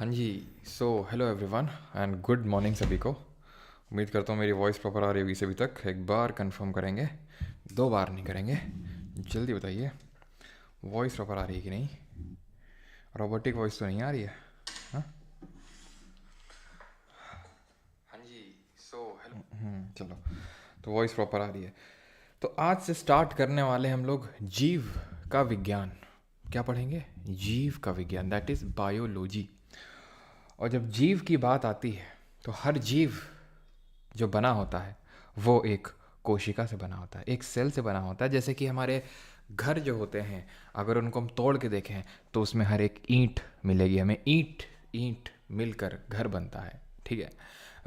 हाँ जी। Hello everyone and good morning सभी को। उम्मीद करता हूँ मेरी वॉइस प्रॉपर आ रही होगी सभी तक। एक बार कंफर्म करेंगे, दो बार नहीं करेंगे। जल्दी बताइए वॉइस प्रॉपर आ रही है कि नहीं। रोबोटिक वॉइस तो नहीं आ रही है? हाँ हाँ जी। हेलो। चलो, तो वॉइस प्रॉपर आ रही है। तो आज से स्टार्ट करने वाले हम लोग जीव का विज्ञान। क्या पढ़ेंगे? जीव का विज्ञान, दैट इज़ बायोलॉजी। और जब जीव की बात आती है तो हर जीव जो बना होता है वो एक कोशिका से बना होता है, एक सेल से बना होता है। जैसे कि हमारे घर जो होते हैं, अगर उनको हम तोड़ के देखें तो उसमें हर एक ईंट मिलेगी हमें। ईंट ईंट मिलकर घर बनता है, ठीक है।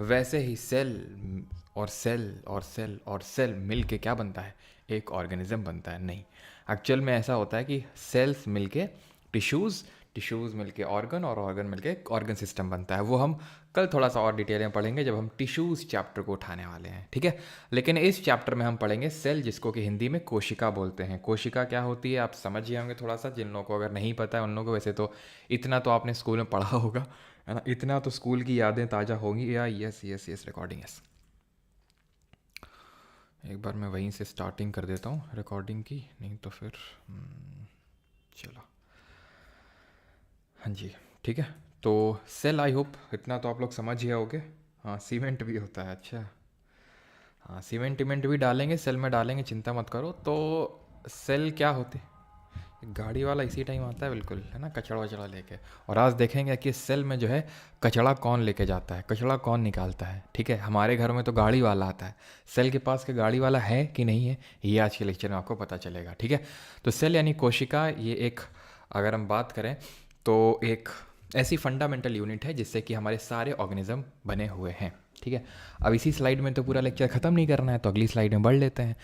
वैसे ही सेल और सेल और सेल और सेल मिल के क्या बनता है? एक ऑर्गेनिज्म बनता है। नहीं, एक्चुअल में ऐसा होता है कि सेल्स मिलके टिश्यूज़, टिश्यूज़ मिलके ऑर्गन, और ऑर्गन मिलके ऑर्गन सिस्टम बनता है। वो हम कल थोड़ा सा और डिटेल में पढ़ेंगे जब हम टिश्यूज़ चैप्टर को उठाने वाले हैं, ठीक है। लेकिन इस चैप्टर में हम पढ़ेंगे सेल, जिसको कि हिंदी में कोशिका बोलते हैं। कोशिका क्या होती है आप समझ ही होंगे थोड़ा सा। जिन लोगों को अगर नहीं पता है उन लोगों को, वैसे तो इतना तो आपने स्कूल में पढ़ा होगा, है ना। इतना तो स्कूल की यादें ताज़ा होंगी। या yes yes yes, recording yes. एक बार मैं वहीं से स्टार्टिंग कर देता हूँ रिकॉर्डिंग की, नहीं तो फिर चलो। हाँ जी, ठीक है। तो सेल, आई होप इतना तो आप लोग समझ ही होगे। हाँ, सीमेंट भी होता है, अच्छा। हाँ, सीमेंट टीमेंट भी डालेंगे, सेल में डालेंगे, चिंता मत करो। तो सेल क्या होते? गाड़ी वाला इसी टाइम आता है बिल्कुल, है ना, कचड़ा वचड़ा लेके। और आज देखेंगे कि सेल में जो है कचड़ा कौन लेके जाता है, कचड़ा कौन निकालता है, ठीक है। हमारे घर में तो गाड़ी वाला आता है, सेल के पास के गाड़ी वाला है कि नहीं है, ये आज के लेक्चर में आपको पता चलेगा, ठीक है। तो सेल यानी कोशिका, ये एक, अगर हम बात करें तो एक ऐसी फंडामेंटल यूनिट है जिससे कि हमारे सारे ऑर्गेनिज्म बने हुए हैं, ठीक है। अब इसी स्लाइड में तो पूरा लेक्चर ख़त्म नहीं करना है, तो अगली स्लाइड में बढ़ लेते हैं।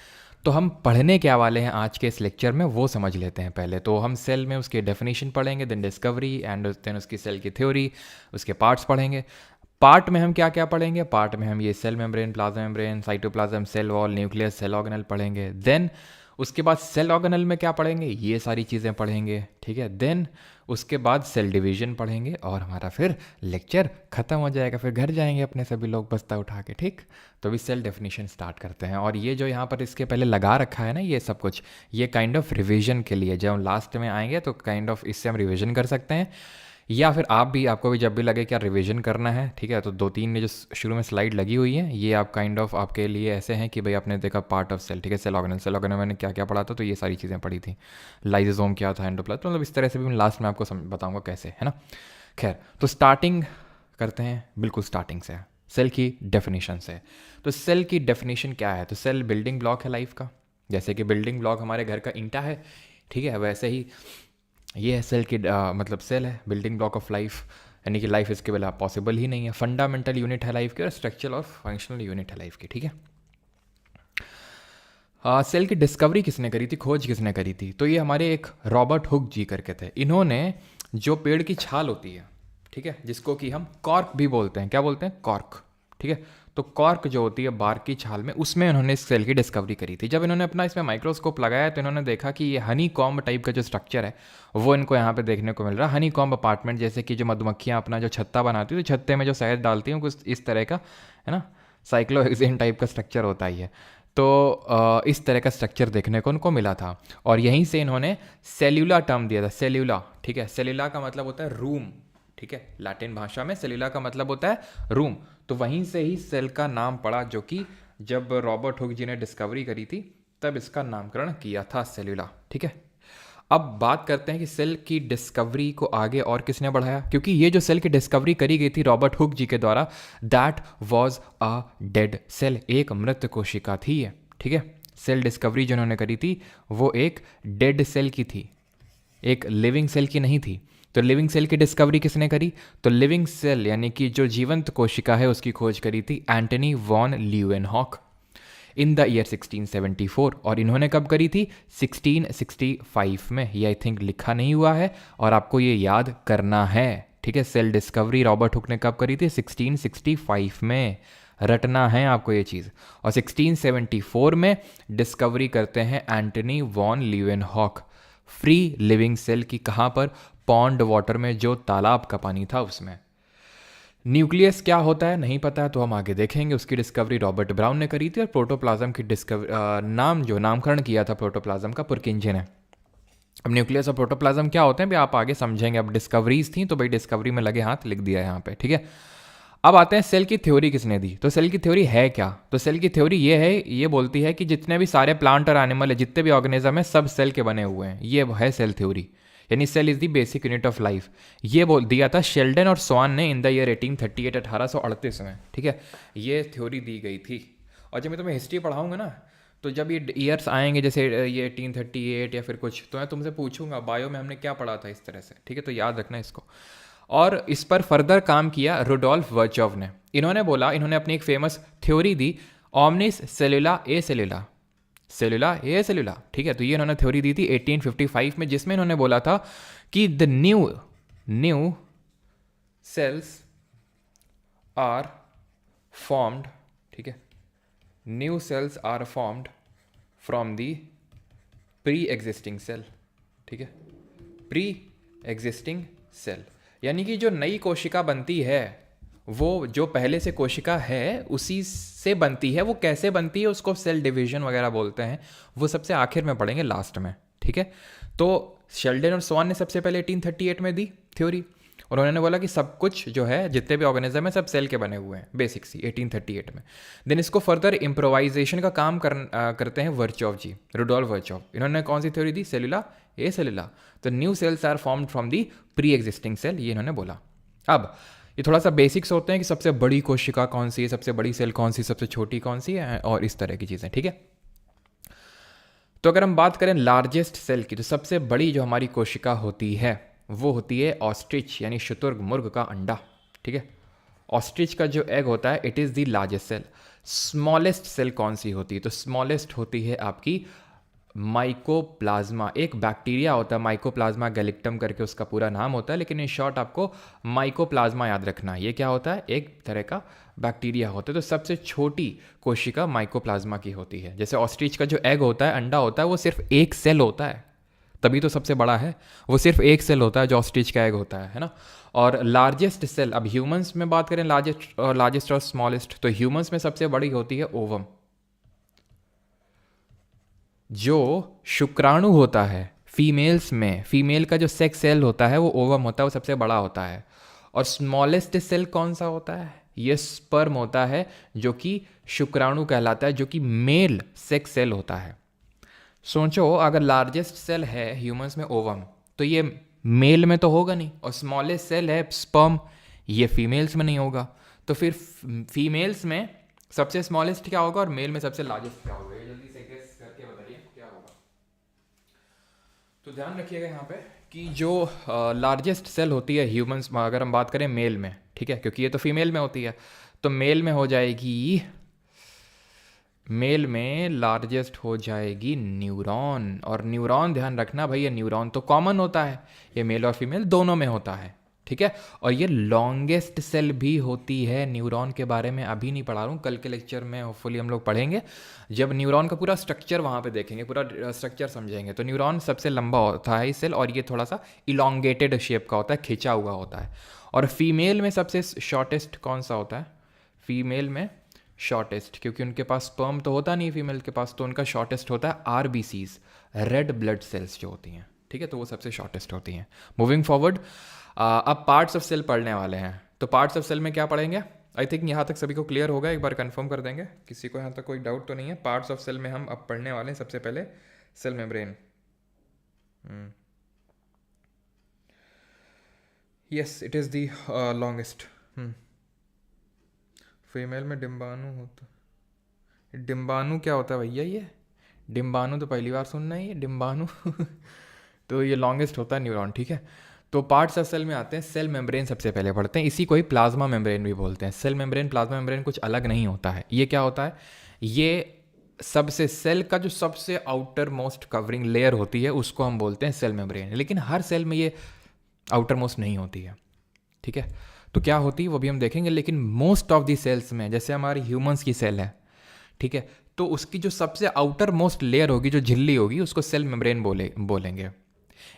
तो हम पढ़ने क्या वाले हैं आज के इस लेक्चर में, वो समझ लेते हैं पहले। तो हम सेल में उसके डेफिनेशन पढ़ेंगे, देन डिस्कवरी एंड देन उसकी सेल की थ्योरी, उसके पार्ट्स पढ़ेंगे। पार्ट में हम क्या क्या पढ़ेंगे? पार्ट में हम ये cell membrane, plasma membrane, cytoplasm, cell wall, nucleus, cell organelle पढ़ेंगे। देन उसके बाद सेल ऑर्गेनल में क्या पढ़ेंगे? ये सारी चीज़ें पढ़ेंगे, ठीक है। देन उसके बाद सेल डिवीजन पढ़ेंगे और हमारा फिर लेक्चर ख़त्म हो जाएगा। फिर घर जाएंगे अपने सभी लोग बस्ता उठा के, ठीक। तो अभी सेल डेफिनेशन स्टार्ट करते हैं। और ये जो यहाँ पर इसके पहले लगा रखा है ना, ये सब कुछ, ये काइंड ऑफ रिविजन के लिए, जब हम लास्ट में आएंगे तो काइंड ऑफ इससे हम रिविजन कर सकते हैं। या फिर आपको भी जब भी लगे कि यार रिवीजन करना है, ठीक है, तो दो तीन ये जो शुरू में स्लाइड लगी हुई है, ये आप काइंड ऑफ आपके लिए ऐसे हैं कि भाई आपने देखा पार्ट ऑफ सेल, ठीक है। सेल ऑर्गेनल, सेल ऑर्गेनल मैंने क्या क्या पढ़ा था, तो ये सारी चीज़ें पढ़ी थी। लाइजोसोम क्या था, एंडोप्लाज्म, मतलब इस तरह से भी मैं लास्ट में आपको बताऊंगा कैसे, है ना। खैर, तो स्टार्टिंग करते हैं, बिल्कुल स्टार्टिंग से, सेल की डेफिनेशन से। तो सेल की डेफिनेशन क्या है? तो सेल बिल्डिंग ब्लॉक है लाइफ का। जैसे कि बिल्डिंग ब्लॉक हमारे घर का ईंटा है, ठीक है, वैसे ही ये है सेल की मतलब सेल है बिल्डिंग ब्लॉक ऑफ लाइफ। यानी कि लाइफ इसके बिना पॉसिबल ही नहीं है। फंडामेंटल यूनिट है लाइफ की और स्ट्रक्चरल और फंक्शनल यूनिट है लाइफ की, ठीक है। सेल की डिस्कवरी किसने करी थी, खोज किसने करी थी? तो ये हमारे एक रॉबर्ट हुक जी करके थे। इन्होंने जो पेड़ की छाल होती है, ठीक है, जिसको कि हम कॉर्क भी बोलते हैं, क्या बोलते हैं? कॉर्क, ठीक है। तो कॉर्क जो होती है बार्क की छाल में, उसमें इन्होंने इस सेल की डिस्कवरी करी थी। जब इन्होंने अपना इसमें माइक्रोस्कोप लगाया तो इन्होंने देखा कि ये हनी कॉम्ब टाइप का जो स्ट्रक्चर है वो इनको यहाँ पे देखने को मिल रहा है। हनी कॉम्ब अपार्टमेंट, जैसे कि जो मधुमक्खियाँ अपना जो छत्ता बनाती है तो छत्ते में जो शहद डालती हैं कुछ इस तरह का, है ना, साइक्लोहेक्सेन टाइप का स्ट्रक्चर होता ही है। तो इस तरह का स्ट्रक्चर देखने को उनको मिला था। और यहीं से इन्होंने सेल्यूला टर्म दिया था, सेल्यूला, ठीक है। सेल्यूला का मतलब होता है रूम, ठीक है। लैटिन भाषा में सेल्यूला का मतलब होता है रूम। तो वहीं से ही सेल का नाम पड़ा, जो कि जब रॉबर्ट हुक जी ने डिस्कवरी करी थी तब इसका नामकरण किया था, सेल्यूला, ठीक है। अब बात करते हैं कि सेल की डिस्कवरी को आगे और किसने बढ़ाया, क्योंकि ये जो सेल की डिस्कवरी करी गई थी रॉबर्ट हुक जी के द्वारा, that was a dead cell, एक मृत कोशिका थी ये, ठीक है। सेल डिस्कवरी जो उन्होंने करी थी वो एक डेड सेल की थी, एक लिविंग सेल की नहीं थी। तो लिविंग सेल की डिस्कवरी किसने करी? तो लिविंग सेल यानी कि जो जीवंत कोशिका है उसकी खोज करी थी Antony van Leeuwenhoek in the year 1674। और इन्होंने कब करी थी? 1665 में। ये आई थिंक लिखा नहीं हुआ है और आपको ये याद करना है, ठीक है। सेल डिस्कवरी रॉबर्ट हुक ने कब करी थी? 1665 में, रटना है आपको ये चीज़। और 1674 में डिस्कवरी करते हैं Antonie van Leeuwenhoek. Free living cell की कहाँ पर? पॉन्ड वाटर में, जो तालाब का पानी था उसमें। न्यूक्लियस क्या होता है नहीं पता है तो हम आगे देखेंगे। उसकी डिस्कवरी रॉबर्ट ब्राउन ने करी थी और प्रोटोप्लाज्म की नामकरण किया था प्रोटोप्लाज्म का पुरकिंजे ने। अब न्यूक्लियस और प्रोटोप्लाज्म क्या होते हैं भी आप आगे समझेंगे। अब डिस्कवरीज थी तो भाई डिस्कवरी में लगे हाथ लिख दिया यहाँ पे, ठीक है। अब आते हैं सेल की थ्योरी किसने दी। तो सेल की थ्योरी है क्या? तो सेल की थ्योरी ये है, ये बोलती है कि जितने भी सारे प्लांट और एनिमल है, जितने भी ऑर्गेनिज्म है, सब सेल के बने हुए हैं। ये है सेल थ्योरी, यानी cell is the basic unit of life. ये बोल दिया था शेल्डन और स्वान ने इन द ईयर 1838, 1838 में, ठीक है। ये थ्योरी दी गई थी। और जब मैं तुम्हें हिस्ट्री पढ़ाऊंगा ना, तो जब ये ईयर्स आएंगे जैसे ये 1838 या फिर कुछ, तो मैं तुमसे पूछूंगा बायो में हमने क्या पढ़ा था इस तरह से, ठीक है। तो याद रखना इसको। और इस पर फर्दर काम किया रुडोल्फ वर्चोव ने। इन्होंने बोला, इन्होंने अपनी एक फेमस थ्योरी दी, ओमनिस सेलुला ए सेलुला, सेलुला ए सेलुला, ठीक है। तो ये इन्होंने थ्योरी दी थी 1855 में, जिसमें इन्होंने बोला था कि the new cells are formed, ठीक है, new cells are formed from the pre existing cell, ठीक है, प्री एग्जिस्टिंग सेल। यानी कि जो नई कोशिका बनती है वो जो पहले से कोशिका है उसी से बनती है। वो कैसे बनती है उसको सेल डिवीजन वगैरह बोलते हैं, वो सबसे आखिर में पढ़ेंगे लास्ट में, ठीक है। तो शेल्डन और स्वान ने सबसे पहले 1838 में दी थ्योरी, और उन्होंने बोला कि सब कुछ जो है, जितने भी ऑर्गेनिज्म है, सब सेल के बने हुए हैं, बेसिक सी, 1838 में। देन इसको फर्दर इम्प्रोवाइजेशन का काम करते हैं वर्चोव जी, रुडोल्फ वर्चोव। इन्होंने कौन सी थ्योरी दी? सेलुला ए सेलुला। तो new cells are formed from the pre existing cell, ये इन्होंने बोला। अब ये थोड़ा सा बेसिक्स होते हैं कि सबसे बड़ी कोशिका कौन सी है, सबसे बड़ी सेल कौन सी, सबसे छोटी कौन सी है, और इस तरह की चीज़ें, ठीक है। तो अगर हम बात करें लार्जेस्ट सेल की, तो सबसे बड़ी जो हमारी कोशिका होती है वो होती है ऑस्ट्रिच, यानी शुतुरमुर्ग का अंडा, ठीक है। ऑस्ट्रिच का जो एग होता है, it is the largest cell. Smallest cell कौन सी होती है? तो स्मॉलेस्ट होती है आपकी माइकोप्लाज्मा। एक बैक्टीरिया होता है माइकोप्लाज्मा गैलेक्टम करके उसका पूरा नाम होता है, लेकिन इन शॉर्ट आपको माइकोप्लाज्मा याद रखना है। ये क्या होता है? एक तरह का बैक्टीरिया होता है। तो सबसे छोटी कोशिका माइकोप्लाज्मा की होती है। जैसे ऑस्ट्रिच का जो एग होता है, अंडा होता है, वो सिर्फ एक सेल होता है, तभी तो सबसे बड़ा है। वो सिर्फ एक सेल होता है जो ऑस्ट्रिच का एग होता है ना। और लार्जेस्ट सेल, अब ह्यूमंस में बात करें लार्जेस्ट और स्मॉलेस्ट, तो ह्यूमंस में सबसे बड़ी होती है ओवम। जो शुक्राणु होता है फीमेल्स में, फीमेल का जो सेक्स सेल होता है वो ओवम होता है, वो सबसे बड़ा होता है। और स्मॉलेस्ट सेल कौन सा होता है? ये स्पर्म होता है, जो कि शुक्राणु कहलाता है, जो कि मेल सेक्स सेल होता है। सोचो, अगर लार्जेस्ट सेल है ह्यूमंस में ओवम, तो ये मेल में तो होगा नहीं, और स्मॉलेस्ट सेल है स्पर्म, ये फीमेल्स में नहीं होगा। तो फिर फीमेल्स में सबसे स्मॉलेस्ट क्या होगा और मेल में सबसे लार्जेस्ट क्या होगा? ये जल्दी से गेस करके बताइए क्या होगा। तो ध्यान रखिएगा यहाँ पे कि जो लार्जेस्ट सेल होती है ह्यूमंस में, अगर हम बात करें मेल में, ठीक है, क्योंकि ये तो फीमेल में होती है, तो मेल में हो जाएगी, मेल में लार्जेस्ट हो जाएगी न्यूरॉन। और न्यूरॉन ध्यान रखना भाई, ये न्यूरॉन तो कॉमन होता है, ये मेल और फीमेल दोनों में होता है, ठीक है। और ये लॉन्गेस्ट सेल भी होती है। न्यूरॉन के बारे में अभी नहीं पढ़ा रहा हूँ, कल के लेक्चर में होपफुली हम लोग पढ़ेंगे, जब न्यूरॉन का पूरा स्ट्रक्चर वहाँ पे देखेंगे, पूरा स्ट्रक्चर समझेंगे। तो न्यूरॉन सबसे लंबा होता है सेल, और ये थोड़ा सा इलोंगेटेड शेप का होता है, खिंचा हुआ होता है। और फीमेल में सबसे शॉर्टेस्ट कौन सा होता है? फीमेल में शॉर्टेस्ट, क्योंकि उनके पास स्पर्म तो होता नहीं फीमेल के पास, तो उनका शॉर्टेस्ट होता है आरबीसीज, रेड ब्लड सेल्स जो होती हैं, ठीक है। तो वो सबसे शॉर्टेस्ट होती हैं। मूविंग फॉरवर्ड, अब पार्ट्स ऑफ सेल पढ़ने वाले हैं। तो पार्ट्स ऑफ सेल में क्या पढ़ेंगे? आई थिंक यहाँ तक सभी को क्लियर होगा, एक बार कंफर्म कर देंगे, किसी को यहाँ तक कोई डाउट तो नहीं है। पार्ट्स ऑफ सेल में हम अब पढ़ने वाले हैं सबसे पहले cell membrane. Yes, it is the longest. Female में डिम्बाणु होता, डिम्बाणु क्या होता है भैया? ये डिम्बाणु तो पहली बार सुनना है, ये डिम्बाणु तो ये लॉन्गेस्ट होता है न्यूरॉन, ठीक है। तो पार्ट्स ऑफ सेल में आते हैं, सेल मेम्ब्रेन सबसे पहले पढ़ते हैं। इसी को ही प्लाज्मा मेम्ब्रेन भी बोलते हैं। सेल मेम्ब्रेन प्लाज्मा मेम्ब्रेन कुछ अलग नहीं होता है। ये क्या होता है? ये सबसे सेल का जो सबसे आउटर मोस्ट कवरिंग लेयर होती है उसको हम बोलते हैं सेल मेम्ब्रेन। लेकिन हर सेल में ये आउटर मोस्ट नहीं होती है, ठीक है। तो क्या होती है वो भी हम देखेंगे। लेकिन मोस्ट ऑफ दी सेल्स में, जैसे हमारी ह्यूमंस की सेल है, ठीक है, तो उसकी जो सबसे आउटर मोस्ट लेयर होगी, जो झिल्ली होगी, उसको सेल मेम्ब्रेन बोलेंगे।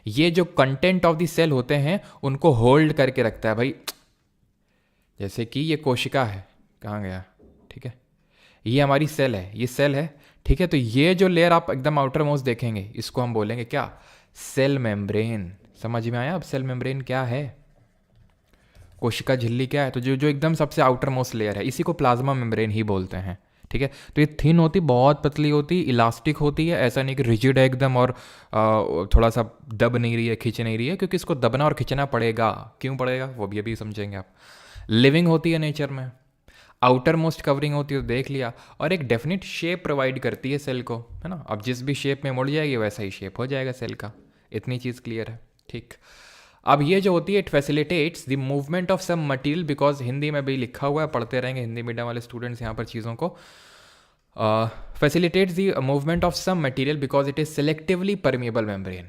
ये जो कंटेंट ऑफ द सेल होते हैं उनको होल्ड करके रखता है भाई। जैसे कि ये कोशिका है, कहाँ गया, ठीक है, ये हमारी सेल है, ये सेल है, ठीक है। तो ये जो लेयर आप एकदम आउटर मोस्ट देखेंगे इसको हम बोलेंगे क्या, सेल मेम्ब्रेन। समझ में आया अब सेल मेम्ब्रेन क्या है, कोशिका झिल्ली क्या है। तो जो जो एकदम सबसे आउटर मोस्ट लेयर है इसी को प्लाज्मा मेम्ब्रेन ही बोलते हैं, ठीक है। तो ये थिन होती, बहुत पतली होती, इलास्टिक होती है, ऐसा नहीं कि रिजिड है एकदम और थोड़ा सा दब नहीं रही है, खींच नहीं रही है, क्योंकि इसको दबना और खींचना पड़ेगा। क्यों पड़ेगा वो भी अभी समझेंगे आप। लिविंग होती है नेचर में, आउटर मोस्ट कवरिंग होती है तो देख लिया, और एक डेफिनेट शेप प्रोवाइड करती है सेल को, है ना। अब जिस भी शेप में मुड़ जाएगी वैसा ही शेप हो जाएगा सेल का, इतनी चीज़ क्लियर है, ठीक। अब ये जो होती है, it facilitates the movement of some material, because Hindi में भी लिखा हुआ है, पढ़ते रहेंगे हिंदी मीडियम वाले स्टूडेंट्स यहाँ पर चीज़ों को। Facilitates the movement of some material because it is selectively permeable membrane.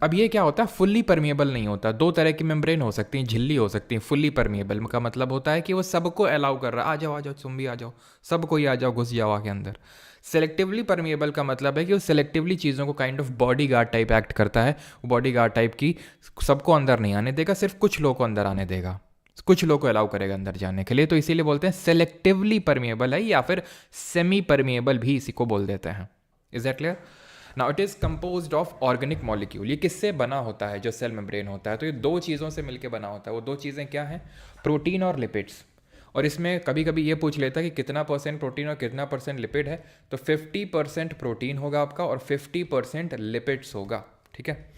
अब ये क्या होता है, फुल्ली परमिएबल नहीं होता। दो तरह की मेम्ब्रेन हो सकती हैं, झिल्ली हो सकती है। फुल्ली परमिएबल का मतलब होता है कि वो सबको अलाउ कर रहा है, आ जाओ तुम भी आ जाओ, सबको ही आ जाओ, घुस जाओ आके अंदर। सेलेक्टिवली परमिएबल का मतलब है कि वो सेलेक्टिवली चीज़ों को kind of body guard type act करता है। वो बॉडी गार्ड टाइप की सबको अंदर नहीं आने देगा, सिर्फ कुछ लोगों को अंदर आने देगा, कुछ लोग को अलाउ करेगा अंदर जाने के लिए। तो इसीलिए बोलते हैं सेलेक्टिवली परमिएबल है, या फिर सेमी परमिएबल भी इसी को बोल देते हैं। Is that clear? Now it is composed of organic molecule. ये किससे बना होता है जो सेल मेम्ब्रेन होता है? तो ये दो चीज़ों से मिलकर बना होता है। वो दो चीज़ें क्या हैं? प्रोटीन और लिपिड्स। और इसमें कभी कभी ये पूछ लेता है कि कितना % प्रोटीन और कितना % लिपिड है। तो 50% प्रोटीन होगा आपका और 50% लिपिड्स होगा, ठीक है।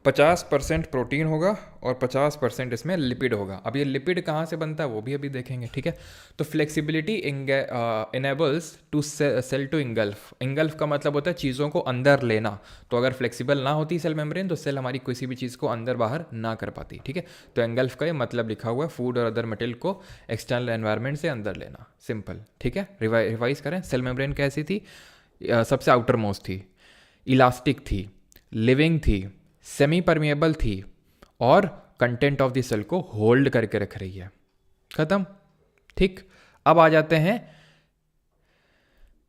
50% प्रोटीन होगा और 50% इसमें लिपिड होगा। अब ये लिपिड कहाँ से बनता है वो भी अभी देखेंगे, ठीक है। तो flexibility enables to cell to engulf. Engulf का मतलब होता है चीज़ों को अंदर लेना। तो अगर फ्लेक्सिबल ना होती सेल मेम्ब्रेन तो सेल हमारी किसी भी चीज़ को अंदर बाहर ना कर पाती, ठीक है। तो इंगल्फ का ये मतलब लिखा हुआ है, फूड और अदर मटेरियल को एक्सटर्नल एनवायरनमेंट से अंदर लेना, सिंपल, ठीक है। रिवाइज करें, सेल मेम्ब्रेन कैसी थी? सबसे आउटर मोस्ट थी, इलास्टिक थी, लिविंग थी, सेमी परमिएबल थी और कंटेंट ऑफ द सेल को होल्ड करके रख रही है। खत्म, ठीक। अब आ जाते हैं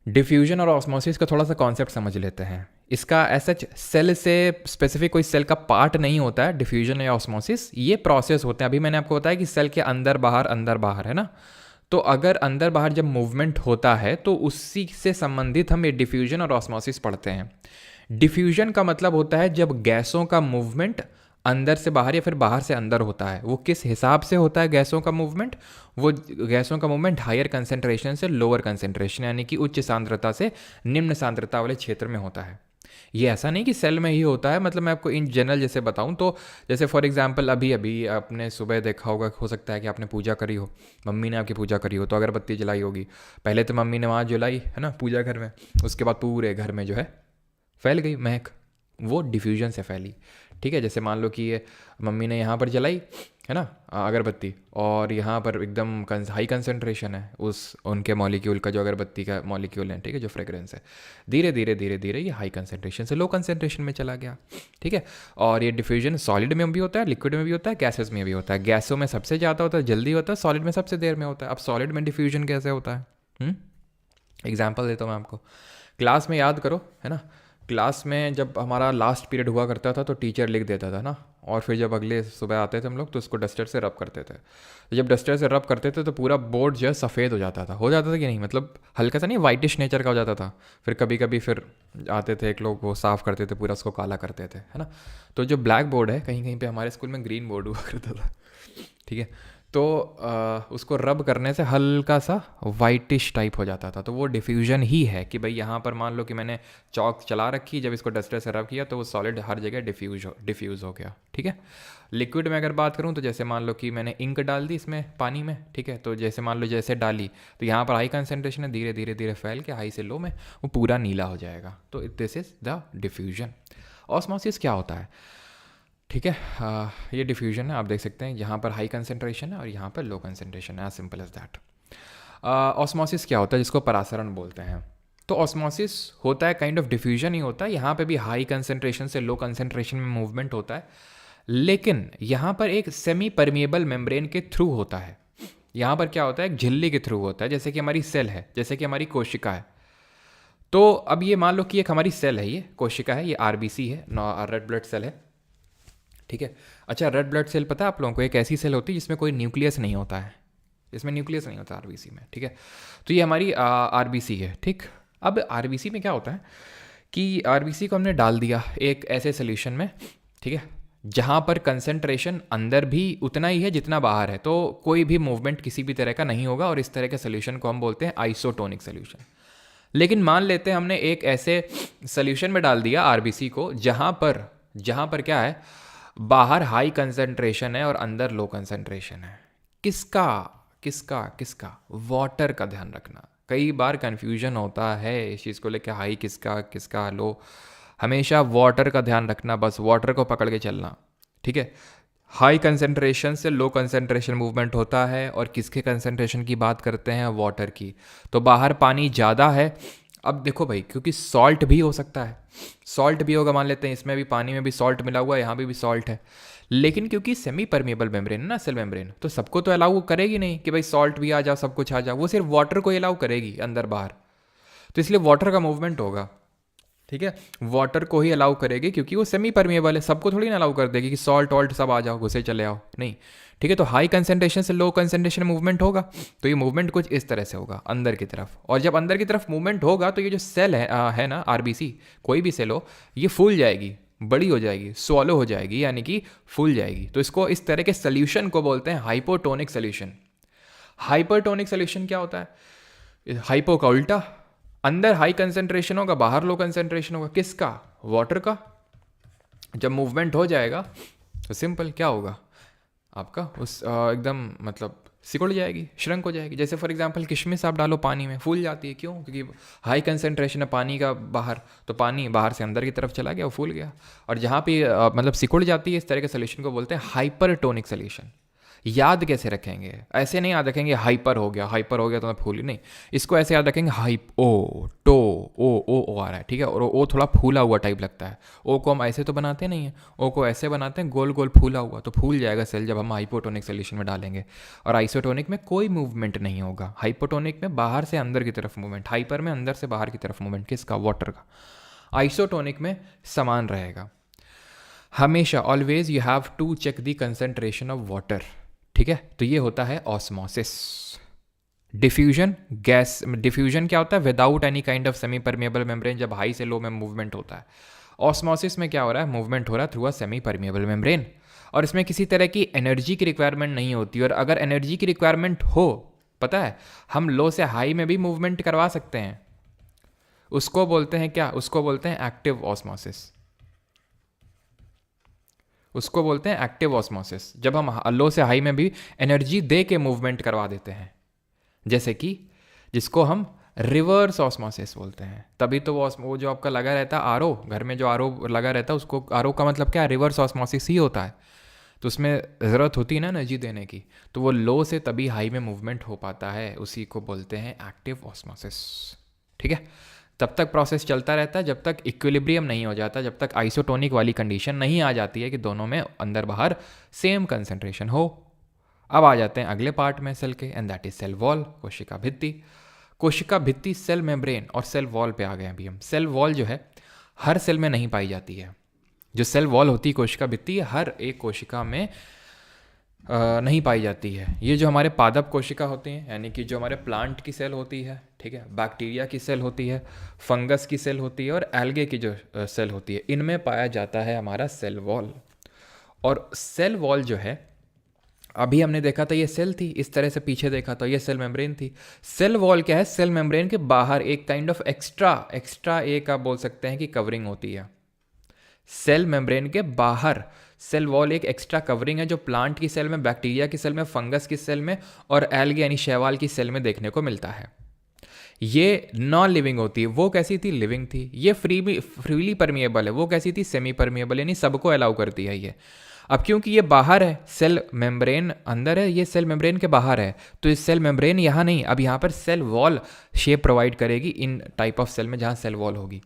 डिफ्यूजन और ऑस्मोसिस का थोड़ा सा कॉन्सेप्ट समझ लेते हैं। इसका ऐसा सेल से स्पेसिफिक कोई सेल का पार्ट नहीं होता है डिफ्यूजन या ऑस्मोसिस, ये प्रोसेस होते हैं। अभी मैंने आपको बताया कि सेल के अंदर बाहर है ना। तो अगर अंदर बाहर जब मूवमेंट होता है तो उसी से संबंधित हम ये डिफ्यूजन और ऑस्मोसिस पढ़ते हैं। डिफ्यूजन का मतलब होता है जब गैसों का मूवमेंट अंदर से बाहर या फिर बाहर से अंदर होता है। वो किस हिसाब से होता है गैसों का मूवमेंट? वो गैसों का मूवमेंट हायर कंसेंट्रेशन से लोअर कंसेंट्रेशन, यानी कि उच्च सांद्रता से निम्न सांद्रता वाले क्षेत्र में होता है। ये ऐसा नहीं कि सेल में ही होता है, मतलब मैं आपको इन जनरल जैसे बताऊं तो जैसे फॉर एग्जांपल अभी आपने सुबह देखा होगा, हो सकता है कि आपने पूजा करी हो, मम्मी ने आपकी पूजा करी हो, तो अगरबत्ती जलाई होगी। पहले तो मम्मी ने वहाँ जलाई है ना पूजा घर में, उसके बाद पूरे घर में जो है फैल गई महक, वो डिफ्यूजन से फैली, ठीक है। जैसे मान लो कि ये मम्मी ने यहाँ पर जलाई है ना अगरबत्ती, और यहाँ पर एकदम हाई कंसंट्रेशन है उस उनके मॉलिक्यूल का, जो अगरबत्ती का मॉलिक्यूल है, ठीक है, जो फ्रेग्रेंस है, धीरे धीरे ये हाई कंसंट्रेशन से लो कंसंट्रेशन में चला गया, ठीक है। और ये डिफ्यूजन सॉलिड में भी होता है, लिक्विड में भी होता है, गैसेस में भी होता है। गैसों में सबसे ज़्यादा होता है, जल्दी होता है, सॉलिड में सबसे देर में होता है। अब सॉलिड में डिफ्यूजन कैसे होता है? एग्जाम्पल देता हूँ मैं आपको। क्लास में याद करो, है ना, क्लास में जब हमारा लास्ट पीरियड हुआ करता था तो टीचर लिख देता था ना, और फिर जब अगले सुबह आते थे हम लोग तो उसको डस्टर से रब करते थे। तो जब डस्टर से रब करते थे तो पूरा बोर्ड जो है सफ़ेद हो जाता था कि नहीं, मतलब हल्का सा नहीं, वाइटिश नेचर का हो जाता था। फिर कभी कभी फिर आते थे एक लोग, वो साफ़ करते थे, पूरा उसको काला करते थे, है ना। तो जो ब्लैक बोर्ड है, कहीं कहीं पे हमारे स्कूल में ग्रीन बोर्ड हुआ करता था, ठीक है। तो उसको रब करने से हल्का सा वाइटिश टाइप हो जाता था। तो वो डिफ्यूजन ही है कि भाई यहाँ पर मान लो कि मैंने चौक चला रखी, जब इसको डस्टर से रब किया तो वो सॉलिड हर जगह डिफ्यूज़ हो गया, ठीक है। लिक्विड में अगर बात करूँ तो जैसे मान लो कि मैंने इंक डाल दी इसमें पानी में, ठीक है। तो जैसे मान लो जैसे डाली तो यहाँ पर हाई कंसनट्रेशन है, धीरे धीरे फैल के हाई से लो में वो पूरा नीला हो जाएगा। तो this is the diffusion. Osmosis क्या होता है? ठीक है, ये डिफ्यूजन है, आप देख सकते हैं यहाँ पर हाई कंसंट्रेशन है और यहाँ पर लो कंसंट्रेशन है, as simple as that. Osmosis क्या होता है, जिसको परासरण बोलते हैं? तो ऑस्मोसिस होता है काइंड ऑफ डिफ्यूजन ही होता है। यहाँ पे भी हाई कंसंट्रेशन से लो कंसंट्रेशन में मूवमेंट होता है, लेकिन यहाँ पर एक सेमी परमिएबल मेम्ब्रेन के थ्रू होता है। यहाँ पर क्या होता है, एक झिल्ली के थ्रू होता है, जैसे कि हमारी सेल है, जैसे कि हमारी कोशिका है। तो अब ये मान लो कि एक हमारी सेल है, ये कोशिका है, ये आरबीसी है, रेड ब्लड सेल है, ठीक है। अच्छा, रेड ब्लड सेल पता है आप लोगों को, एक ऐसी सेल होती है जिसमें कोई न्यूक्लियस नहीं होता है, इसमें न्यूक्लियस नहीं होता आरबीसी में, ठीक है। तो ये हमारी आरबीसी है, ठीक। अब आरबीसी में क्या होता है कि आरबीसी को हमने डाल दिया एक ऐसे सोल्यूशन में, ठीक है, जहाँ पर कंसंट्रेशन अंदर भी उतना ही है जितना बाहर है, तो कोई भी मूवमेंट किसी भी तरह का नहीं होगा, और इस तरह के सोल्यूशन को हम बोलते हैं आइसोटोनिक सोल्यूशन। लेकिन मान लेते हैं हमने एक ऐसे सोल्यूशन में डाल दिया आरबीसी को जहाँ पर क्या है, बाहर हाई कंसंट्रेशन है और अंदर लो कंसंट्रेशन है। किसका किसका किसका? वाटर का ध्यान रखना। कई बार कन्फ्यूजन होता है इस चीज़ को लेकर, हाई किसका किसका लो। हमेशा वाटर का ध्यान रखना, बस वाटर को पकड़ के चलना, ठीक है। हाई कंसंट्रेशन से लो कंसंट्रेशन मूवमेंट होता है, और किसके कंसंट्रेशन की बात करते हैं? वाटर की। तो बाहर पानी ज़्यादा है, अब देखो भाई, क्योंकि सॉल्ट भी हो सकता है, सॉल्ट भी होगा, मान लेते हैं इसमें भी, पानी में भी सॉल्ट मिला हुआ है, यहाँ भी सॉल्ट है, लेकिन क्योंकि सेमी परमेबल मेम्ब्रेन है ना, सेल मेम्ब्रेन, तो सबको तो अलाउ करेगी नहीं कि भाई सॉल्ट भी आ जाओ, सब कुछ आ जाओ, वो सिर्फ वाटर को अलाउ करेगी अंदर बाहर, तो इसलिए वाटर का मूवमेंट होगा, ठीक है। वाटर को ही अलाउ करेगी क्योंकि वो सेमी परमेबल है, सबको थोड़ी ना अलाउ कर देगी कि सॉल्ट वॉल्ट सब आ जाओ, घुसे चले आओ, नहीं, ठीक है। तो हाई कंसंट्रेशन से लो कंसंट्रेशन मूवमेंट होगा, तो ये मूवमेंट कुछ इस तरह से होगा अंदर की तरफ, और जब अंदर की तरफ मूवमेंट होगा तो ये जो सेल है ना आरबीसी, कोई भी सेल हो, ये फूल जाएगी, बड़ी हो जाएगी, स्वॉलो हो जाएगी, यानी कि फूल जाएगी। तो इसको, इस तरह के सोल्यूशन को बोलते हैं हाइपोटोनिक सोल्यूशन। हाइपरटोनिक सोल्यूशन क्या होता है? हाइपो का उल्टा, अंदर हाई कंसंट्रेशन होगा, बाहर लो कंसंट्रेशन होगा, किसका? वाटर का। जब मूवमेंट हो जाएगा तो सिंपल क्या होगा आपका, उस एकदम मतलब सिकुड़ जाएगी, श्रंक हो जाएगी। जैसे फॉर एग्जांपल किशमिश आप डालो पानी में, फूल जाती है, क्यों? क्योंकि हाई कंसंट्रेशन है पानी का बाहर, तो पानी बाहर से अंदर की तरफ चला गया, वो फूल गया। और जहाँ पे मतलब सिकुड़ जाती है, इस तरह के सोल्यूशन को बोलते हैं हाइपरटोनिक सोल्यूशन। याद कैसे रखेंगे? ऐसे नहीं याद रखेंगे हाइपर हो गया तो मैं फूली, नहीं, इसको ऐसे याद रखेंगे, हाइप ओ टो ओ आ रहा है, ठीक है, और ओ थोड़ा फूला हुआ टाइप लगता है। ओ को हम ऐसे तो बनाते नहीं हैं, ओ को ऐसे बनाते हैं, गोल गोल फूला हुआ, तो फूल जाएगा सेल जब हम हाइपोटोनिक सोल्यूशन में डालेंगे। और आइसोटोनिक में कोई मूवमेंट नहीं होगा, हाइपोटोनिक में बाहर से अंदर की तरफ मूवमेंट, हाइपर में अंदर से बाहर की तरफ मूवमेंट, किसका? वाटर का। आइसोटोनिक में समान रहेगा हमेशा, always you have to check the concentration of water, ठीक है। तो ये होता है ऑस्मोसिस। डिफ्यूजन, गैस डिफ्यूजन क्या होता है? Without any kind of semi permeable membrane, जब हाई से लो में मूवमेंट होता है। ऑस्मोसिस में क्या हो रहा है? मूवमेंट हो रहा है through a semi permeable membrane, और इसमें किसी तरह की एनर्जी की रिक्वायरमेंट नहीं होती। और अगर एनर्जी की रिक्वायरमेंट हो, पता है, हम लो से हाई में भी मूवमेंट करवा सकते हैं, उसको बोलते हैं क्या? उसको बोलते हैं एक्टिव ऑस्मोसिस, उसको बोलते हैं एक्टिव ऑस्मोसिस। जब हम लो से हाई में भी एनर्जी दे के मूवमेंट करवा देते हैं, जैसे कि जिसको हम रिवर्स ऑस्मोसिस बोलते हैं। तभी तो वो जो आपका लगा रहता है आरओ, घर में जो आरओ लगा रहता है, उसको आरओ का मतलब क्या है? रिवर्स ऑस्मोसिस ही होता है। तो उसमें ज़रूरत होती है ना एनर्जी देने की, तो वो लो से तभी हाई में मूवमेंट हो पाता है, उसी को बोलते हैं एक्टिव ऑस्मोसिस, ठीक है। तब तक प्रोसेस चलता रहता है जब तक इक्विलिब्रियम नहीं हो जाता, जब तक आइसोटोनिक वाली कंडीशन नहीं आ जाती है कि दोनों में अंदर बाहर सेम कंसंट्रेशन हो। अब आ जाते हैं अगले पार्ट में सेल के, and that is cell wall, कोशिका भित्ति। कोशिका भित्ति सेल मेम्ब्रेन और सेल वॉल पे आ गए अभी हम। सेल वॉल जो है हर सेल में नहीं पाई जाती है। जो सेल वॉल होती है कोशिका भित्ति, हर एक कोशिका में नहीं पाई जाती है। ये जो हमारे पादप कोशिका होती हैं, यानी कि जो हमारे प्लांट की सेल होती है, ठीक है, बैक्टीरिया की सेल होती है, फंगस की सेल होती है, और एल्गे की जो सेल होती है, इनमें पाया जाता है हमारा सेल वॉल। और सेल वॉल जो है, अभी हमने देखा था ये सेल थी, इस तरह से पीछे देखा था ये सेल मेम्ब्रेन थी। सेल वॉल क्या है? सेल मेम्ब्रेन के बाहर एक काइंड ऑफ एक्स्ट्रा एक आप बोल सकते हैं कि कवरिंग होती है। सेल मेम्ब्रेन के बाहर सेल वॉल एक एक्स्ट्रा कवरिंग है, जो प्लांट की सेल में, बैक्टीरिया की सेल में, फंगस की सेल में और एल्गे यानी शैवाल की सेल में देखने को मिलता है। ये नॉन लिविंग होती है, वो कैसी थी? लिविंग थी। ये फ्रीली परमिएबल है, वो कैसी थी? सेमी परमिएबल, यानी सबको अलाउ करती है ये। अब क्योंकि ये बाहर है, सेल मेम्ब्रेन अंदर है, ये सेल मेम्ब्रेन के बाहर है, तो इस सेल मेम्ब्रेन यहाँ नहीं, अब यहाँ पर सेल वॉल शेप प्रोवाइड करेगी इन टाइप ऑफ सेल में जहाँ सेल वॉल होगी,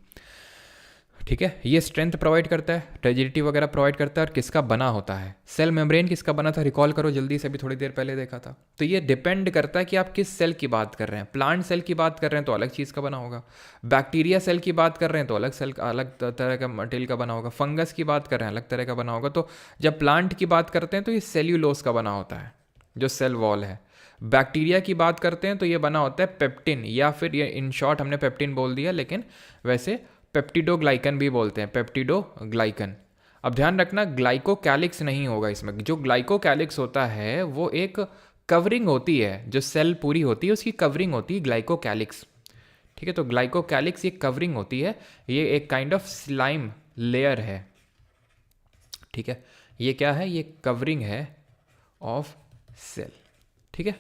ठीक है, ये स्ट्रेंथ प्रोवाइड करता है, रिजिडिटी वगैरह प्रोवाइड करता है। और किसका बना होता है? सेल मेम्ब्रेन किसका बना था? रिकॉल करो जल्दी से, अभी थोड़ी देर पहले देखा था। तो ये डिपेंड करता है कि आप किस सेल की बात कर रहे हैं। प्लांट सेल की बात कर रहे हैं तो अलग चीज़ का बना होगा, बैक्टीरिया सेल की बात कर रहे हैं तो अलग सेल अलग तरह का मटेरियल का बना होगा, फंगस की बात कर रहे हैं अलग तरह का बना होगा। तो जब प्लांट की बात करते हैं तो ये सेल्यूलोज का बना होता है, जो सेल वॉल है। बैक्टीरिया की बात करते हैं तो ये बना होता है पेप्टिन, या फिर ये इन शॉर्ट हमने पेप्टिन बोल दिया, लेकिन वैसे पेप्टिडोग्लाइकन भी बोलते हैं, पेप्टिडोग्लाइकन। अब ध्यान रखना ग्लाइकोकैलिक्स नहीं होगा इसमें। जो ग्लाइकोकैलिक्स होता है वो एक कवरिंग होती है, जो सेल पूरी होती है उसकी कवरिंग होती है ग्लाइकोकैलिक्स। ठीक है, तो ग्लाइकोकैलिक्स ये कवरिंग होती है, ये एक काइंड ऑफ स्लाइम लेयर है। ठीक है, ये क्या है? ये कवरिंग है ऑफ सेल। ठीक है,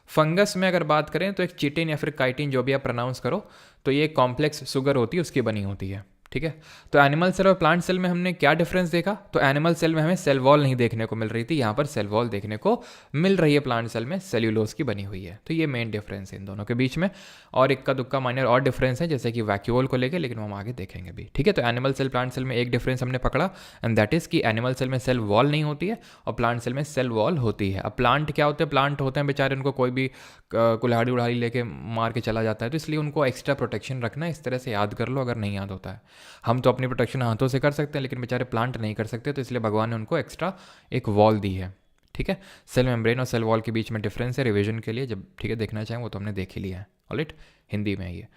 फंगस में अगर बात करें तो एक चिटिन या फिर काइटिन, जो भी आप प्रोनाउंस करो, तो ये कॉम्प्लेक्स शुगर होती है, उसकी बनी होती है। ठीक है, तो एनिमल सेल और प्लांट सेल में हमने क्या डिफरेंस देखा? तो एनिमल सेल में हमें सेल वॉल नहीं देखने को मिल रही थी, यहाँ पर सेल वॉल देखने को मिल रही है। प्लांट सेल में सेल्यूलोज की बनी हुई है। तो ये मेन डिफरेंस है इन दोनों के बीच में। और इक्का दुक्का माइनर और डिफरेंस है, जैसे कि वैक्यूल को लेकर, लेकिन हम आगे देखेंगे भी। ठीक है, तो एनिमल सेल प्लांट सेल में एक डिफरेंस हमने पकड़ा, एंड दैट इज कि एनिमल सेल में सेल वॉल नहीं होती है और प्लांट सेल में सेल वॉल होती है। अब प्लांट क्या होते हैं? प्लांट होते हैं बेचारे, उनको कोई भी कुल्हाड़ी उड़ाड़ी लेके मार के चला जाता है, तो इसलिए उनको एक्स्ट्रा प्रोटेक्शन रखना है। इस तरह से याद कर लो अगर नहीं याद होता है। हम तो अपनी प्रोटेक्शन हाथों से कर सकते हैं, लेकिन बेचारे प्लांट नहीं कर सकते, तो इसलिए भगवान ने उनको एक्स्ट्रा एक वॉल दी है। ठीक है, सेल मेम्ब्रेन और सेल वॉल के बीच में डिफरेंस है, रिवीजन के लिए जब ठीक है देखना चाहें वो तो हमने देख ही लिया है ऑलराइट, हिंदी में ये।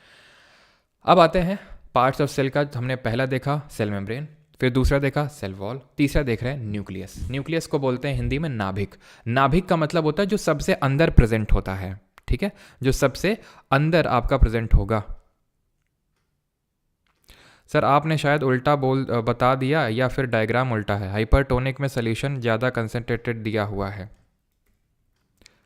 अब आते हैं पार्ट्स ऑफ सेल का। हमने पहला देखा सेल मेम्ब्रेन, फिर दूसरा देखा सेल वॉल, तीसरा देख रहे हैं न्यूक्लियस। न्यूक्लियस को बोलते हैं हिंदी में नाभिक। नाभिक का मतलब होता है जो सबसे अंदर प्रेजेंट होता है। ठीक है, जो सबसे अंदर आपका प्रेजेंट होगा। सर आपने शायद उल्टा बता दिया, या फिर डायग्राम उल्टा है। हाइपरटोनिक में सोल्यूशन ज़्यादा कंसनट्रेटेड दिया हुआ है।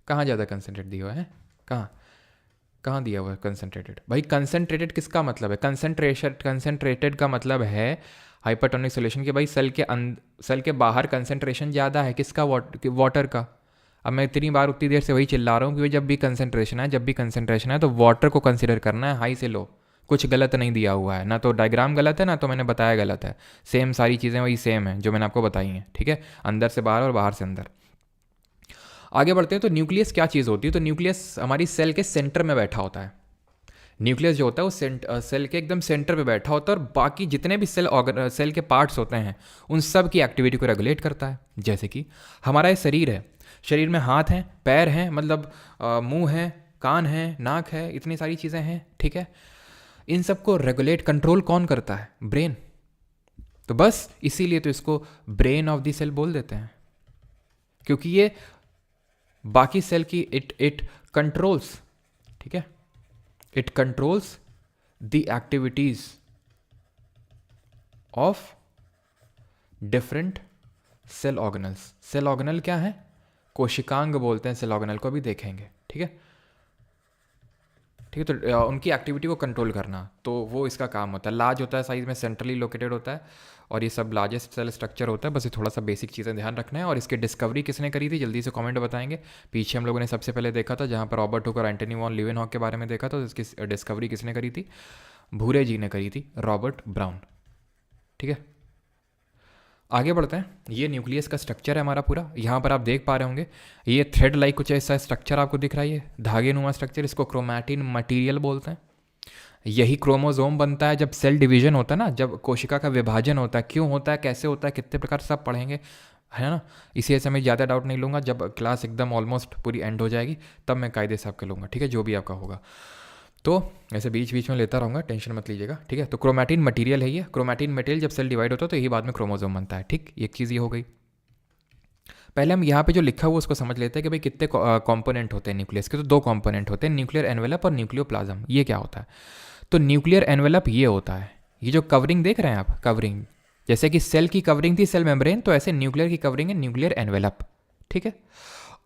कहाँ ज़्यादा कंसनट्रेट दिया हुआ है? कहाँ दिया हुआ है कंसनट्रेटेड? भाई कंसनट्रेटेड किसका मतलब है? कंसनट्रेटेड का मतलब है हाइपरटोनिक सोल्यूशन के भाई सेल के बाहर कंसनट्रेशन ज़्यादा है। किसका? वाटर का। अब मैं इतनी बार उतनी देर से वही चिल्ला रहा हूँ कि जब भी कंसनट्रेशन है तो वाटर को कंसिडर करना है हाई से लो। कुछ गलत नहीं दिया हुआ है, ना तो डायग्राम गलत है, ना तो मैंने बताया गलत है। सेम सारी चीज़ें वही सेम है जो मैंने आपको बताई हैं। ठीक है, अंदर से बाहर और बाहर से अंदर। आगे बढ़ते हैं। तो न्यूक्लियस क्या चीज़ होती है? तो न्यूक्लियस हमारी सेल के सेंटर में बैठा होता है। न्यूक्लियस जो होता है वो सेल के एकदम सेंटर पे बैठा होता है, और बाकी जितने भी सेल के पार्ट्स होते हैं उन सब की एक्टिविटी को रेगुलेट करता है। जैसे कि हमारा ये शरीर है, शरीर में हाथ हैं, पैर हैं, मतलब मुंह है, कान है, नाक है, इतनी सारी चीज़ें हैं। ठीक है, इन सब को रेगुलेट कंट्रोल कौन करता है? ब्रेन। तो बस इसीलिए तो इसको ब्रेन ऑफ द सेल बोल देते हैं, क्योंकि ये बाकी सेल की इट कंट्रोल्स। ठीक है, it controls the activities of different cell organelles. Cell organelle क्या है? कोशिकांग बोलते हैं सेल ऑर्गेनल को, भी देखेंगे। ठीक है, ठीक है, तो उनकी एक्टिविटी को कंट्रोल करना, तो वो इसका काम होता है। लार्ज होता है साइज में, सेंट्रली लोकेटेड होता है, और ये सब लार्जेस्ट सेल स्ट्रक्चर होता है। बस ये थोड़ा सा बेसिक चीज़ें ध्यान रखना है। और इसकी डिस्कवरी किसने करी थी? जल्दी से कमेंट बताएंगे। पीछे हम लोगों ने सबसे पहले देखा था जहाँ पर रॉबर्ट हुक और एंटनी वॉन लीवेनहॉक के बारे में देखा, तो इसकी डिस्कवरी किसने करी थी? भूरे जी ने करी थी, रॉबर्ट ब्राउन। ठीक है, आगे बढ़ते हैं। ये न्यूक्लियस का स्ट्रक्चर है हमारा पूरा। यहाँ पर आप देख पा रहे होंगे ये थ्रेड लाइक कुछ ऐसा स्ट्रक्चर आपको दिख रहा है, ये धागे नुमा स्ट्रक्चर। इसको क्रोमैटिन मटेरियल बोलते हैं। यही क्रोमोसोम बनता है जब सेल डिवीजन होता है ना, जब कोशिका का विभाजन होता है। क्यों होता है, कैसे होता है, कितने प्रकार, सब पढ़ेंगे, है ना। इसी ऐसे मैं ज़्यादा डाउट नहीं लूँगा। जब क्लास एकदम ऑलमोस्ट पूरी एंड हो जाएगी तब मैं कायदे से आपके लूँगा। ठीक है, जो भी आपका होगा तो ऐसे बीच बीच में लेता रहूँगा, टेंशन मत लीजिएगा। ठीक है, तो क्रोमैटिन मटेरियल है ये। क्रोमैटिन मटेरियल जब सेल डिवाइड होता है तो यही बाद में क्रोमोसोम बनता है। ठीक, एक चीज़ ये हो गई। पहले हम यहाँ पे जो लिखा हुआ उसको समझ लेते हैं कि भाई कितने कंपोनेंट होते हैं न्यूक्लियस के। तो दो कंपोनेंट होते हैं, न्यूक्लियर एनवेलप और न्यूक्लियोप्लाज्म। ये क्या होता है? तो न्यूक्लियर एनवेलप ये होता है, ये जो कवरिंग देख रहे हैं आप, कवरिंग, जैसे कि सेल की कवरिंग थी सेल मेम्ब्रेन, तो ऐसे न्यूक्लियर की कवरिंग है न्यूक्लियर एनवेलप। ठीक है,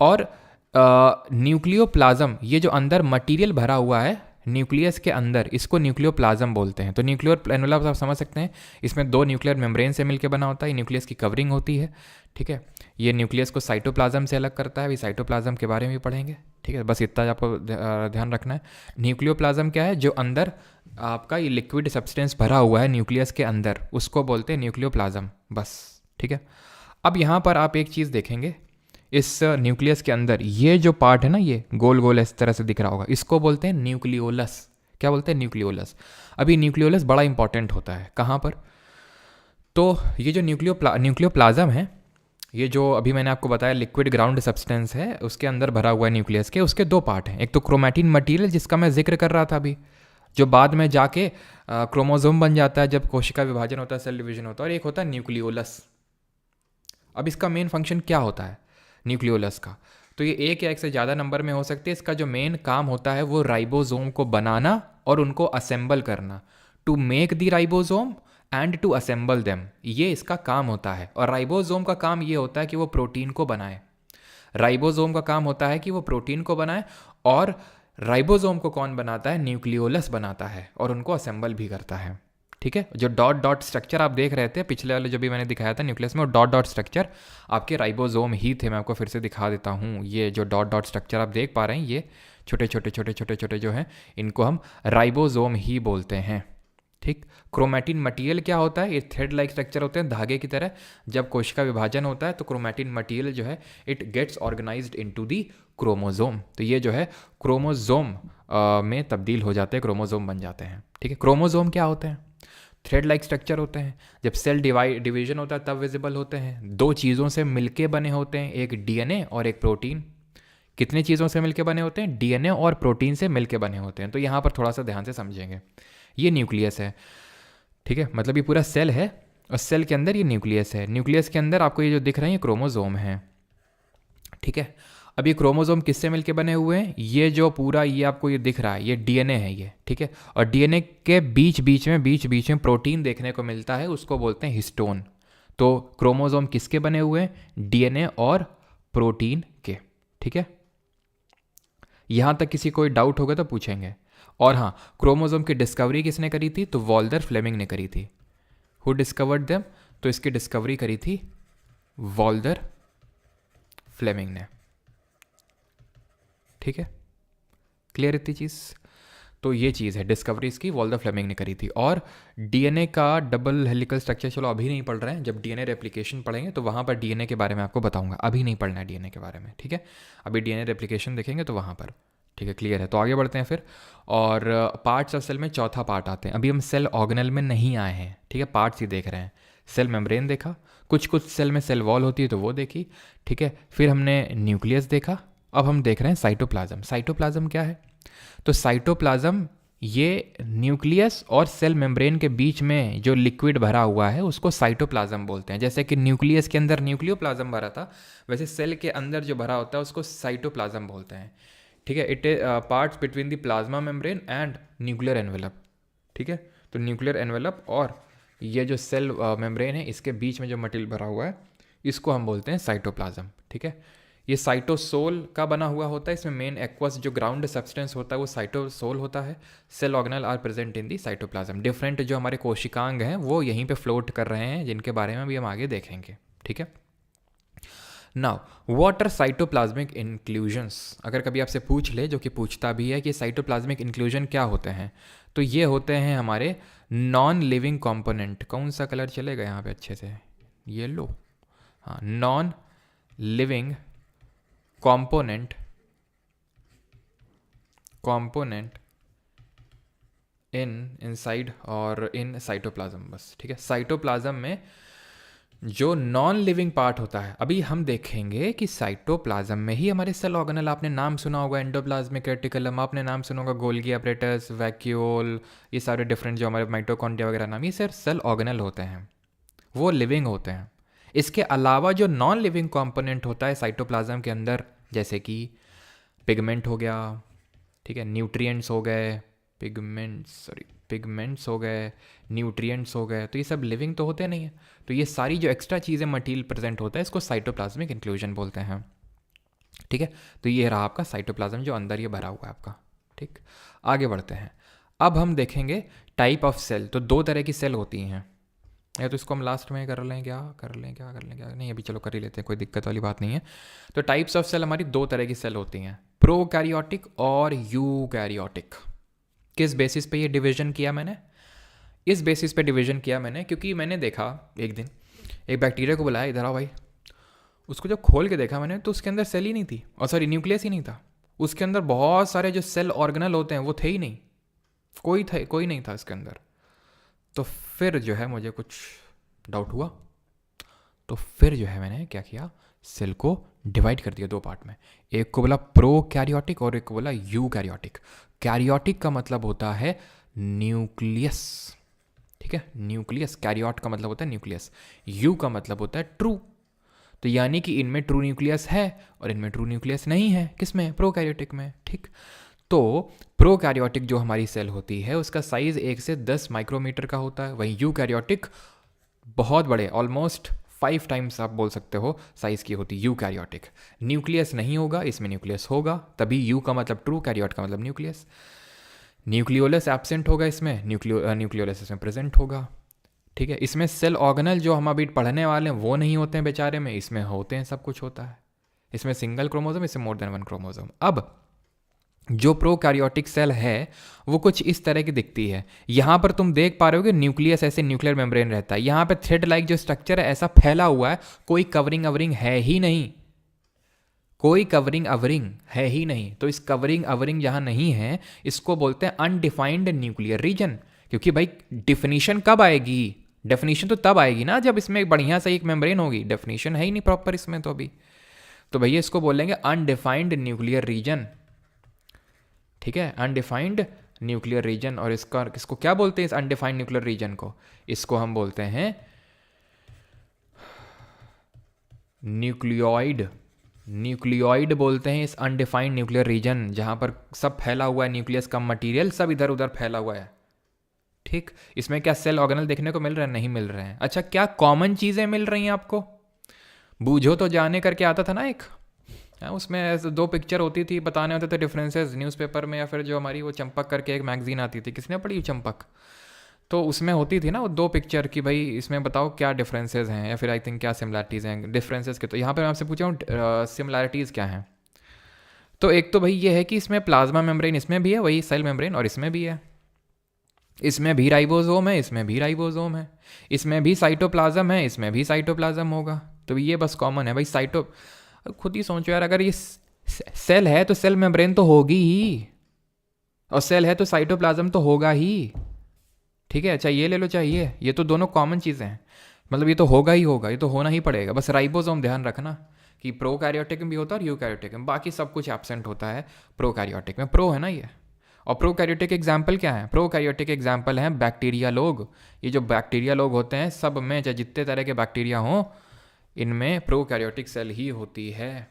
और न्यूक्लियोप्लाज्म ये जो अंदर मटीरियल भरा हुआ है न्यूक्लियस के अंदर, इसको न्यूक्लियोप्लाज्म बोलते हैं। तो न्यूक्लियर एनवेलप आप समझ सकते हैं, इसमें 2 न्यूक्लियर मेम्ब्रेन से मिलकर बना होता है। ये न्यूक्लियस की कवरिंग होती है, ठीक है। ये न्यूक्लियस को साइटोप्लाज्म से अलग करता है, अभी साइटोप्लाज्म के बारे में भी पढ़ेंगे, ठीक है। बस इतना आपको ध्यान रखना है। न्यूक्लियोप्लाज्म क्या है, जो अंदर आपका ये लिक्विड सब्सटेंस भरा हुआ है न्यूक्लियस के अंदर, उसको बोलते हैं न्यूक्लियोप्लाज्म, बस, ठीक है। अब यहाँ पर आप एक चीज़ देखेंगे, इस न्यूक्लियस के अंदर ये जो पार्ट है ना, ये गोल गोल इस तरह से दिख रहा होगा, इसको बोलते हैं न्यूक्लियोलस। क्या बोलते हैं? न्यूक्लियोलस। अभी न्यूक्लियोलस बड़ा इंपॉर्टेंट होता है कहाँ पर, तो ये जो न्यूक्लियोप्लाज्म है, ये जो अभी मैंने आपको बताया लिक्विड ग्राउंड सब्सटेंस है, उसके अंदर भरा हुआ है न्यूक्लियस के, उसके 2 पार्ट हैं। एक तो क्रोमैटिन मटीरियल जिसका मैं जिक्र कर रहा था अभी, जो बाद में जाके क्रोमोसोम बन जाता है जब कोशिका विभाजन होता है, सेल डिवीजन होता है, और एक होता है न्यूक्लियोलस। अब इसका मेन फंक्शन क्या होता है न्यूक्लियोलस का, तो ये एक या एक से ज़्यादा नंबर में हो सकते हैं। इसका जो मेन काम होता है वो राइबोसोम को बनाना और उनको असेंबल करना, to make the ribosome and to assemble them, ये इसका काम होता है। और राइबोसोम का काम ये होता है कि वो प्रोटीन को बनाए। राइबोसोम का काम होता है कि वो प्रोटीन को बनाए, और राइबोसोम को कौन बनाता है? न्यूक्लियोलस बनाता है, और उनको असेंबल भी करता है, ठीक है। जो डॉट डॉट स्ट्रक्चर आप देख रहे थे पिछले वाले जो भी मैंने दिखाया था न्यूक्लियस में, वो डॉट डॉट स्ट्रक्चर आपके राइबोसोम ही थे। मैं आपको फिर से दिखा देता हूँ, ये जो डॉट डॉट स्ट्रक्चर आप देख पा रहे हैं, ये छोटे छोटे छोटे छोटे छोटे जो हैं, इनको हम राइबोसोम ही बोलते हैं, ठीक। क्रोमैटिन मटीरियल क्या होता है? ये थ्रेड लाइक स्ट्रक्चर होते हैं, धागे की तरह। जब कोशिका विभाजन होता है तो क्रोमैटिन मटीरियल जो है it gets organised into the chromosome, तो ये जो है क्रोमोसोम में तब्दील हो जाते हैं, क्रोमोसोम बन जाते हैं, ठीक है। क्रोमोसोम क्या होते हैं? थ्रेड लाइक स्ट्रक्चर होते हैं। जब सेल डिवीजन होता है तब विजिबल होते हैं। 2 चीज़ों से मिलके बने होते हैं, एक डीएनए और एक प्रोटीन। कितने चीज़ों से मिलके बने होते हैं? डीएनए और प्रोटीन से मिलके बने होते हैं। तो यहाँ पर थोड़ा सा ध्यान से समझेंगे। ये न्यूक्लियस है, ठीक है, मतलब ये पूरा सेल है, और सेल के अंदर ये न्यूक्लियस है। न्यूक्लियस के अंदर आपको ये जो दिख रहे हैं ये क्रोमोसोम है, ठीक है। अब ये क्रोमोसोम किससे मिलके बने हुए हैं? ये जो पूरा ये आपको ये दिख रहा है ये डीएनए है, ये, ठीक है। और डीएनए के बीच बीच में प्रोटीन देखने को मिलता है, उसको बोलते हैं हिस्टोन। तो क्रोमोसोम किसके बने हुए हैं? डीएनए और प्रोटीन के, ठीक है। यहां तक किसी कोई डाउट होगा तो पूछेंगे। और हाँ, क्रोमोसोम की डिस्कवरी किसने करी थी? तो वॉल्टर फ्लेमिंग ने करी थी। Who discovered them? तो इसकी डिस्कवरी करी थी वॉल्टर फ्लेमिंग ने, ठीक है। क्लियर इतनी चीज़? तो ये चीज़ है, डिस्कवरी इसकी वॉल्टर फ्लेमिंग ने करी थी। और डीएनए का डबल हेलिकल स्ट्रक्चर चलो अभी नहीं पढ़ रहे हैं, जब डीएनए रेप्लिकेशन पढ़ेंगे तो वहाँ पर डीएनए के बारे में आपको बताऊंगा, अभी नहीं पढ़ना है डीएनए के बारे में, ठीक है। अभी डीएनए रेप्लिकेशन देखेंगे तो वहाँ पर, ठीक है, क्लियर है। तो आगे बढ़ते हैं फिर। और पार्ट्स ऑफ सेल में चौथा पार्ट आते हैं। अभी हम सेल ऑर्गेनल में नहीं आए हैं, ठीक है, पार्ट्स ही देख रहे हैं। सेल मेम्ब्रेन देखा, कुछ कुछ सेल में सेल वॉल होती है तो वो देखी, ठीक है। फिर हमने न्यूक्लियस देखा, अब हम देख रहे हैं साइटोप्लाज्म। साइटोप्लाज्म क्या है? तो साइटोप्लाज्म ये न्यूक्लियस और सेल मेम्ब्रेन के बीच में जो लिक्विड भरा हुआ है उसको साइटोप्लाज्म बोलते हैं। जैसे कि न्यूक्लियस के अंदर न्यूक्लियोप्लाज्म भरा था, वैसे सेल के अंदर जो भरा होता है उसको साइटोप्लाज्म बोलते हैं, ठीक है। It parts between the plasma membrane and nuclear envelope, ठीक है। तो न्यूक्लियर एनवेलप और ये जो सेल मेम्ब्रेन है इसके बीच में जो मटेरियल भरा हुआ है इसको हम बोलते हैं साइटोप्लाज्म, ठीक है। ये साइटोसोल का बना हुआ होता है, इसमें मेन एक्वस जो ग्राउंड सब्सटेंस होता है वो साइटोसोल होता है। Cell organelle are present in the cytoplasm. Different जो हमारे कोशिकांग हैं वो यहीं पे फ्लोट कर रहे हैं, जिनके बारे में भी हम आगे देखेंगे, ठीक है। Now what are cytoplasmic inclusions? अगर कभी आपसे पूछ ले, जो कि पूछता भी है कि साइटोप्लाज्मिक इंक्लूजन क्या होते हैं, तो ये होते हैं हमारे नॉन लिविंग कॉम्पोनेंट। कौन सा कलर चलेगा यहाँ पे अच्छे से? येलो, हाँ। नॉन लिविंग कॉम्पोनेंट इनसाइड और इन साइटोप्लाज्म, बस, ठीक है। साइटोप्लाज्म में जो नॉन लिविंग पार्ट होता है, अभी हम देखेंगे कि साइटोप्लाज्म में ही हमारे सेल ऑर्गेनल, आपने नाम सुना होगा एंडोप्लाज्मिक रेटिकुलम, आपने नाम सुना होगा गोल्गी अपरेटस, वैक्यूल, ये सारे डिफरेंट जो हमारे माइटोकॉन्ड्रिया वगैरह नाम, ये सर सेल ऑर्गेनल होते हैं, वो लिविंग होते हैं। इसके अलावा जो नॉन लिविंग कॉम्पोनेंट होता है साइटोप्लाज्म के अंदर, जैसे कि पिगमेंट हो गया, ठीक है, न्यूट्रिएंट्स हो गए, पिगमेंट्स हो गए, न्यूट्रिएंट्स हो गए, तो ये सब लिविंग तो होते नहीं है। तो ये सारी जो एक्स्ट्रा चीज़ें मटीरियल प्रेजेंट होता है इसको साइटोप्लाज्मिक इंक्लूजन बोलते हैं, ठीक है। तो ये रहा आपका साइटोप्लाज्म जो अंदर ये भरा हुआ है आपका, ठीक, आगे बढ़ते हैं। अब हम देखेंगे टाइप ऑफ सेल। तो दो तरह की सेल होती हैं, या तो इसको हम लास्ट में कर लें, क्या नहीं, अभी चलो कर ही लेते हैं, कोई दिक्कत वाली बात नहीं है। तो टाइप्स ऑफ सेल हमारी दो तरह की सेल होती हैं, प्रोकैरियोटिक और यूकैरियोटिक। किस बेसिस पे ये डिवीजन किया मैंने? इस बेसिस पे डिवीजन किया मैंने क्योंकि मैंने देखा एक दिन एक बैक्टीरिया को बुलाया, इधर आओ भाई। उसको जब खोल के देखा मैंने तो उसके अंदर सेल ही नहीं थी, और सॉरी न्यूक्लियस ही नहीं था। उसके अंदर बहुत सारे जो सेल ऑर्गेनल होते हैं वो थे ही नहीं, कोई नहीं था इसके अंदर। तो फिर जो है मुझे कुछ डाउट हुआ, तो फिर जो है मैंने क्या किया, सेल को डिवाइड कर दिया दो पार्ट में। एक को बोला प्रो कैरियोटिक और एक को बोला यू कैरियोटिक। कैरियोटिक का मतलब होता है न्यूक्लियस, ठीक है, न्यूक्लियस। कैरियोट का मतलब होता है न्यूक्लियस, यू का मतलब होता है ट्रू। तो यानी कि इनमें ट्रू न्यूक्लियस है और इनमें ट्रू न्यूक्लियस नहीं है, किसमें? प्रोकैरियोटिक में, ठीक। तो प्रोकैरियोटिक जो हमारी सेल होती है उसका साइज 1 से 10 माइक्रोमीटर का होता है, वहीं यूकैरियोटिक बहुत बड़े, ऑलमोस्ट 5 टाइम्स आप बोल सकते हो साइज की होती है यूकैरियोटिक। न्यूक्लियस नहीं होगा, इसमें न्यूक्लियस होगा, तभी यू का मतलब ट्रू, कैरियोट का मतलब न्यूक्लियस। न्यूक्लियोलस एब्सेंट होगा इसमें, न्यूक्लियोलस इसमें प्रेजेंट होगा, ठीक है। इसमें सेल ऑर्गेनल जो हम अभी पढ़ने वाले हैं वो नहीं होते हैं बेचारे में, इसमें होते हैं, सब कुछ होता है। इसमें सिंगल क्रोमोसोम, इसमें मोर देन वन क्रोमोसोम। अब जो प्रोकैरियोटिक सेल है वो कुछ इस तरह की दिखती है। यहाँ पर तुम देख पा रहे हो कि न्यूक्लियस ऐसे न्यूक्लियर मेम्ब्रेन रहता है, यहाँ पे थ्रेड लाइक जो स्ट्रक्चर है ऐसा फैला हुआ है, कोई कवरिंग अवरिंग है ही नहीं, कोई कवरिंग अवरिंग है ही नहीं। तो इस कवरिंग अवरिंग जहाँ नहीं है इसको बोलते हैं अनडिफाइंड न्यूक्लियर रीजन। क्योंकि भाई डिफिनीशन कब आएगी? डेफिनेशन तो तब आएगी ना जब इसमें एक बढ़िया सा एक मेम्ब्रेन होगी, डेफिनेशन है ही नहीं प्रॉपर इसमें तो अभी। तो भैया इसको बोलेंगे अनडिफाइंड न्यूक्लियर रीजन, ठीक है, अनडिफाइंड न्यूक्लियर रीजन। और इसको क्या बोलते हैं इस अनडिफाइंड न्यूक्लियर रीजन को? इसको हम बोलते हैं न्यूक्लियोइड। न्यूक्लियोइड बोलते हैं इस अनडिफाइंड न्यूक्लियर रीजन जहां पर सब फैला हुआ है, न्यूक्लियस कम मटेरियल सब इधर उधर फैला हुआ है, ठीक। इसमें क्या सेल ऑर्गेनल देखने को मिल रहे हैं? नहीं मिल रहे हैं। अच्छा, क्या कॉमन चीज़ें मिल रही हैं आपको? बूझो तो जाने करके आता था ना एक, उसमें ऐसे दो पिक्चर होती थी, बताने होते थे डिफरेंसेस न्यूज़पेपर में, या फिर जो हमारी वो चंपक करके एक मैगजीन आती थी, किसने पढ़ी चंपक? तो उसमें होती थी ना वो दो पिक्चर की, भाई इसमें बताओ क्या डिफरेंसेस हैं, या फिर आई थिंक क्या सिमिलैरिटीज़ हैं, डिफरेंसेस के। तो यहाँ पर मैं आपसे पूछा हूँ सिमिलैरिटीज़ क्या हैं। तो एक तो भाई ये है कि इसमें प्लाज्मा मेम्ब्रेन इसमें भी है, वही सेल मेम्ब्रेन, और इसमें भी है। इसमें भी राइबोसोम है, इसमें भी राइबोसोम है, इसमें भी साइटोप्लाज्म है, इसमें भी साइटोप्लाज्म होगा। तो ये बस कॉमन है भाई साइटो। खुद ही सोचो यार, अगर ये सेल है तो सेल मेम्ब्रेन तो होगी ही, और सेल है तो साइटोप्लाज्म तो होगा ही, ठीक है। चाहे ये ले लो चाहे ये तो दोनों कॉमन चीज़ें हैं, मतलब ये तो होगा ही होगा, ये तो होना ही पड़ेगा। बस राइबोसोम ध्यान रखना कि प्रोकैरियोटिक में भी होता है और यूकैरियोटिक में, बाकी सब कुछ एब्सेंट होता है प्रोकैरियोटिक में। प्रो है ना ये। और प्रोकैरियोटिक एग्जाम्पल क्या है? प्रोकैरियोटिक एग्जाम्पल हैं बैक्टीरिया लोग। ये जो बैक्टीरिया लोग होते हैं सब में, चाहे जितने तरह के बैक्टीरिया हों, इनमें प्रोकैरियोटिक सेल ही होती है,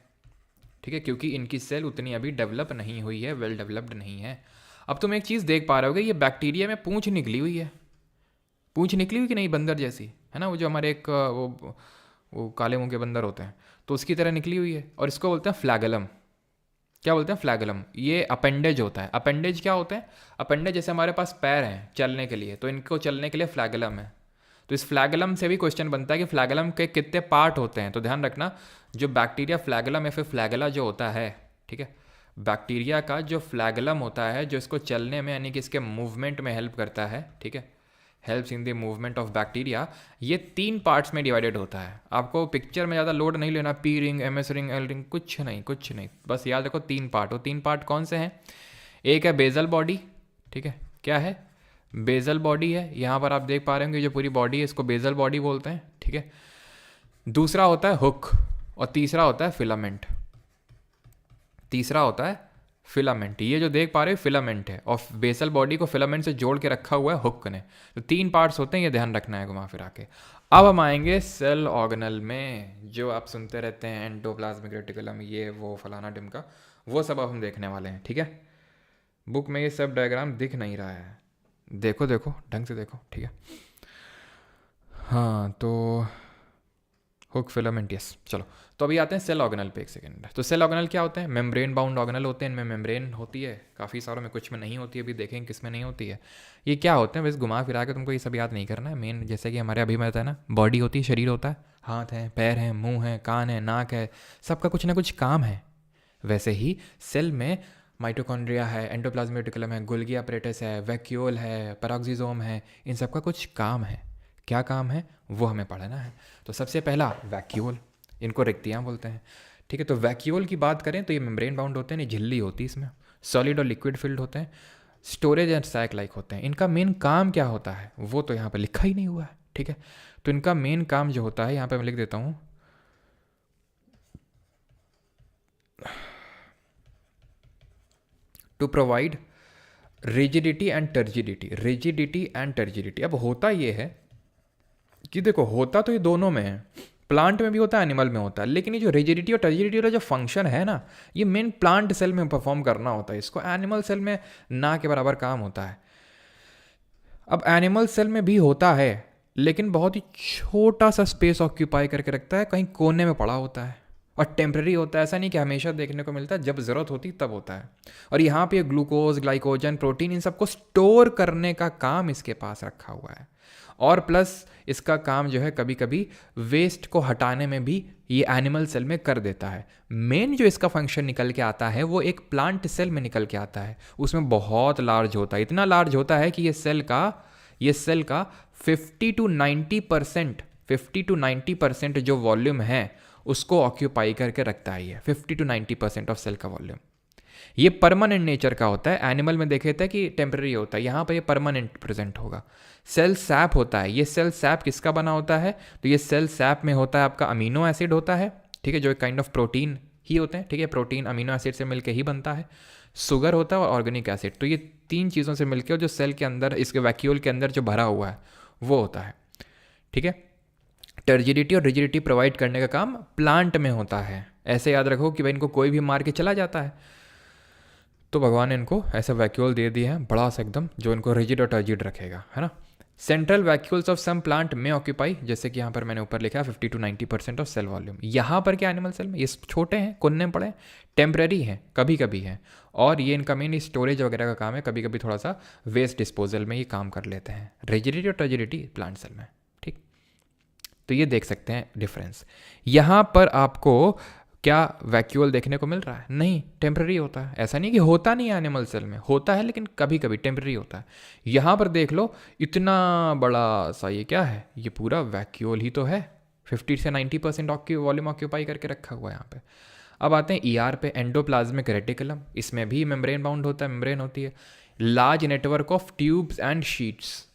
ठीक है, क्योंकि इनकी सेल उतनी अभी डेवलप नहीं हुई है, वेल डेवलप्ड नहीं है। अब तुम एक चीज़ देख पा रहे होगे, ये बैक्टीरिया में पूंछ निकली हुई है, पूंछ निकली हुई कि नहीं, बंदर जैसी है ना, वो जो हमारे एक वो काले मुंह के बंदर होते हैं, तो उसकी तरह निकली हुई है। और इसको बोलते हैं फ्लैगेलम। क्या बोलते हैं? फ्लैगेलम। ये अपेंडेज होता है। अपेंडेज क्या होते हैं? अपेंडेज जैसे हमारे पास पैर हैं चलने के लिए, तो इनको चलने के लिए फ्लैगेलम है। तो इस फ्लैगेलम से भी क्वेश्चन बनता है कि फ्लैगेलम के कितने पार्ट होते हैं। तो ध्यान रखना, जो बैक्टीरिया फ्लैगेलम या फिर फ्लैगेला जो होता है, ठीक है, बैक्टीरिया का जो फ्लैगेलम होता है, जो इसको चलने में यानी कि इसके मूवमेंट में हेल्प करता है, ठीक है, helps in the movement of bacteria, ये 3 पार्ट्स में डिवाइडेड होता है। आपको पिक्चर में ज़्यादा लोड नहीं लेना, P ring, M S ring, L ring, कुछ नहीं कुछ नहीं, बस याद रखो 3 पार्ट हो। 3 पार्ट कौन से हैं? एक है बेजल बॉडी, ठीक है, क्या है? बेजल बॉडी है, यहाँ पर आप देख पा रहे होंगे जो पूरी बॉडी है इसको बेजल बॉडी बोलते हैं, ठीक है। दूसरा होता है हुक, और तीसरा होता है फिलामेंट। तीसरा होता है फिलामेंट। ये जो देख पा रहे हो फिलामेंट है, और बेसल बॉडी को फिलामेंट से जोड़ के रखा हुआ है हुक ने। तो 3 पार्ट्स होते हैं, ये ध्यान रखना है घुमा फिरा के। अब हम आएंगे सेल ऑर्गेनल में, जो आप सुनते रहते हैं एंडोप्लाज्मिक रेटिकुलम, ये वो फलाना ढिमका, वो सब अब हम देखने वाले हैं, ठीक है। बुक में ये सब डायग्राम दिख नहीं रहा है, देखो देखो ढंग से देखो, ठीक है। हाँ, तो हुक फिलामेंट, यस। चलो, तो अभी आते हैं सेल ऑर्गेनल पे एक सेकेंड। तो सेल ऑर्गेनल क्या होते हैं? मेम्ब्रेन बाउंड ऑर्गेनल होते हैं। इनमें मेम्ब्रेन होती है काफ़ी सारों में, कुछ में नहीं होती है, अभी देखेंगे किस में नहीं होती है। ये क्या होते हैं? बस घुमा फिरा के तुमको ये सब याद नहीं करना है। मेन जैसे कि हमारे अभी में बताया ना, बॉडी होती है, शरीर होता है, हाथ है, पैर हैं, मुंह है, कान है, नाक है, सबका कुछ ना कुछ काम है। वैसे ही सेल में माइटोकॉन्ड्रिया है, एंडोप्लाज्मिक रेटिकुलम है, गोल्गी अपैरेटस है, वैक्यूल है, पेरोक्सिसोम है, इन सब का कुछ काम है। क्या काम है वो हमें पढ़ना है। तो सबसे पहला वैक्यूल, इनको रिक्तियाँ बोलते हैं। ठीक है, तो वैक्यूल की बात करें तो ये मेम्ब्रेन बाउंड होते हैं, ये झिल्ली होती है, इसमें सॉलिड और लिक्विड फिल्ड होते हैं, स्टोरेज एंड सैक लाइक होते हैं। इनका मेन काम क्या होता है वो तो यहाँ पर लिखा ही नहीं हुआ है। ठीक है, तो इनका मेन काम जो होता है यहाँ पे मैं लिख देता हूँ, to provide rigidity and turgidity. Rigidity and turgidity, अब होता ये है कि देखो, होता तो ये दोनों में है, प्लांट में भी होता है, एनिमल में होता है, लेकिन ये जो रिजिडिटी और टर्जिडिटी का जो फंक्शन है ना, ये मेन प्लांट सेल में परफॉर्म करना होता है। इसको एनिमल सेल में ना के बराबर काम होता है। अब एनिमल सेल में भी होता है, लेकिन बहुत ही छोटा सा स्पेस ऑक्यूपाई करके रखता है, कहीं कोने में पड़ा होता है और टेम्प्रेरी होता है। ऐसा नहीं कि हमेशा देखने को मिलता है, जब ज़रूरत होती तब होता है। और यहाँ पे ग्लूकोज, ग्लाइकोजन, प्रोटीन, इन सबको स्टोर करने का काम इसके पास रखा हुआ है। और प्लस इसका काम जो है कभी कभी वेस्ट को हटाने में भी ये एनिमल सेल में कर देता है। मेन जो इसका फंक्शन निकल के आता है वो एक प्लांट सेल में निकल के आता है। उसमें बहुत लार्ज होता है, इतना लार्ज होता है कि ये सेल का 50 to 90% जो वॉल्यूम है उसको ऑक्यूपाई करके रखता है। ये 50 to 90% ऑफ सेल का वॉल्यूम। ये परमानेंट नेचर का होता है। एनिमल में देखे थे कि टेम्पररी होता है, यहाँ पर ये परमानेंट प्रेजेंट होगा। सेल सैप होता है। ये सेल सैप किसका बना होता है? तो ये सेल सैप में होता है आपका अमीनो एसिड होता है, ठीक है, जो एक काइंड ऑफ प्रोटीन ही होते हैं। ठीक है, प्रोटीन अमीनो एसिड से मिलकर ही बनता है। शुगर होता है और ऑर्गेनिक एसिड। तो ये तीन चीज़ों से मिलकर जो सेल के अंदर, इसके वैक्यूल के अंदर जो भरा हुआ है वो होता है। ठीक है, टर्जिडिटी और रिजिडिटी प्रोवाइड करने का काम प्लांट में होता है। ऐसे याद रखो कि भाई इनको कोई भी मार के चला जाता है तो भगवान ने इनको ऐसा वैक्यूल दे दिया है बड़ा सा एकदम, जो इनको रिजिड और टर्जिड रखेगा, है ना। Central vacuoles of some plant में ऑक्यूपाई, जैसे कि यहाँ पर मैंने ऊपर लिखा है 50 to 90% ऑफ सेल वॉल्यूम। यहाँ पर क्या एनिमल सेल में ये छोटे हैं, कुन्ने पड़े, टेम्परेरी हैं, कभी कभी हैं, और ये इनका मेन स्टोरेज वगैरह का काम है। कभी कभी थोड़ा सा वेस्ट डिस्पोजल में ये काम कर लेते हैं। रिजिडिटी और टर्जिडिटी प्लांट सेल में। ठीक, तो ये देख सकते हैं डिफरेंस। यहाँ पर आपको क्या वैक्यूल देखने को मिल रहा है? नहीं, टेम्पररी होता है। ऐसा नहीं कि होता नहीं है, एनिमल सेल में होता है, लेकिन कभी कभी टेम्पररी होता है। यहाँ पर देख लो, इतना बड़ा सा ये क्या है? ये पूरा वैक्यूल ही तो है। 50 से 90% वॉल्यूम ऑक्यूपाई करके रखा हुआ है यहाँ पे। अब आते हैं ईआर पे, एंडोप्लाज्मिक रेटिकुलम। इसमें भी मेम्ब्रेन बाउंड होता है, मेम्ब्रेन होती है। Large network of tubes and sheets.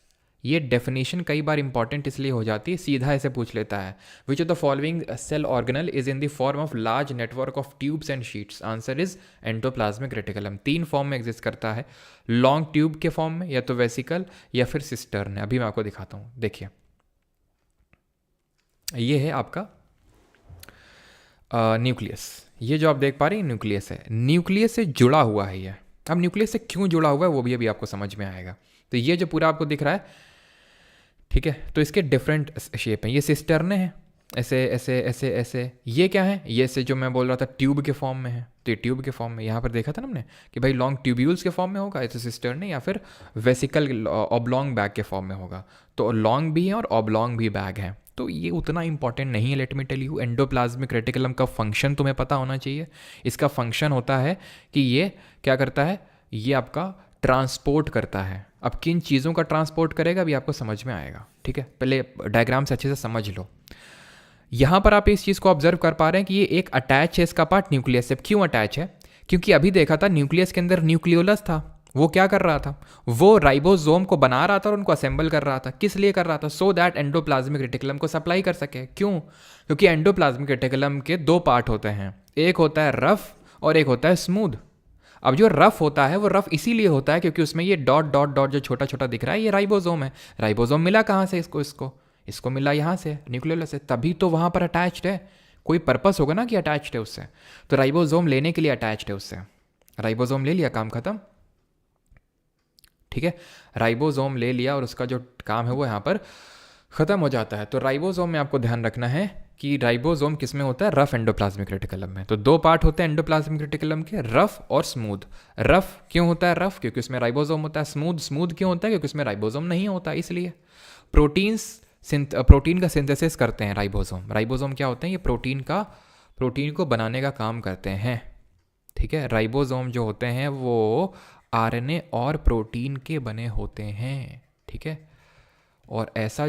ये डेफिनेशन कई बार इंपॉर्टेंट इसलिए हो जाती है, सीधा ऐसे पूछ लेता है, which of the following cell organelle is in the form of large network of tubes and sheets? Answer is endoplasmic reticulum. 3 form में एग्जिस्ट करता है, लॉन्ग ट्यूब के फॉर्म में, या तो वेसिकल या फिर सिस्टर्न है। अभी मैं आपको दिखाता हूँ, देखिए ये है आपका न्यूक्लियस। ये जो आप देख पा रहे हैं न्यूक्लियस है, न्यूक्लियस से जुड़ा हुआ है ये। अब न्यूक्लियस से क्यों जुड़ा हुआ है वो भी अभी आपको समझ में आएगा। तो ये जो पूरा आपको दिख रहा है, ठीक है, तो इसके डिफरेंट शेप हैं। ये सिस्टर्ने हैं, ऐसे ऐसे ऐसे ऐसे। ये क्या है? ये से जो मैं बोल रहा था ट्यूब के फॉर्म में है, तो ये ट्यूब के फॉर्म में। यहाँ पर देखा था ना हमने कि भाई लॉन्ग ट्यूब्यूल्स के फॉर्म में होगा ऐसे सिस्टर्ने, या फिर वेसिकल ऑब्लॉन्ग बैग के फॉर्म में होगा। तो लॉन्ग भी है और ऑब्लॉन्ग भी बैग है। तो ये उतना इंपॉर्टेंट नहीं है, let me tell you. Endoplasmic reticulum का फंक्शन तुम्हें पता होना चाहिए। इसका फंक्शन होता है कि ये क्या करता है? ये आपका ट्रांसपोर्ट करता है। अब किन चीज़ों का ट्रांसपोर्ट करेगा अभी आपको समझ में आएगा। ठीक है, पहले डायग्राम से अच्छे से समझ लो। यहाँ पर आप इस चीज़ को ऑब्जर्व कर पा रहे हैं कि ये एक अटैच है, इसका पार्ट न्यूक्लियस से। क्यों अटैच है? क्योंकि अभी देखा था न्यूक्लियस के अंदर न्यूक्लियोलस था। वो क्या कर रहा था? वो राइबोसोम को बना रहा था और उनको असेंबल कर रहा था। किस लिए कर रहा था? सो दैट एंडोप्लाज्मिक रेटिकुलम को सप्लाई कर सके। क्यों? क्योंकि एंडोप्लाज्मिक रेटिकुलम के 2 पार्ट होते हैं, एक होता है रफ और एक होता है स्मूथ। अब जो रफ होता है वो रफ इसीलिए होता है क्योंकि उसमें ये डॉट डॉट डॉट जो छोटा छोटा दिख रहा है, ये राइबोसोम है। राइबोसोम मिला कहाँ से इसको मिला यहाँ से, न्यूक्लियोलस से, तभी तो वहाँ पर अटैच्ड है। कोई पर्पस होगा ना कि अटैच्ड है उससे, तो राइबोसोम लेने के लिए अटैच्ड है उससे। राइबोसोम ले लिया, काम खत्म। ठीक है, राइबोसोम ले लिया और उसका जो काम है वो यहाँ पर ख़त्म हो जाता है। तो राइबोसोम में आपको ध्यान रखना है कि राइबोसोम किस में होता है, रफ एंडोप्लाज्मिक रेटिकुलम में। तो दो पार्ट होते हैं एंडोप्लाज्मिक रेटिकुलम के, रफ और स्मूथ। रफ क्यों होता है रफ, क्योंकि उसमें राइबोसोम होता है। स्मूथ स्मूथ क्यों होता है, क्योंकि उसमें राइबोसोम नहीं होता इसलिए। प्रोटीन का सिंथेसिस करते हैं राइबोसोम। राइबोसोम क्या होते हैं, ये प्रोटीन को बनाने का काम करते हैं, ठीक है। राइबोसोम जो होते हैं वो आरएनए और प्रोटीन के बने होते हैं, ठीक है। और ऐसा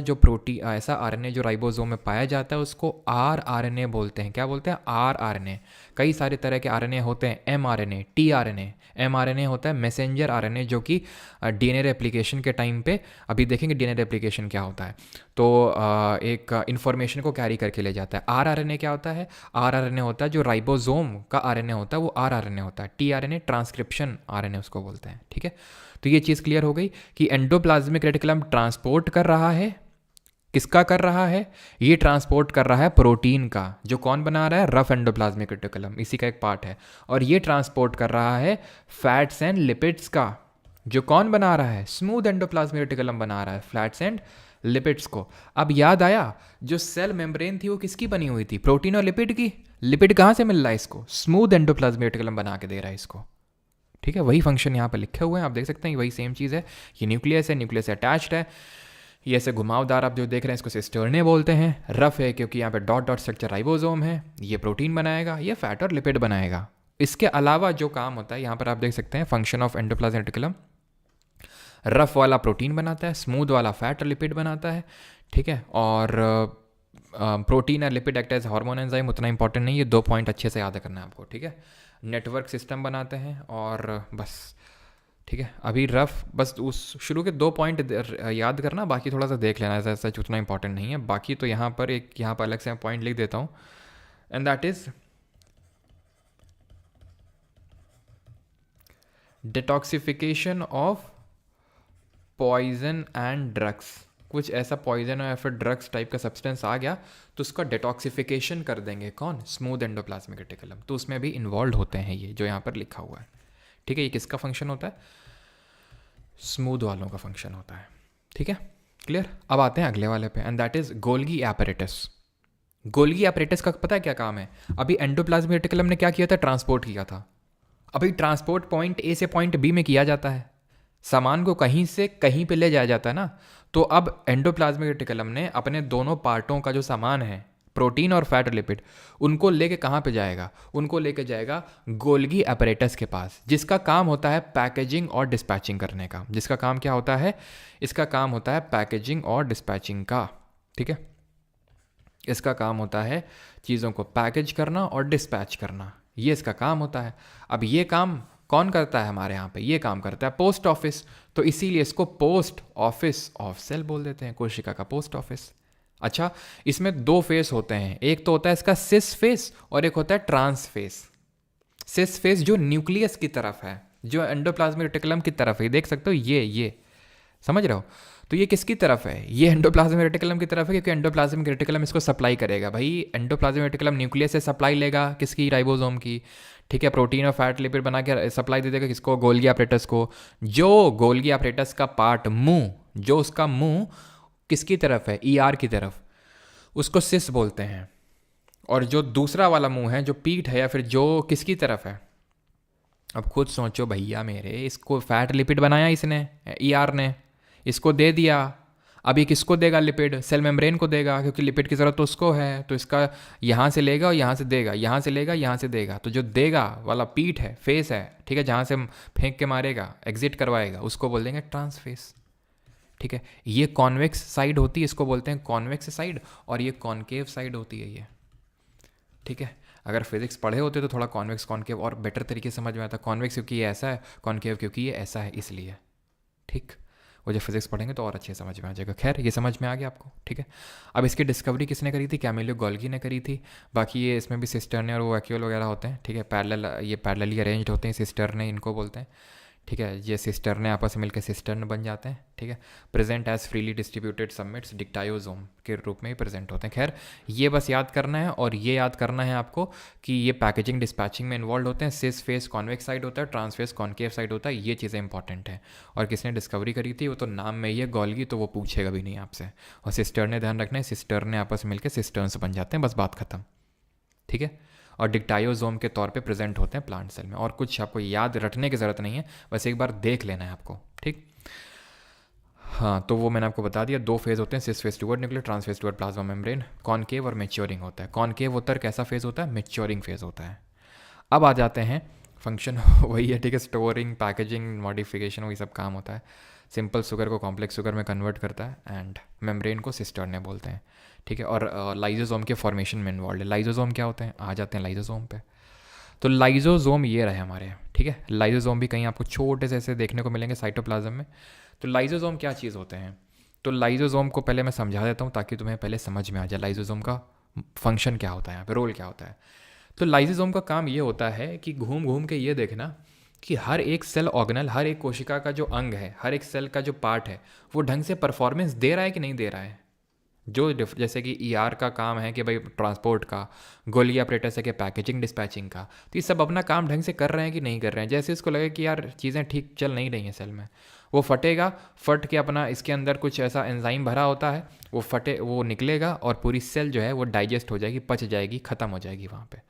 आरएनए जो राइबोसोम में पाया जाता है उसको आरआरएनए बोलते हैं। क्या बोलते हैं, आरआरएनए। कई सारे तरह के आरएनए होते हैं, एमआरएनए, टीआरएनए। एमआरएनए होता है मैसेंजर आरएनए, जो कि डीएनए रेप्लिकेशन के टाइम पे, अभी देखेंगे डीएनए रेप्लिकेशन क्या होता है, तो एक इंफॉर्मेशन को कैरी करके ले जाता है। आरआरएनए क्या होता है, आरआरएनए होता है जो राइबोसोम का आरएनए होता है वो आरआरएनए होता है। टीआरएनए ट्रांसक्रिप्शन आरएनए उसको बोलते हैं, ठीक है। तो ये चीज़ क्लियर हो गई कि एंडोप्लाज्मिक रेटिकुलम ट्रांसपोर्ट कर रहा है, किसका कर रहा है, ये ट्रांसपोर्ट कर रहा है प्रोटीन का, जो कौन बना रहा है, रफ एंडोप्लाज्मिक रेटिकुलम, इसी का एक पार्ट है। और ये ट्रांसपोर्ट कर रहा है फैट्स एंड लिपिड्स का, जो कौन बना रहा है, स्मूथ एंडोप्लाज्मिक रेटिकुलम बना रहा है फैट्स एंड लिपिड्स को। अब याद आया, जो सेल मेम्ब्रेन थी वो किसकी बनी हुई थी, प्रोटीन और लिपिड की। लिपिड कहाँ से मिल रहा है इसको, स्मूथ एंडोप्लाज्मिक रेटिकुलम बना के दे रहा है इसको, ठीक है। वही फंक्शन यहाँ पे लिखे हुए हैं, आप देख सकते हैं वही सेम चीज़ है। ये न्यूक्लियस है, न्यूक्लियस से अटैच्ड है। ये ऐसे घुमावदार आप जो देख रहे हैं इसको सिस्टर्ने बोलते हैं। रफ है क्योंकि यहाँ पे डॉट डॉट स्ट्रक्चर राइबोसोम है, ये प्रोटीन बनाएगा, ये फैट और लिपिड बनाएगा। इसके अलावा जो काम होता है यहाँ पर आप देख सकते हैं, function of endoplasmic reticulum, rough वाला प्रोटीन बनाता है, स्मूथ वाला फैट और लिपिड बनाता है, ठीक है। और प्रोटीन और lipid act as hormone enzyme, उतना इंपॉर्टेंट नहीं है, 2 पॉइंट अच्छे से याद करना है आपको, ठीक है। नेटवर्क सिस्टम बनाते हैं और बस, ठीक है। अभी रफ बस उस शुरू के 2 पॉइंट याद करना, बाकी थोड़ा सा देख लेना, ऐसा सच उतना इंपॉर्टेंट नहीं है। बाकी तो यहाँ पर अलग से पॉइंट लिख देता हूँ, and that is detoxification of poison and drugs. कुछ ऐसा पॉइजन या फिर ड्रग्स टाइप का सब्सटेंस आ गया तो उसका डिटॉक्सिफिकेशन कर देंगे, कौन, स्मूथ एंडोप्लाज्मिक रेटिकुलम। तो उसमें भी इन्वॉल्व होते हैं ये जो यहाँ पर लिखा हुआ है, ठीक है। ये किसका फंक्शन होता है, स्मूथ वालों का फंक्शन होता है, ठीक है, क्लियर। अब आते हैं अगले वाले पे, and that is Golgi apparatus. Golgi apparatus का पता है क्या काम है, अभी एंडोप्लाज्मिक रेटिकुलम ने क्या किया था, ट्रांसपोर्ट किया था। अभी ट्रांसपोर्ट पॉइंट ए से पॉइंट बी में किया जाता है, सामान को कहीं से कहीं पे ले जाया जाता है ना। तो अब एंडोप्लाज्मिक रेटिकुलम ने अपने दोनों पार्टों का जो सामान है, प्रोटीन और फैट और लिपिड, उनको लेके कहाँ पे जाएगा, उनको लेके जाएगा गोल्गी एपरेटस के पास, जिसका काम होता है पैकेजिंग और डिस्पैचिंग करने का। जिसका काम क्या होता है, इसका काम होता है पैकेजिंग और डिस्पैचिंग का, ठीक है। इसका काम होता है चीज़ों को पैकेज करना और डिस्पैच करना, ये इसका काम होता है। अब ये काम कौन करता है हमारे यहाँ पे, ये काम करता है पोस्ट ऑफिस। तो इसीलिए इसको पोस्ट ऑफिस ऑफ सेल बोल देते हैं, कोशिका का पोस्ट ऑफिस। अच्छा, इसमें 2 फेस होते हैं, एक तो होता है इसका सिस फेस और एक होता है ट्रांस फेस। सिस फेस जो न्यूक्लियस की तरफ है, जो एंडोप्लाज्मिक रेटिकुलम की तरफ है, देख सकते हो ये समझ रहे हो। तो ये किसकी तरफ है, ये एंडोप्लाज्मिक रेटिकुलम की तरफ है, क्योंकि एंडोप्लाज्मिक रेटिकुलम इसको सप्लाई करेगा। भाई एंडोप्लाज्मिक रेटिकुलम न्यूक्लियस से सप्लाई लेगा, किसकी, राइबोसोम की, ठीक है। प्रोटीन और फैट लिपिड बना के सप्लाई दे देगा किसको, गोल्गी एपरेटस को। जो गोल्गी एपरेटस का पार्ट मुंह, जो उसका मुंह किसकी तरफ है, ईआर की तरफ, उसको सिस बोलते हैं। और जो दूसरा वाला मुंह है, जो पीठ है या फिर जो किसकी तरफ है, अब खुद सोचो भैया मेरे, इसको फैट लिपिड बनाया इसने, ईआर ने, इसको दे दिया। अब ये किसको देगा, लिपिड, सेल मेम्ब्रेन को देगा, क्योंकि लिपिड की ज़रूरत तो उसको है। तो इसका यहाँ से लेगा और यहाँ से देगा, यहाँ से लेगा, यहाँ से देगा। तो जो देगा वाला पीठ है, फेस है, ठीक है, जहाँ से फेंक के मारेगा, एग्जिट करवाएगा, उसको बोल देंगे ट्रांसफेस, ठीक है। ये कॉन्वेक्स साइड होती है, इसको बोलते हैं कॉन्वेक्स साइड, और ये कॉन्केव साइड होती है ये, ठीक है। अगर फिजिक्स पढ़े होते तो थोड़ा कॉन्वेक्स कॉन्केव और बेटर तरीके से समझ में आता। कॉन्वेक्स क्योंकि ये ऐसा है, कॉन्केव क्योंकि ये ऐसा है, इसलिए, ठीक। वो जब फिजिक्स पढ़ेंगे तो और अच्छे समझ में आ जाएगा। खैर, ये समझ में आ गया आपको, ठीक है। अब इसकी डिस्कवरी किसने करी थी, कैमिलो गोल्गी ने करी थी। बाकी ये इसमें भी सिस्टर्ने और वो वैक्यूल वगैरह होते हैं, ठीक है, पैरेलल, ये पैरेलली अरेंज्ड होते हैं, सिस्टर्ने इनको बोलते हैं, ठीक है, ये सिस्टर्न आपस में मिलकर सिस्टर्न बन जाते हैं। ठीक है, present as freely distributed submits dictyosome के रूप में ही प्रेजेंट होते हैं। खैर, ये बस याद करना है, और ये याद करना है आपको कि ये पैकेजिंग डिस्पैचिंग में इन्वॉल्व होते हैं। सिस फेस कॉन्वेक्स साइड होता है, ट्रांसफेस कॉन्केव साइड होता है, ये चीज़ें इंपॉर्टेंट हैं। और किसने डिस्कवरी करी थी वो तो नाम में ही है गोल्गी, तो वो पूछेगा भी नहीं आपसे। और सिस्टर्न ने ध्यान रखना है, सिस्टर्न ने आपस में मिलकर सिस्टर्न्स बन जाते हैं, बस बात खत्म। ठीक है, और डिक्टायोजोम के तौर पे प्रेजेंट होते हैं प्लांट सेल में। और कुछ आपको याद रखने की ज़रूरत नहीं है, बस एक बार देख लेना है आपको। ठीक, हाँ, तो वो मैंने आपको बता दिया, दो फेज़ होते हैं, cis phase toward nuclear, trans phase toward plasma membrane, concave और मेच्योरिंग होता है। कॉनकेव होता है कैसा फेज़ होता है, मेच्योरिंग फेज़ होता है। अब आ जाते हैं फंक्शन वही है, ठीक है, स्टोरिंग, पैकेजिंग, मॉडिफिकेशन, वही सब काम होता है। सिंपल शुगर को कॉम्प्लेक्स शुगर में कन्वर्ट करता है, एंड मेम्ब्रेन को सिस्टर्न बोलते हैं। ठीक है, और लाइजोसोम के फॉर्मेशन में इन्वॉल्व है। लाइजोसोम क्या होते हैं, आ जाते हैं लाइजोसोम पे। तो लाइजोसोम ये रहे हमारे। ठीक है, लाइजोसोम भी कहीं आपको छोटे से ऐसे देखने को मिलेंगे साइटोप्लाज्म में। तो लाइजोसोम क्या चीज़ होते हैं, तो लाइजोसोम को पहले मैं समझा देता हूँ ताकि तुम्हें पहले समझ में आ जाए लाइजोसोम का फंक्शन क्या होता है, यहाँ पे रोल क्या होता है। तो लाइजोसोम का काम ये होता है कि घूम घूम के ये देखना कि हर एक सेल ऑर्गेनल, हर एक कोशिका का जो अंग है, हर एक सेल का जो पार्ट है, वो ढंग से परफॉर्मेंस दे रहा है कि नहीं दे रहा है। जो जैसे कि ईआर का काम है कि भाई ट्रांसपोर्ट का, गोली ऑपरेटर्स है कि पैकेजिंग डिस्पैचिंग का, तो ये सब अपना काम ढंग से कर रहे हैं कि नहीं कर रहे हैं। जैसे इसको लगे कि यार चीज़ें ठीक चल नहीं रही हैं सेल में, वो फटेगा, फट के अपना इसके अंदर कुछ ऐसा एंजाइम भरा होता है, वो फटे, वो निकलेगा और पूरी सेल जो है वो डाइजेस्ट हो जाएगी, पच जाएगी, ख़त्म हो जाएगी वहाँ पे।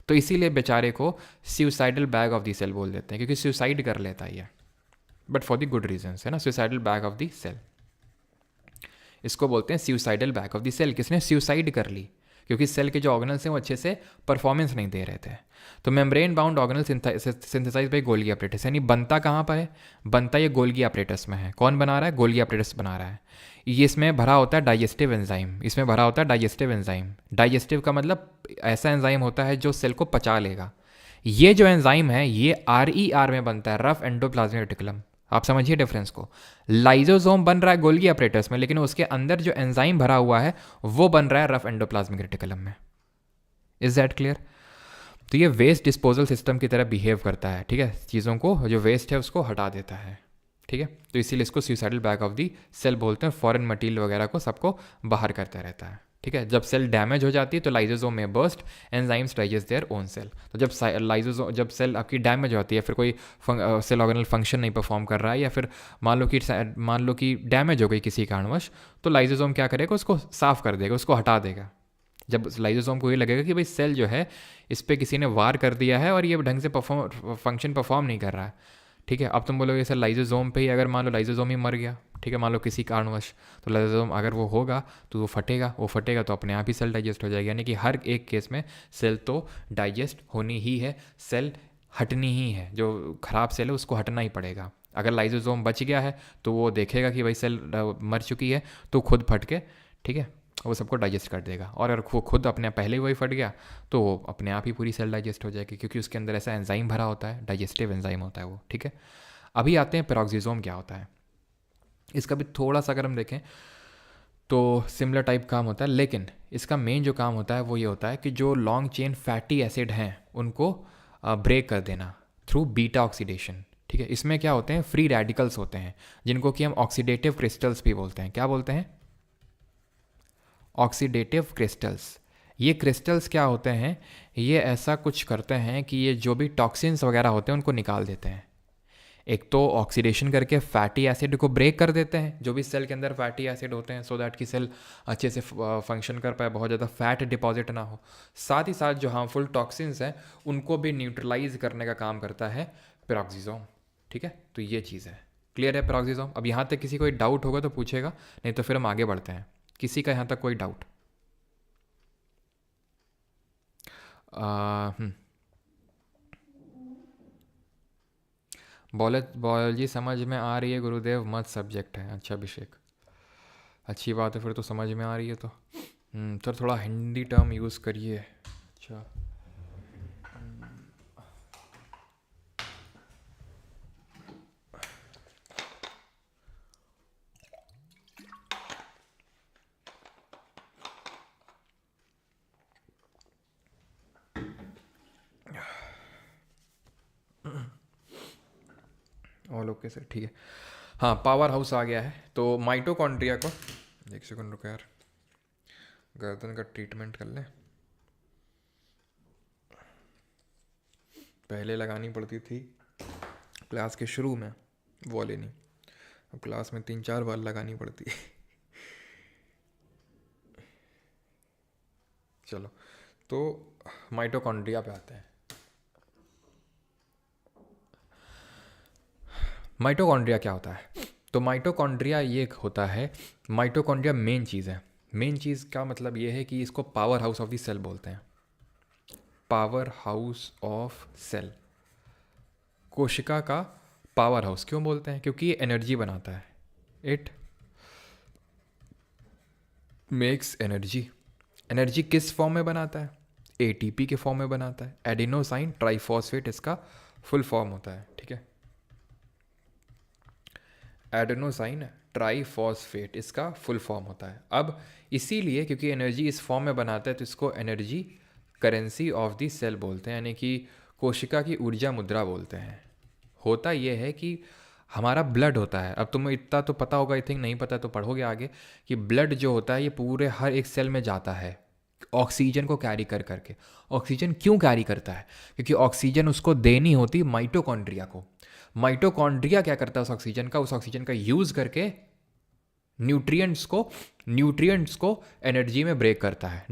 तो इसीलिए बेचारे को suicidal bag of the cell बोल देते हैं, क्योंकि सुसाइड कर लेता है ये, but for the good reasons, है ना, suicidal bag of the cell. इसको बोलते हैं suicidal bag of the cell. किसने सुसाइड कर ली, क्योंकि सेल के जो ऑर्गेनल्स हैं वो अच्छे से परफॉर्मेंस नहीं दे रहे थे। तो membrane bound organelle synthesise by Golgi apparatus, यानी बनता कहाँ पर है, बनता ये गोल्गी अपरेटस में है। कौन बना रहा है, गोल्गी अपरेटस बना रहा है। ये इसमें भरा होता है डाइजेस्टिव एंजाइम, इसमें भरा होता है डाइजेस्टिव एंजाइम। डाइजेस्टिव का मतलब ऐसा एंजाइम होता है जो सेल को पचा लेगा। ये जो एंजाइम है ये आर में बनता है, रफ एंडोप्लाज्मिक रेटिकुलम। आप समझिए डिफरेंस को। लाइजोसोम बन रहा है गोल्गी अपरेटस में, लेकिन उसके अंदर जो एंजाइम भरा हुआ है वो बन रहा है रफ एंडोप्लाज्मिक रेटिकुलम में। Is that clear. तो ये वेस्ट डिस्पोजल सिस्टम की तरह बिहेव करता है। ठीक है, चीज़ों को जो वेस्ट है उसको हटा देता है। ठीक है, तो इसीलिए इसको suicidal bag of the cell बोलते हैं। फॉरेन मटीरियल वगैरह को सबको बाहर करता रहता है। ठीक है, जब सेल डैमेज हो जाती है तो लाइजोसोम में burst enzymes digest their own cell. तो जब सेल आपकी डैमेज होती है, फिर कोई सेल ऑर्गेनल फंक्शन नहीं परफॉर्म कर रहा है, या फिर मान लो कि डैमेज हो गई किसी कारणवश, तो लाइजोसोम क्या करेगा, उसको साफ कर देगा, उसको हटा देगा। जब लाइजोसोम को ये लगेगा कि भाई सेल जो है इस पर किसी ने वार कर दिया है और ये ढंग से फंक्शन परफॉर्म नहीं कर रहा है। ठीक है, अब तुम बोलोगे सर लाइजोसोम पे ही, अगर मान लो लाइजोसोम ही मर गया, ठीक है, मान लो किसी कारणवश, तो लाइजोसोम अगर वो होगा तो वो फटेगा तो अपने आप ही सेल डाइजेस्ट हो जाएगा। यानी कि हर एक केस में सेल तो डाइजेस्ट होनी ही है, सेल हटनी ही है। जो खराब सेल है उसको हटना ही पड़ेगा। अगर लाइजोसोम बच गया है तो वो देखेगा कि भाई सेल मर चुकी है, तो खुद फट के, ठीक है, वो सबको डाइजेस्ट कर देगा। और अगर वो खुद अपने पहले ही वही फट गया तो वो अपने आप ही पूरी सेल डाइजेस्ट हो जाएगी, क्योंकि उसके अंदर ऐसा एंजाइम भरा होता है, डाइजेस्टिव एंजाइम होता है वो। ठीक है, अभी आते हैं पेरोक्सिसोम क्या होता है। इसका भी थोड़ा सा अगर हम देखें तो सिमिलर टाइप काम होता है, लेकिन इसका मेन जो काम होता है वो ये होता है कि जो लॉन्ग चेन फैटी एसिड हैं उनको ब्रेक कर देना थ्रू बीटा ऑक्सीडेशन। ठीक है, इसमें क्या होते हैं, फ्री रेडिकल्स होते हैं, जिनको कि हम ऑक्सीडेटिव क्रिस्टल्स भी बोलते हैं। क्या बोलते हैं, ऑक्सीडेटिव क्रिस्टल्स। ये क्रिस्टल्स क्या होते हैं, ये ऐसा कुछ करते हैं कि ये जो भी टॉक्सिन्स वगैरह होते हैं उनको निकाल देते हैं। एक तो ऑक्सीडेशन करके फैटी एसिड को ब्रेक कर देते हैं, जो भी सेल के अंदर फैटी एसिड होते हैं, सो दैट कि सेल अच्छे से फंक्शन कर पाए, बहुत ज़्यादा फैट डिपॉजिट ना हो। साथ ही साथ जो हार्मफुल टॉक्सिन्स हैं उनको भी न्यूट्रलाइज करने का काम करता है पेरोक्सिसोम। ठीक है, तो ये चीज़ है। क्लियर है पेरोक्सिसोम। अब यहाँ तक किसी कोई डाउट होगा तो पूछेगा, नहीं तो फिर हम आगे बढ़ते हैं। किसी का यहाँ तक कोई डाउट? बायोलॉजी समझ में आ रही है गुरुदेव, मत सब्जेक्ट है। अच्छा अभिषेक, अच्छी बात है, फिर तो समझ में आ रही है तो सर थोड़ा हिंदी टर्म यूज़ करिए। अच्छा, ओके सर, ठीक है। हाँ, पावर हाउस आ गया है। तो माइटोकॉन्ड्रिया को, एक सेकंड रुको यार, गर्दन का ट्रीटमेंट कर लें। पहले लगानी पड़ती थी क्लास के शुरू में, वो वाली नहीं, अब क्लास में 3-4 बार लगानी पड़ती है। चलो, तो माइटोकॉन्ड्रिया पे आते हैं। माइटोकॉन्ड्रिया क्या होता है? तो माइटोकॉन्ड्रिया ये होता है, माइटोकॉन्ड्रिया मेन चीज़ है। मेन चीज़ का मतलब ये है कि इसको power house of the cell बोलते हैं। पावर हाउस ऑफ सेल, कोशिका का पावर हाउस क्यों बोलते हैं? क्योंकि ये एनर्जी बनाता है। It makes energy. एनर्जी किस फॉर्म में बनाता है? एटीपी के फॉर्म में बनाता है। एडिनोसाइन ट्राइफॉस्फेट इसका फुल फॉर्म होता है, ठीक है। एडेनोसाइन ट्राइफॉस्फेट इसका फुल फॉर्म होता है। अब इसीलिए क्योंकि एनर्जी इस फॉर्म में बनाता है तो इसको energy currency of the cell बोलते हैं, यानी कि कोशिका की ऊर्जा मुद्रा बोलते हैं। होता यह है कि हमारा ब्लड होता है, अब तुम्हें इतना तो पता होगा, आई थिंक, नहीं पता तो पढ़ोगे आगे, कि ब्लड जो होता है ये पूरे हर एक सेल में जाता है ऑक्सीजन को कैरी कर करके। ऑक्सीजन क्यों कैरी करता है? क्योंकि ऑक्सीजन उसको देनी होती माइटोकॉन्ड्रिया को। माइटोकॉन्ड्रिया क्या करता है उस ऑक्सीजन का यूज़ करके न्यूट्रिएंट्स को एनर्जी में ब्रेक करता है।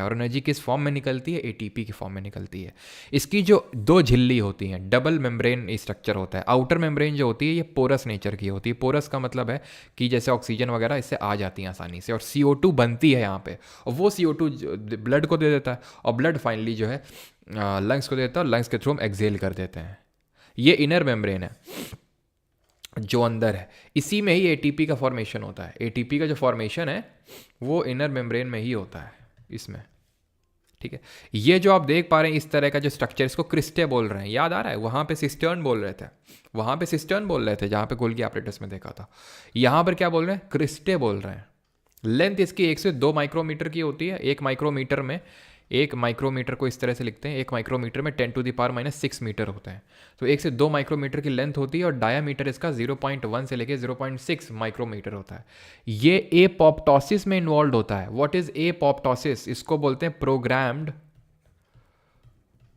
और एनर्जी किस फॉर्म में निकलती है? एटीपी की फॉर्म में निकलती है। इसकी जो दो झिल्ली होती हैं, डबल मेम्ब्रेन स्ट्रक्चर होता है। आउटर मेम्ब्रेन जो होती है ये पोरस नेचर की होती है। पोरस का मतलब है कि जैसे ऑक्सीजन वगैरह इससे आ जाती है आसानी से, और CO2 बनती है यहाँ पे, और वो CO2 ब्लड को दे देता है, और ब्लड फाइनली जो है लंग्स को देता है, और लंग्स के थ्रू हम एक्सेल कर देते हैं। ये इनर मेम्ब्रेन है जो अंदर है, इसी में ही एटीपी का फॉर्मेशन होता है। एटीपी का जो फॉर्मेशन है वो इनर मेम्ब्रेन में ही होता है, इसमें, ठीक है। ये जो आप देख पा रहे हैं इस तरह का जो स्ट्रक्चर, इसको क्रिस्टे बोल रहे हैं। याद आ रहा है? वहाँ पे सिस्टर्न बोल रहे थे जहाँ पे गोल्गी एपरेटस में देखा था। यहाँ पर क्या बोल रहे हैं? क्रिस्टे बोल रहे हैं। लेंथ इसकी 1 से 2 माइक्रोमीटर की होती है। एक माइक्रोमीटर को इस तरह से लिखते हैं, 1 माइक्रोमीटर में 10⁻⁻6 मीटर होते हैं। तो 1 से 2 माइक्रोमीटर की लेंथ होती है, और डायामीटर इसका 0.1 से लेके 0.6 माइक्रोमीटर होता है। ये एपोप्टोसिस में इन्वॉल्व होता है। What is apoptosis? इसको बोलते हैं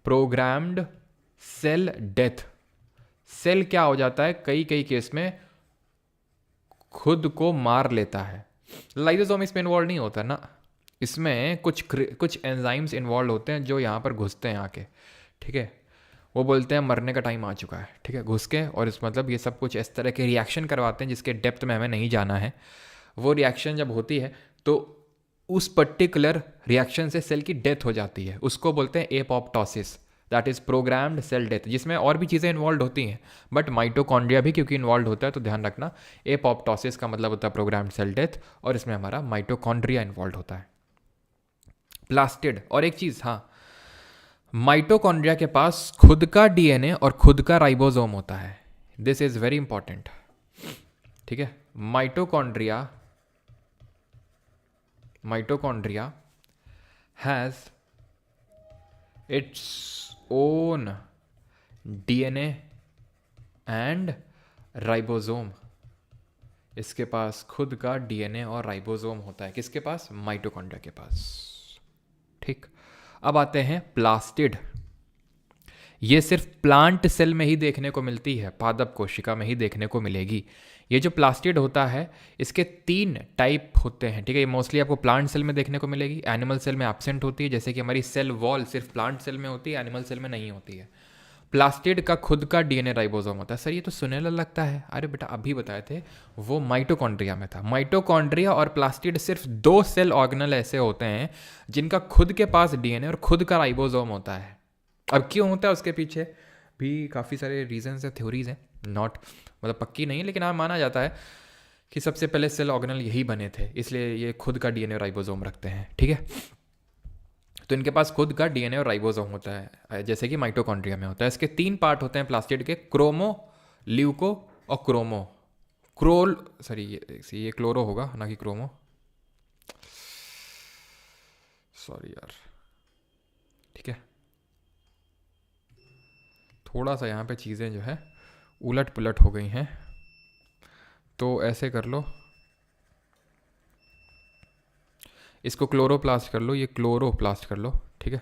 प्रोग्राम्ड सेल डेथ। सेल क्या हो जाता है कई केस में? खुद को मार लेता है। लाइसोसोम इसमें इन्वॉल्व नहीं होता ना, इसमें कुछ एंजाइम्स इन्वॉल्व होते हैं जो यहाँ पर घुसते हैं आके, ठीक है। वो बोलते हैं मरने का टाइम आ चुका है, ठीक है, घुस के, और इस मतलब ये सब कुछ इस तरह के रिएक्शन करवाते हैं जिसके डेप्थ में हमें नहीं जाना है। वो रिएक्शन जब होती है तो उस पर्टिकुलर रिएक्शन से सेल की डेथ हो जाती है, उसको बोलते हैं apoptosis, that is programmed cell death. जिसमें और भी चीज़ें इन्वॉल्व होती हैं, बट माइटोकॉन्ड्रिया भी क्योंकि इन्वॉल्व होता है तो ध्यान रखना, एपोप्टोसिस का मतलब होता है प्रोग्राम्ड सेल डेथ, और इसमें हमारा माइटोकॉन्ड्रिया इन्वॉल्व होता है। प्लास्टिड। और एक चीज़, हाँ, माइटोकॉन्ड्रिया के पास खुद का डीएनए और खुद का राइबोसोम होता है। दिस इज वेरी इंपॉर्टेंट, ठीक है। Mitochondria has its own DNA and ribosome. इसके पास खुद का डीएनए और राइबोसोम होता है। किसके पास? माइटोकॉन्ड्रिया के पास, ठीक। अब आते हैं प्लास्टिड। ये सिर्फ प्लांट सेल में ही देखने को मिलती है, पादप कोशिका में ही देखने को मिलेगी। ये जो प्लास्टिड होता है इसके 3 टाइप होते हैं, ठीक है। ये मोस्टली आपको प्लांट सेल में देखने को मिलेगी, एनिमल सेल में एब्सेंट होती है, जैसे कि हमारी सेल वॉल सिर्फ प्लांट सेल में होती है, एनिमल सेल में नहीं होती है। प्लास्टिड का खुद का डीएनए राइबोसोम होता है। सर ये तो सुनेला लगता है। अरे बेटा अभी बताए थे, वो माइटोकॉन्ड्रिया में था। माइटोकॉन्ड्रिया और प्लास्टिड सिर्फ 2 सेल ऑर्गेनल ऐसे होते हैं जिनका खुद के पास डीएनए और खुद का राइबोसोम होता है। अब क्यों होता है उसके पीछे भी काफ़ी सारे रीजंस है, थ्योरीज हैं, नॉट मतलब पक्की नहीं है, लेकिन हाँ माना जाता है कि सबसे पहले सेल ऑर्गेनल यही बने थे, इसलिए ये खुद का डीएनए और राइबोसोम रखते हैं, ठीक है। तो इनके पास खुद का डीएनए और राइबोसोम होता है, जैसे कि माइटोकॉन्ड्रिया में होता है। इसके 3 पार्ट होते हैं प्लास्टिड के, क्रोमो, ल्यूको और ये क्लोरो होगा ना कि क्रोमो, सॉरी यार, ठीक है। थोड़ा सा यहाँ पे चीज़ें जो है उलट पुलट हो गई हैं। तो ऐसे कर लो, इसको क्लोरोप्लास्ट कर लो, ये क्लोरोप्लास्ट कर लो, ठीक है,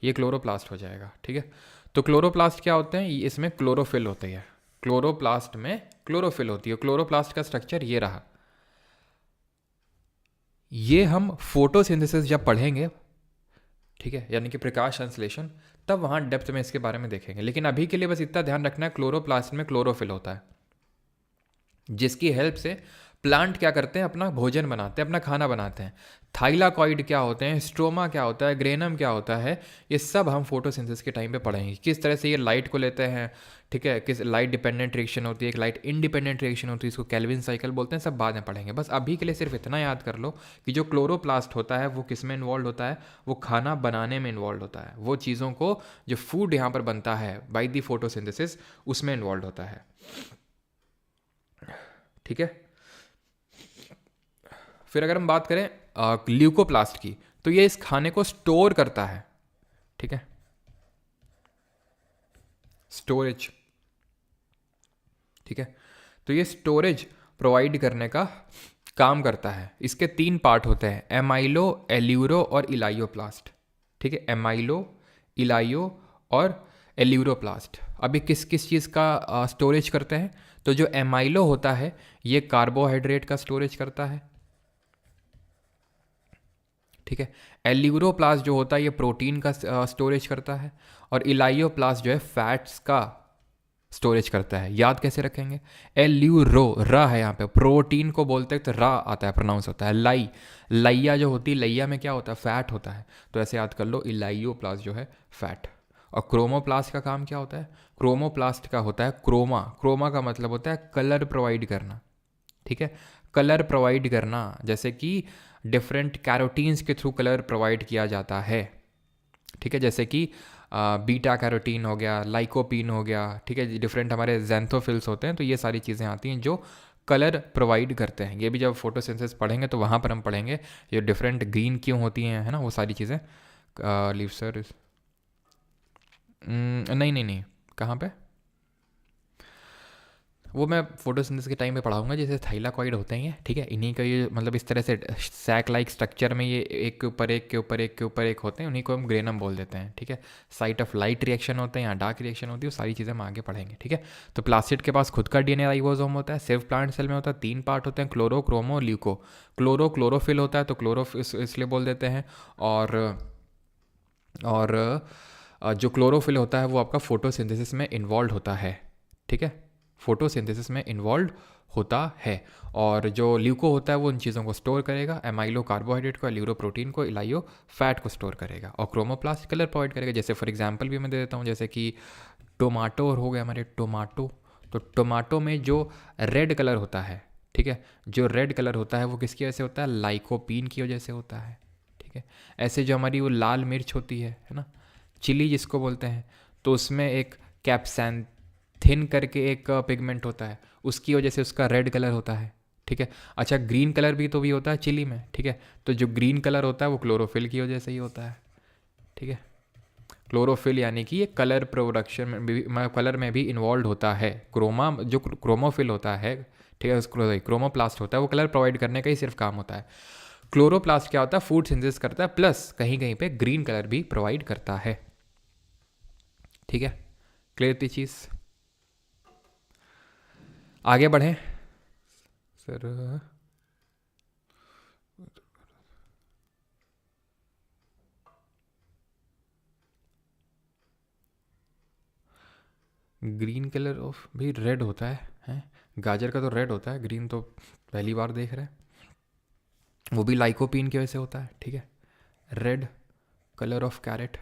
ये क्लोरोप्लास्ट हो जाएगा, ठीक है। तो क्लोरोप्लास्ट क्या होते हैं, इसमें क्लोरोफिल होती है, क्लोरोप्लास्ट में क्लोरोफिल होती है। क्लोरोप्लास्ट का स्ट्रक्चर ये रहा। ये हम फोटोसिंथेसिस जब पढ़ेंगे, ठीक है, यानी कि प्रकाश संश्लेषण, तब वहाँ डेप्थ में इसके बारे में देखेंगे। लेकिन अभी के लिए बस इतना ध्यान रखना है, क्लोरोप्लास्ट में क्लोरोफिल होता है, जिसकी हेल्प से प्लांट क्या करते हैं, अपना भोजन बनाते हैं, अपना खाना बनाते हैं। थाइलाकॉइड क्या होते हैं, स्ट्रोमा क्या होता है, ग्रेनम क्या होता है, ये सब हम फोटोसिंथेसिस के टाइम पे पढ़ेंगे। किस तरह से ये लाइट को लेते हैं, ठीक है, किस लाइट डिपेंडेंट रिएक्शन होती है, एक लाइट इंडिपेंडेंट रिएक्शन होती है, इसको केल्विन साइकिल बोलते हैं, सब बाद में पढ़ेंगे। बस अभी के लिए सिर्फ इतना याद कर लो कि जो क्लोरोप्लास्ट होता है वो किस में इन्वॉल्व होता है, वो खाना बनाने में इन्वॉल्व होता है। वो चीज़ों को, जो फूड यहाँ पर बनता है बाई दी फोटोसिंथेसिस, उसमें इन्वॉल्व होता है, ठीक है। फिर अगर हम बात करें ल्यूकोप्लास्ट की, तो ये इस खाने को स्टोर करता है, ठीक है, स्टोरेज, ठीक है। तो ये स्टोरेज प्रोवाइड करने का काम करता है। इसके 3 पार्ट होते हैं, एमाइलो, एल्यूरो और इलायोप्लास्ट, ठीक है, एमाइलो, इलायो और एल्यूरोप्लास्ट। अभी किस किस चीज़ का स्टोरेज करते हैं, तो जो एमाइलो होता है ये कार्बोहाइड्रेट का स्टोरेज करता है, ठीक है। एल्यूरोप्लास्ट जो होता है ये प्रोटीन का स्टोरेज करता है, और इलायोप्लास्ट जो है फैट्स का स्टोरेज करता है। याद कैसे रखेंगे, एल्यूरो, रा है यहाँ पे, प्रोटीन को बोलते हैं तो रा आता है, प्रोनाउंस होता है। लाई, लैया जो होती है, लैया में क्या होता है, फैट होता है, तो ऐसे याद कर लो, इलायोप्लास्ट जो है फैट। और क्रोमोप्लास्ट का काम क्या होता है, क्रोमोप्लास्ट का होता है क्रोमा, क्रोमा का मतलब होता है कलर प्रोवाइड करना, ठीक है, कलर प्रोवाइड करना, जैसे कि डिफरेंट कैरोटीन्स के थ्रू कलर प्रोवाइड किया जाता है, ठीक है, जैसे कि बीटा कैरोटीन हो गया, लाइकोपीन हो गया, ठीक है, डिफरेंट हमारे जेंथोफिल्स होते हैं, तो ये सारी चीज़ें आती हैं जो कलर प्रोवाइड करते हैं। ये भी जब फोटोसिंथेसिस पढ़ेंगे तो वहाँ पर हम पढ़ेंगे ये डिफरेंट ग्रीन क्यों होती हैं, है ना, वो सारी चीज़ें। लीव सर, नहीं नहीं नहीं, कहाँ पे, वो मैं फोटोसिंथेसिस के टाइम पे पढ़ाऊंगा। जैसे थाइलाकॉइड होते हैं, ठीक है, इन्हीं का ये मतलब इस तरह से सैक लाइक स्ट्रक्चर में ये एक के ऊपर एक के ऊपर एक के ऊपर एक होते हैं, उन्हीं को हम ग्रेनम बोल देते हैं, ठीक है। साइट ऑफ लाइट रिएक्शन होते हैं, यहाँ डार्क रिएक्शन होती है, वो सारी चीज़ें हम आगे पढ़ेंगे, ठीक है। तो प्लास्टिड के पास खुद का डीएनए राइबोसोम होता है, सिर्फ प्लांट सेल में होता है। 3 पार्ट होते हैं, chloro, chromo, leuco. Chloro chlorophyll होता है, तो क्लोरो इसलिए बोल देते हैं। और जो क्लोरोफिल होता है वो आपका फोटोसिंथेसिस में इन्वॉल्व होता है, ठीक है, फोटोसिंथेसिस में इन्वॉल्व होता है। और जो ल्यूको होता है वो उन चीज़ों को स्टोर करेगा, एमाइलो कार्बोहाइड्रेट को, एल्यूरो प्रोटीन को, इलायो फैट को स्टोर करेगा, और क्रोमोप्लास्ट कलर प्रोवाइड करेगा। जैसे फॉर एग्जांपल भी मैं दे देता हूँ, जैसे कि टोमाटो हो गए हमारे, टोमाटो, तो टोमाटो में जो रेड कलर होता है, ठीक है, जो रेड कलर होता है वो किसकी वजह से होता है, लाइकोपीन की वजह से होता है, ठीक है। ऐसे जो हमारी वो लाल मिर्च होती है ना, चिली जिसको बोलते हैं, तो उसमें एक कैप्सैंथिन करके एक पिगमेंट होता है, उसकी वजह से उसका रेड कलर होता है, ठीक है। अच्छा, ग्रीन कलर भी तो भी होता है चिली में, ठीक है, तो जो ग्रीन कलर होता है वो क्लोरोफिल की वजह से ही होता है, ठीक है। क्लोरोफिल यानी कि ये कलर प्रोडक्शन में भी, कलर में भी इन्वॉल्व होता है। जो क्रोमोफिल होता है, ठीक है, क्रोमोप्लास्ट होता है, वो कलर प्रोवाइड करने का ही सिर्फ काम होता है। क्लोरोप्लास्ट क्या होता है, फूड सिंथेसिस करता है, प्लस कहीं कहीं पे ग्रीन कलर भी प्रोवाइड करता है, ठीक है। क्लियर थी चीज़, आगे बढ़ें सर। ग्रीन कलर ऑफ भाई रेड होता है, गाजर का तो रेड होता है, ग्रीन तो पहली बार देख रहे हैं, वो भी लाइकोपीन की वजह से होता है, ठीक है। Red colour of carrot.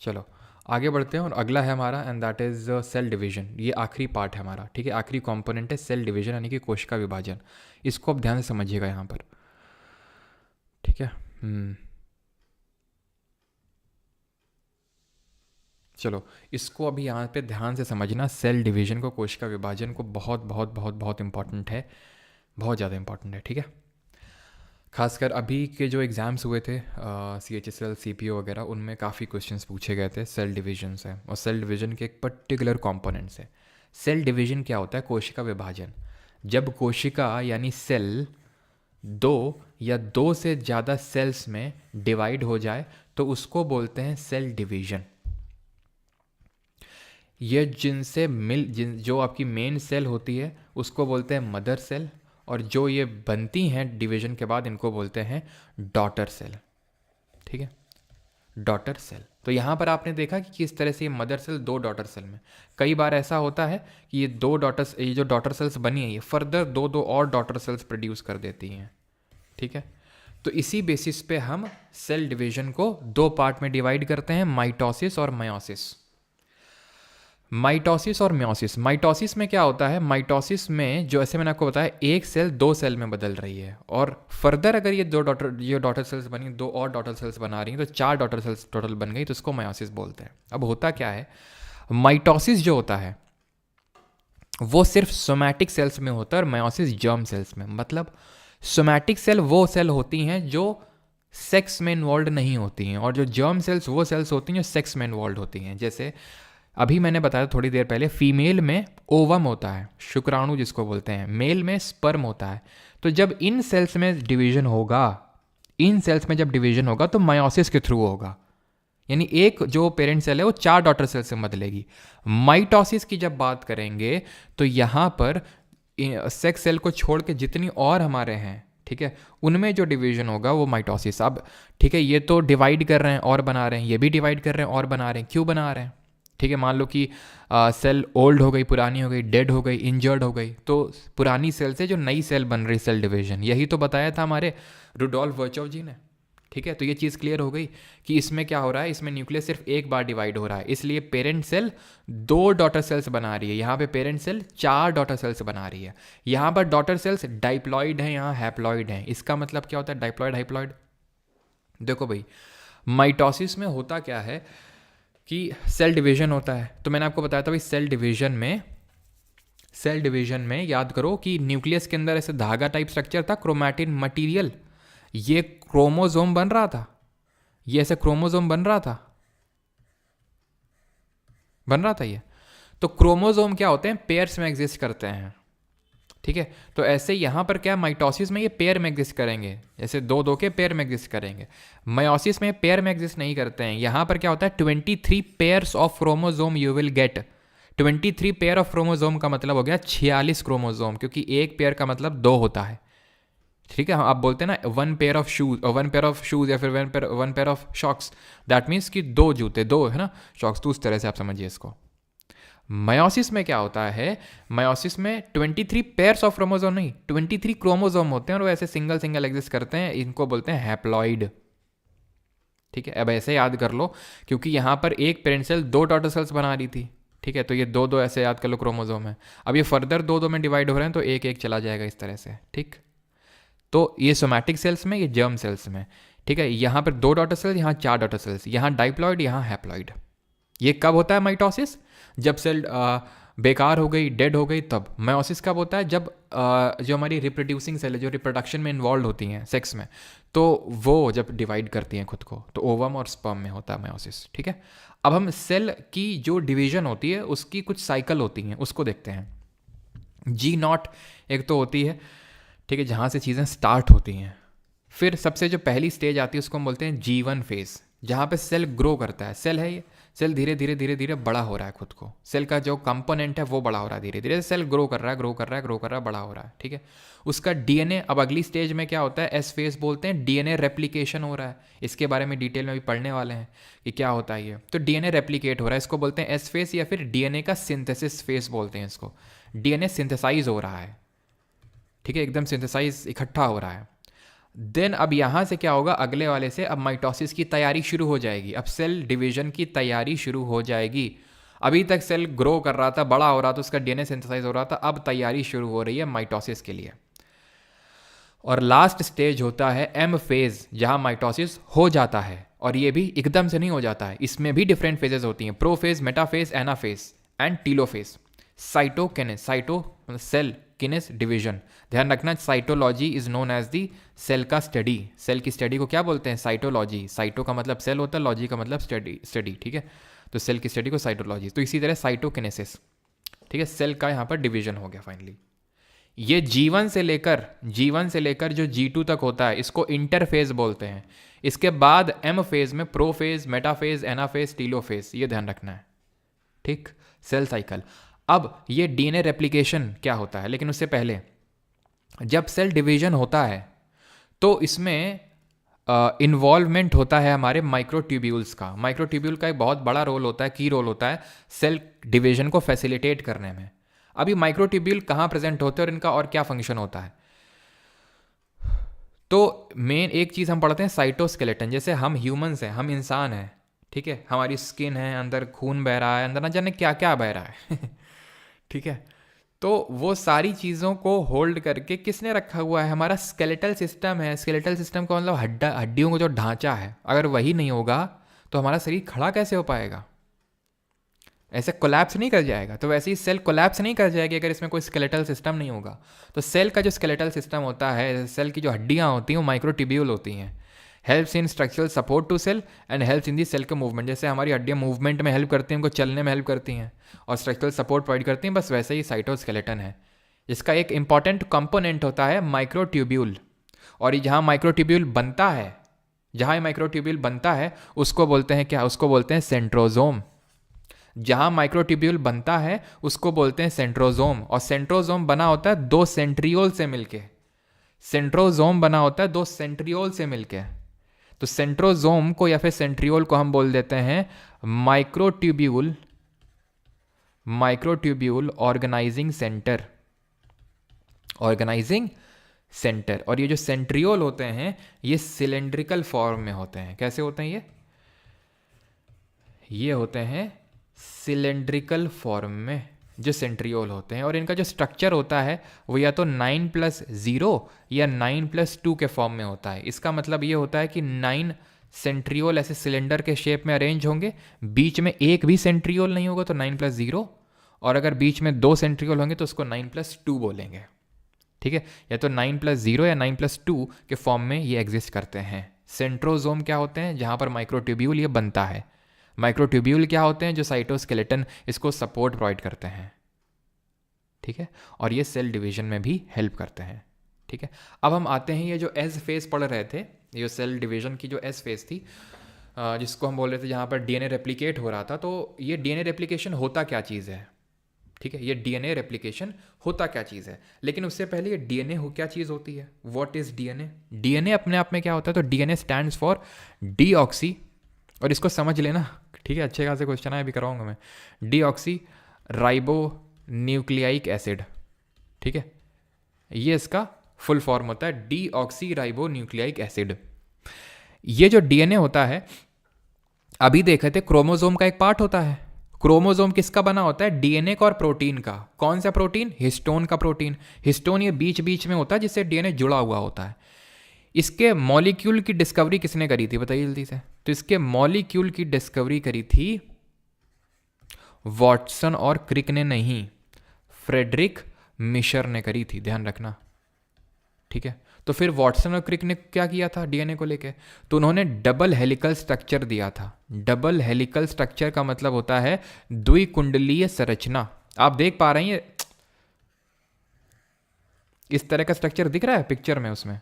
चलो आगे बढ़ते हैं, और अगला है हमारा, and that is cell division. ये आखिरी पार्ट है हमारा, ठीक है, आखिरी कंपोनेंट है सेल डिवीजन, यानी कि कोशिका विभाजन। इसको आप ध्यान से समझिएगा यहाँ पर, ठीक है। चलो इसको अभी यहाँ पे ध्यान से समझना, सेल डिवीजन को, कोशिका विभाजन को, बहुत बहुत बहुत बहुत इंपॉर्टेंट है, बहुत ज़्यादा इंपॉर्टेंट है, ठीक है। खासकर अभी के जो एग्ज़ाम्स हुए थे CHSL CPO वगैरह, उनमें काफ़ी क्वेश्चंस पूछे गए थे सेल डिवीजन से, और सेल डिवीजन के एक पर्टिकुलर कंपोनेंट से। सेल डिवीजन क्या होता है? कोशिका विभाजन। जब कोशिका यानी सेल दो या दो से ज़्यादा सेल्स में डिवाइड हो जाए तो उसको बोलते हैं सेल डिवीजन। ये जो आपकी मेन सेल होती है उसको बोलते हैं मदर सेल, और जो ये बनती हैं डिवीजन के बाद इनको बोलते हैं डॉटर सेल। ठीक है, डॉटर सेल। तो यहाँ पर आपने देखा कि किस तरह से ये मदर सेल दो डॉटर सेल में, कई बार ऐसा होता है कि ये जो डॉटर सेल्स बनी है ये फर्दर दो दो और डॉटर सेल्स प्रोड्यूस कर देती हैं। ठीक है, तो इसी बेसिस पे हम सेल डिवीजन को दो पार्ट में डिवाइड करते हैं, माइटोसिस और मायोसिस। माइटोसिस और म्योसिस। माइटोसिस में क्या होता है? माइटोसिस में जो, ऐसे मैंने आपको बताया, एक सेल दो सेल में बदल रही है, और फर्दर अगर ये डॉटर सेल्स बनी, दो और डॉटर सेल्स बना रही हैं, तो चार डॉटर सेल्स टोटल बन गई, तो इसको मायोसिस बोलते हैं। अब होता क्या है, माइटोसिस जो होता है वो सिर्फ सोमैटिक सेल्स में होता है और मायोसिस जर्म सेल्स में। मतलब सोमैटिक सेल वो सेल होती हैं जो सेक्स में इन्वॉल्व नहीं होती हैं, और जो जर्म सेल्स वो सेल्स होती हैं जो सेक्स में इन्वॉल्व होती हैं। जैसे अभी मैंने बताया थोड़ी देर पहले, फीमेल में ओवम होता है, शुक्राणु जिसको बोलते हैं, मेल में स्पर्म होता है। तो जब इन सेल्स में डिवीजन होगा, तो मायोसिस के थ्रू होगा, यानी एक जो पेरेंट सेल है वो चार डॉटर सेल से बदलेगी। माइटोसिस की जब बात करेंगे तो यहाँ पर सेक्स सेल को छोड़ के जितनी और हमारे हैं, ठीक है, उनमें जो डिवीजन होगा वो माइटोसिस। अब ठीक है, ये तो डिवाइड कर रहे हैं और बना रहे हैं, ये भी डिवाइड कर रहे हैं और बना रहे हैं। क्यों बना रहे हैं? ठीक है, मान लो कि सेल ओल्ड हो गई, पुरानी हो गई, डेड हो गई, इंजर्ड हो गई, तो पुरानी सेल से जो नई सेल बन रही, सेल डिवीजन, यही तो बताया था हमारे रुडोल्फ वर्चोव जी ने। ठीक है, तो ये चीज़ क्लियर हो गई कि इसमें क्या हो रहा है, इसमें न्यूक्लियस सिर्फ एक बार डिवाइड हो रहा है, इसलिए पेरेंट सेल दो डॉटर सेल्स बना रही है, यहाँ पे पेरेंट सेल चार डॉटर सेल्स बना रही है। यहाँ पर डॉटर सेल्स डाइप्लॉइड हैं, यहाँ हैप्लॉइड हैं। इसका मतलब क्या होता है डाइप्लॉइड हाइप्लॉइड? देखो भाई, माइटोसिस में होता क्या है कि सेल डिवीजन होता है। तो मैंने आपको बताया था भाई, सेल डिवीजन में याद करो कि न्यूक्लियस के अंदर ऐसे धागा टाइप स्ट्रक्चर था, क्रोमैटिन मटेरियल, ये क्रोमोसोम बन रहा था, ये ऐसे क्रोमोसोम बन रहा था ये। तो क्रोमोसोम क्या होते हैं? पेयर्स में एग्जिस्ट करते हैं। ठीक है, तो ऐसे यहाँ पर क्या, माइटोसिस में ये पेयर में एग्जिस्ट करेंगे, जैसे दो दो के पेयर में एग्जिस्ट करेंगे। मायोसिस में पेयर में एग्जिस्ट नहीं करते हैं। यहाँ पर क्या होता है, 23 pairs of chromosome you will get. 23 pair of chromosome का मतलब हो गया 46 क्रोमोसोम, क्योंकि एक पेयर का मतलब दो होता है। ठीक है, आप बोलते हैं ना वन पेयर ऑफ शूज या फिर one pair of socks, that means कि दो जूते, दो है ना शॉक्स, तो उस तरह से आप समझिए इसको। मायोसिस में क्या होता है, मायोसिस में 23 पेयर्स ऑफ क्रोमोसोम नहीं, 23 क्रोमोसोम होते हैं, और वो ऐसे सिंगल सिंगल एग्जिस्ट करते हैं, इनको बोलते हैं हैप्लॉइड। ठीक है, अब ऐसे याद कर लो, क्योंकि यहाँ पर एक पेरेंट सेल दो डॉटर सेल्स बना रही थी। ठीक है, तो ये दो दो ऐसे याद कर लो क्रोमोसोम है। अब ये फर्दर दो दो में डिवाइड हो रहे हैं, तो एक एक चला जाएगा इस तरह से। ठीक, तो ये सोमैटिक सेल्स में, ये जर्म सेल्स में। ठीक है, यहाँ पर दो डॉटर सेल्स, यहाँ चार डॉटर सेल्स, यहाँ डाइप्लॉइड, यहाँ हैप्लॉइड। ये कब होता है माइटोसिस? जब सेल बेकार हो गई, डेड हो गई, तब। मायोसिस कब होता है? जब जो हमारी रिप्रोड्यूसिंग सेल है, जो रिप्रोडक्शन में इन्वॉल्व होती हैं, सेक्स में, तो वो जब डिवाइड करती हैं खुद को, तो ओवम और स्पर्म में होता है मायोसिस। ठीक है, अब हम सेल की जो डिवीजन होती है उसकी कुछ साइकिल होती हैं, उसको देखते हैं। G0 एक तो होती है, ठीक है, जहाँ से चीज़ें स्टार्ट होती हैं। फिर सबसे जो पहली स्टेज आती है उसको हम बोलते हैं G1 फेज, जहाँ पे सेल ग्रो करता है। सेल है ये, सेल धीरे धीरे धीरे धीरे बड़ा हो रहा है खुद को, सेल का जो कंपोनेंट है वो बड़ा हो रहा है, धीरे धीरे सेल ग्रो कर रहा है, बड़ा हो रहा है। ठीक है, उसका डीएनए, अब अगली स्टेज में क्या होता है, एस फेज बोलते हैं, डीएनए रेप्लिकेशन हो रहा है। इसके बारे में डिटेल में भी पढ़ने वाले हैं कि क्या होता है ये। तो डीएनए रेप्लिकेट हो रहा है, इसको बोलते हैं एस फेज, या फिर डीएनए का सिंथेसिस फेज बोलते हैं इसको। डीएनए सिंथेसाइज हो रहा है, ठीक है, एकदम सिंथेसाइज, इकट्ठा हो रहा है। देन अब यहाँ से क्या होगा, अगले वाले से अब माइटोसिस की तैयारी शुरू हो जाएगी, अब सेल डिवीजन की तैयारी शुरू हो जाएगी। अभी तक सेल ग्रो कर रहा था, बड़ा हो रहा था, उसका डीएनए सिंथेसाइज हो रहा था, अब तैयारी शुरू हो रही है माइटोसिस के लिए। और लास्ट स्टेज होता है एम फेज, जहाँ माइटोसिस हो जाता है, और ये भी एकदम से नहीं हो जाता है, इसमें भी डिफरेंट फेजेस होती हैं, prophase, metaphase, anaphase and telophase. Cyto cell kinesis division. ध्यान रखना, cytology is known as the cell का स्टडी। सेल की स्टडी को क्या बोलते हैं? साइटोलॉजी। साइटो का मतलब सेल होता है, लॉजी का मतलब स्टडी, ठीक है। तो सेल की स्टडी को साइटोलॉजी। तो इसी तरह साइटोकिनेसिस, ठीक है, सेल का यहाँ पर डिवीजन हो गया फाइनली। ये जीवन से लेकर जो G2 तक होता है इसको इंटरफेज बोलते हैं। इसके बाद एम फेज में प्रोफेज, मेटाफेज, एनाफेज, टीलोफेज, ये ध्यान रखना है, ठीक। Cell cycle. अब ये डीएनए रेप्लिकेशन क्या होता है, लेकिन उससे पहले जब सेल डिवीजन होता है तो इसमें इन्वॉल्वमेंट होता है हमारे माइक्रोट्यूब्यूल्स का। माइक्रोट्यूब्यूल का एक बहुत बड़ा रोल होता है, की रोल होता है सेल डिवीजन को फैसिलिटेट करने में। अभी माइक्रोट्यूब्यूल कहाँ प्रेजेंट होते हैं और इनका और क्या फंक्शन होता है? तो मेन एक चीज़ हम पढ़ते हैं साइटोस्केलेटन। जैसे हम ह्यूमंस हैं, हम इंसान हैं, ठीक है, हमारी स्किन है, अंदर खून बह रहा है, अंदर ना जाने क्या क्या बह रहा है ठीक है। तो वो सारी चीज़ों को होल्ड करके किसने रखा हुआ है? हमारा स्केलेटल सिस्टम है। स्केलेटल सिस्टम का मतलब हड्डियों का जो ढांचा है, अगर वही नहीं होगा तो हमारा शरीर खड़ा कैसे हो पाएगा? ऐसे कोलैप्स नहीं कर जाएगा। तो वैसे ही सेल कोलैप्स नहीं कर जाएगी अगर इसमें कोई स्केलेटल सिस्टम नहीं होगा। तो सेल का जो स्केलेटल सिस्टम होता है, सेल की जो हड्डियाँ होती हैं वो माइक्रोट्यूब्यूल होती हैं। Helps in structural support to cell and helps in the cell के मूवमेंट। जैसे हमारी हड्डियाँ मूवमेंट में हेल्प करती हैं, उनको चलने में हेल्प करती हैं और स्ट्रक्चरल सपोर्ट प्रोवाइड करती हैं, बस वैसे ही साइटोस्केलेटन है। इसका एक इंपॉर्टेंट कंपोनेंट होता है माइक्रोट्यूब्यूल। और जहाँ माइक्रोट्यूब्यूल बनता है, जहाँ माइक्रोट्यूब्यूल बनता है उसको बोलते हैं क्या? उसको बोलते हैं सेंट्रोजोम। जहाँ माइक्रोट्यूब्यूल बनता है उसको बोलते हैं सेंट्रोजोम। और सेंट्रोजोम बना होता है दो सेंट्रियोल से मिलके। सेंट्रोजोम बना होता है दो सेंट्रियोल से मिलके। तो सेंट्रोजोम को या फिर सेंट्रियोल को हम बोल देते हैं microtubule, microtubule organising centre, organising centre. और ये जो सेंट्रियोल होते हैं ये सिलेंड्रिकल फॉर्म में होते हैं। कैसे होते हैं ये होते हैं सिलेंड्रिकल फॉर्म में जो सेंट्रियोल होते हैं। और इनका जो स्ट्रक्चर होता है वो या तो 9+0 या 9+2 के फॉर्म में होता है। इसका मतलब ये होता है कि 9 सेंट्रियोल ऐसे सिलेंडर के शेप में अरेंज होंगे, बीच में एक भी सेंट्रियोल नहीं होगा तो 9+0, और अगर बीच में 2 सेंट्रियोल होंगे तो उसको 9+2 बोलेंगे, ठीक है। या तो 9+0 या 9+2 के फॉर्म में ये एग्जिस्ट करते हैं। सेंट्रोजोम क्या होते हैं? जहाँ पर माइक्रोट्यूब्यूल ये बनता है। माइक्रोट्यूब्यूल क्या होते हैं? जो साइटोस्केलेटन इसको सपोर्ट प्रोवाइड करते हैं, ठीक है। और ये सेल डिवीजन में भी हेल्प करते हैं, ठीक है। अब हम आते हैं ये जो एस फेज पढ़ रहे थे, ये सेल डिवीजन की जो एस फेज थी, जिसको हम बोल रहे थे जहाँ पर डीएनए रेप्लिकेट हो रहा था। तो ये डीएनए रेप्लिकेशन होता क्या चीज़ है, ठीक है, ये डीएनए रेप्लिकेशन होता क्या चीज़ है। लेकिन उससे पहले ये डीएनए हो क्या चीज़ होती है? What is DNA? डीएनए अपने आप में क्या होता है? तो डीएनए स्टैंड्स फॉर डीऑक्सी, और इसको समझ लेना, ठीक है, अच्छे खासे क्वेश्चन है, अभी कराऊंगा मैं। डीऑक्सी राइबो न्यूक्लियाइक एसिड, ठीक है, ये इसका फुल फॉर्म होता है, डीऑक्सी राइबो न्यूक्लियाइक एसिड। ये जो डीएनए होता है, अभी देखे थे क्रोमोसोम का एक पार्ट होता है। क्रोमोसोम किसका बना होता है? डीएनए का और प्रोटीन का। कौन सा प्रोटीन? हिस्टोन का प्रोटीन। हिस्टोन ये बीच बीच में होता है जिससे डीएनए जुड़ा हुआ होता है। इसके मॉलिक्यूल की डिस्कवरी किसने करी थी? बताइए जल्दी से। तो इसके मॉलिक्यूल की डिस्कवरी करी थी वॉटसन और क्रिक ने नहीं, फ्रेडरिक मिशर ने करी थी, ध्यान रखना, ठीक है। तो फिर वॉटसन और क्रिक ने क्या किया था डीएनए को लेके? तो उन्होंने डबल हेलिकल स्ट्रक्चर दिया था। डबल हेलिकल स्ट्रक्चर का मतलब होता है द्विकुंडलीय संरचना। आप देख पा रहे हैं इस तरह का स्ट्रक्चर दिख रहा है पिक्चर में उसमें,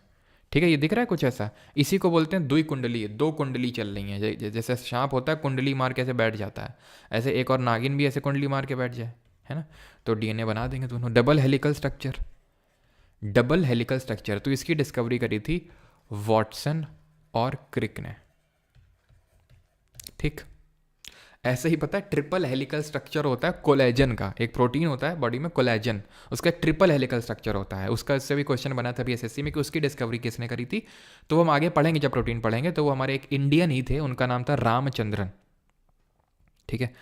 ठीक है, ये दिख रहा है कुछ ऐसा। इसी को बोलते हैं द्विकुंडली, दो कुंडली चल रही है। जैसे सांप होता है कुंडली मार के ऐसे बैठ जाता है, ऐसे एक और नागिन भी ऐसे कुंडली मार के बैठ जाए, है ना। तो डीएनए बना देंगे दोनों, double helical structure, double helical structure. तो इसकी डिस्कवरी करी थी वॉटसन और क्रिक ने, ठीक। ऐसे ही पता है ट्रिपल हेलिकल स्ट्रक्चर होता है कोलेजन का। एक प्रोटीन होता है बॉडी में कोलेजन, उसका ट्रिपल हेलिकल स्ट्रक्चर होता है। उसका इससे भी क्वेश्चन बना था अभी एसएससी में कि उसकी डिस्कवरी किसने करी थी। तो हम आगे पढ़ेंगे जब प्रोटीन पढ़ेंगे। तो वो हमारे एक इंडियन ही थे, उनका नाम था रामचंद्रन, ठीक है।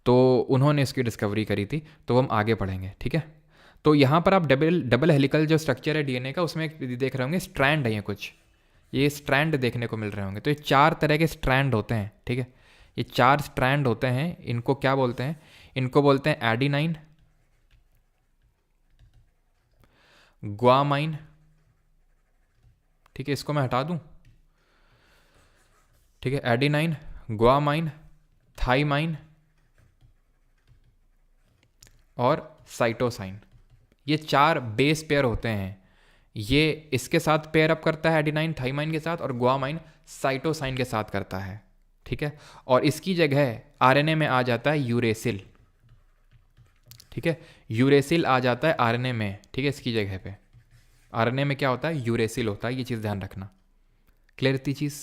तो उन्होंने इसकी डिस्कवरी करी थी, तो हम आगे पढ़ेंगे, ठीक है। तो यहाँ पर आप डबल हेलिकल जो स्ट्रक्चर है डीएनए का, उसमें देख रहे होंगे स्ट्रैंड है, ये कुछ ये स्ट्रैंड देखने को मिल रहे होंगे। तो ये 4 तरह के स्ट्रैंड होते हैं, ठीक है। ये 4 स्ट्रैंड होते हैं। इनको क्या बोलते हैं? इनको बोलते हैं एडिनाइन, ग्वामाइन, ठीक है, इसको मैं हटा दूं, ठीक है, एडिनाइन, ग्वामाइन, थाइमाइन और साइटोसाइन, ये 4 बेस पेयर होते हैं। ये इसके साथ पेयर अप करता है एडिनाइन थाइमाइन के साथ, और ग्वामाइन साइटोसाइन के साथ करता है, ठीक है। और इसकी जगह आरएनए में आ जाता है यूरेसिल, ठीक है, यूरेसिल आ जाता है आरएनए में, ठीक है, इसकी जगह पे आरएनए में क्या होता है, यूरेसिल होता है। ये चीज़ ध्यान रखना। क्लियर थी चीज़?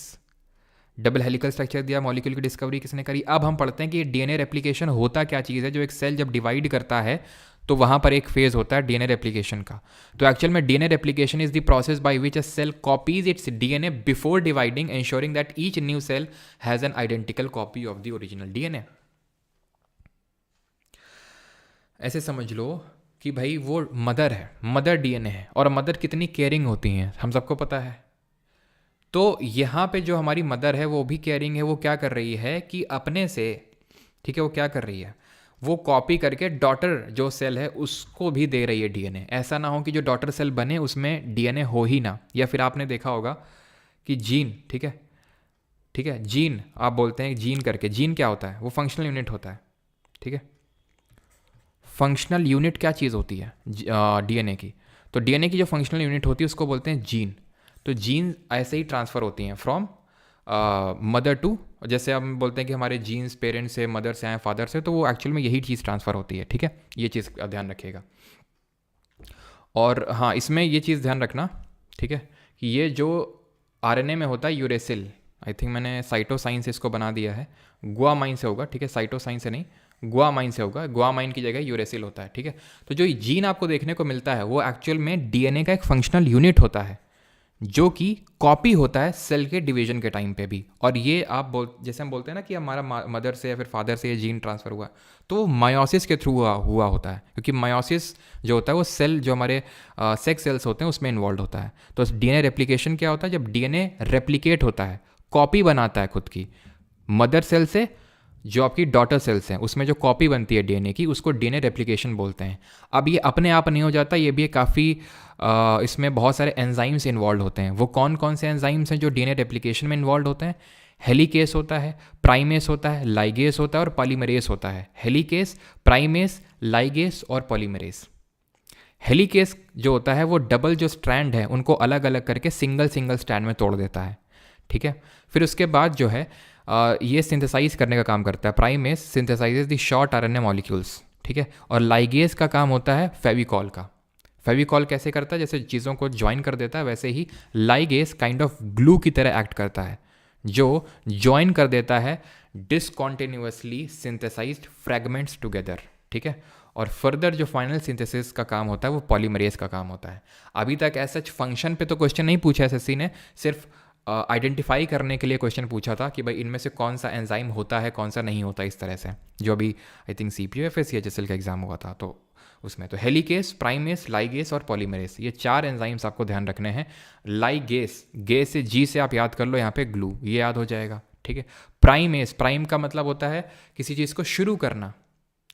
डबल हेलिकल स्ट्रक्चर दिया, मॉलिक्यूल की डिस्कवरी किसने करी। अब हम पढ़ते हैं कि डीएनए रेप्लिकेशन होता क्या चीज़ है। जो एक सेल जब डिवाइड करता है तो वहाँ पर एक फेज होता है डीएनए रेप्लिकेशन का। तो एक्चुअल में DNA replication is the process by which a cell copies its DNA before dividing, ensuring that each new cell has an identical copy of the original DNA. ऐसे समझ लो कि भाई वो मदर है, mother DNA है, और mother कितनी caring होती हैं हम सबको पता है। तो यहाँ पे जो हमारी मदर है वो भी केयरिंग है। वो क्या कर रही है कि अपने से, ठीक है, वो क्या कर रही है, वो कॉपी करके डॉटर जो सेल है उसको भी दे रही है डीएनए। ऐसा ना हो कि जो डॉटर सेल बने उसमें डीएनए हो ही ना। या फिर आपने देखा होगा कि जीन, ठीक है, ठीक है, जीन आप बोलते हैं जीन करके, जीन क्या होता है, वो फंक्शनल यूनिट होता है, ठीक है। फंक्शनल यूनिट क्या चीज़ होती है डीएनए की? तो डीएनए की जो फंक्शनल यूनिट होती है उसको बोलते हैं जीन। तो जीन ऐसे ही ट्रांसफ़र होती हैं फ्रॉम मदर टू, जैसे हम बोलते हैं कि हमारे जीन्स पेरेंट्स से, मदर से आए, फादर से, तो वो एक्चुअल में यही चीज़ ट्रांसफ़र होती है, ठीक है। ये चीज़ का ध्यान रखिएगा। और हाँ, इसमें ये चीज़ ध्यान रखना, ठीक है, कि ये जो आरएनए में होता है यूरेसिल, आई थिंक मैंने साइटोसाइन से इसको बना दिया है, गुआमाइन से होगा, ठीक है, साइटोसाइन से नहीं, गुआमाइन से होगा। गुआमाइन की जगह यूरेसिल होता है, ठीक है। तो जो जीन आपको देखने को मिलता है वो एक्चुअल में डीएनए का एक फंक्शनल यूनिट होता है जो कि कॉपी होता है सेल के डिवीजन के टाइम पे भी। और ये आप जैसे हम बोलते हैं ना कि हमारा मदर से या फिर फादर से ये जीन ट्रांसफ़र हुआ, तो वो मायोसिस के थ्रू हुआ होता है, क्योंकि मायोसिस जो होता है वो सेल जो हमारे सेक्स सेल्स होते हैं उसमें इन्वॉल्व होता है। तो डीएनए रेप्लिकेशन क्या होता है? जब डीएनए रेप्लिकेट होता है, कॉपी बनाता है खुद की मदर सेल से, जो आपकी डॉटर सेल्स हैं उसमें जो कॉपी बनती है डीएनए की, उसको डीएनए रेप्लिकेशन बोलते हैं। अब ये अपने आप नहीं हो जाता, ये भी काफ़ी इसमें बहुत सारे एंजाइम्स इन्वॉल्व होते हैं। वो कौन कौन से एंजाइम्स हैं जो डीएनए रेप्लिकेशन में इन्वॉल्व होते हैं? हेलिकेस होता है, प्राइमेस होता है, लाइगेस होता है और पॉलीमरेस होता है। हेलिकेस, प्राइमेस, लाइगेस और पॉलीमरेस। हेलिकेस जो होता है वो डबल जो स्ट्रैंड है उनको अलग अलग करके सिंगल सिंगल स्ट्रैंड में तोड़ देता है, ठीक है। फिर उसके बाद जो है ये सिंथेसाइज करने का काम करता है। Primase सिंथेसाइजेज the short RNA molecules, ठीक है। और लाइगेस का काम होता है फेविकॉल का। फेविकॉल कैसे करता है? जैसे चीज़ों को ज्वाइन कर देता है, वैसे ही लाइगेस काइंड ऑफ ग्लू की तरह एक्ट करता है, जो ज्वाइन कर देता है डिसकॉन्टिन्यूसली सिंथेसाइज्ड फ्रेगमेंट्स टुगेदर, ठीक है। और फर्दर जो फाइनल सिंथेसिस का काम होता है वो पॉलीमरेज का काम होता है। अभी तक ऐसा फंक्शन पे तो क्वेश्चन नहीं पूछा एसएससी ने, सिर्फ आइडेंटिफाई करने के लिए क्वेश्चन पूछा था कि भाई इनमें से कौन सा एंजाइम होता है, कौन सा नहीं होता, इस तरह से, जो अभी आई थिंक सीपीयू या फिर सीएचएसएल का एग्जाम हुआ था तो उसमें। तो हेलिकेस, प्राइमेस, लाइगेस और पॉलीमरेस, ये 4 एंजाइम्स आपको ध्यान रखने हैं। लाइगेस, गेस से जी से आप याद कर लो, यहाँ पे ग्लू, ये याद हो जाएगा, ठीक है। प्राइमेस, प्राइम का मतलब होता है किसी चीज़ को शुरू करना,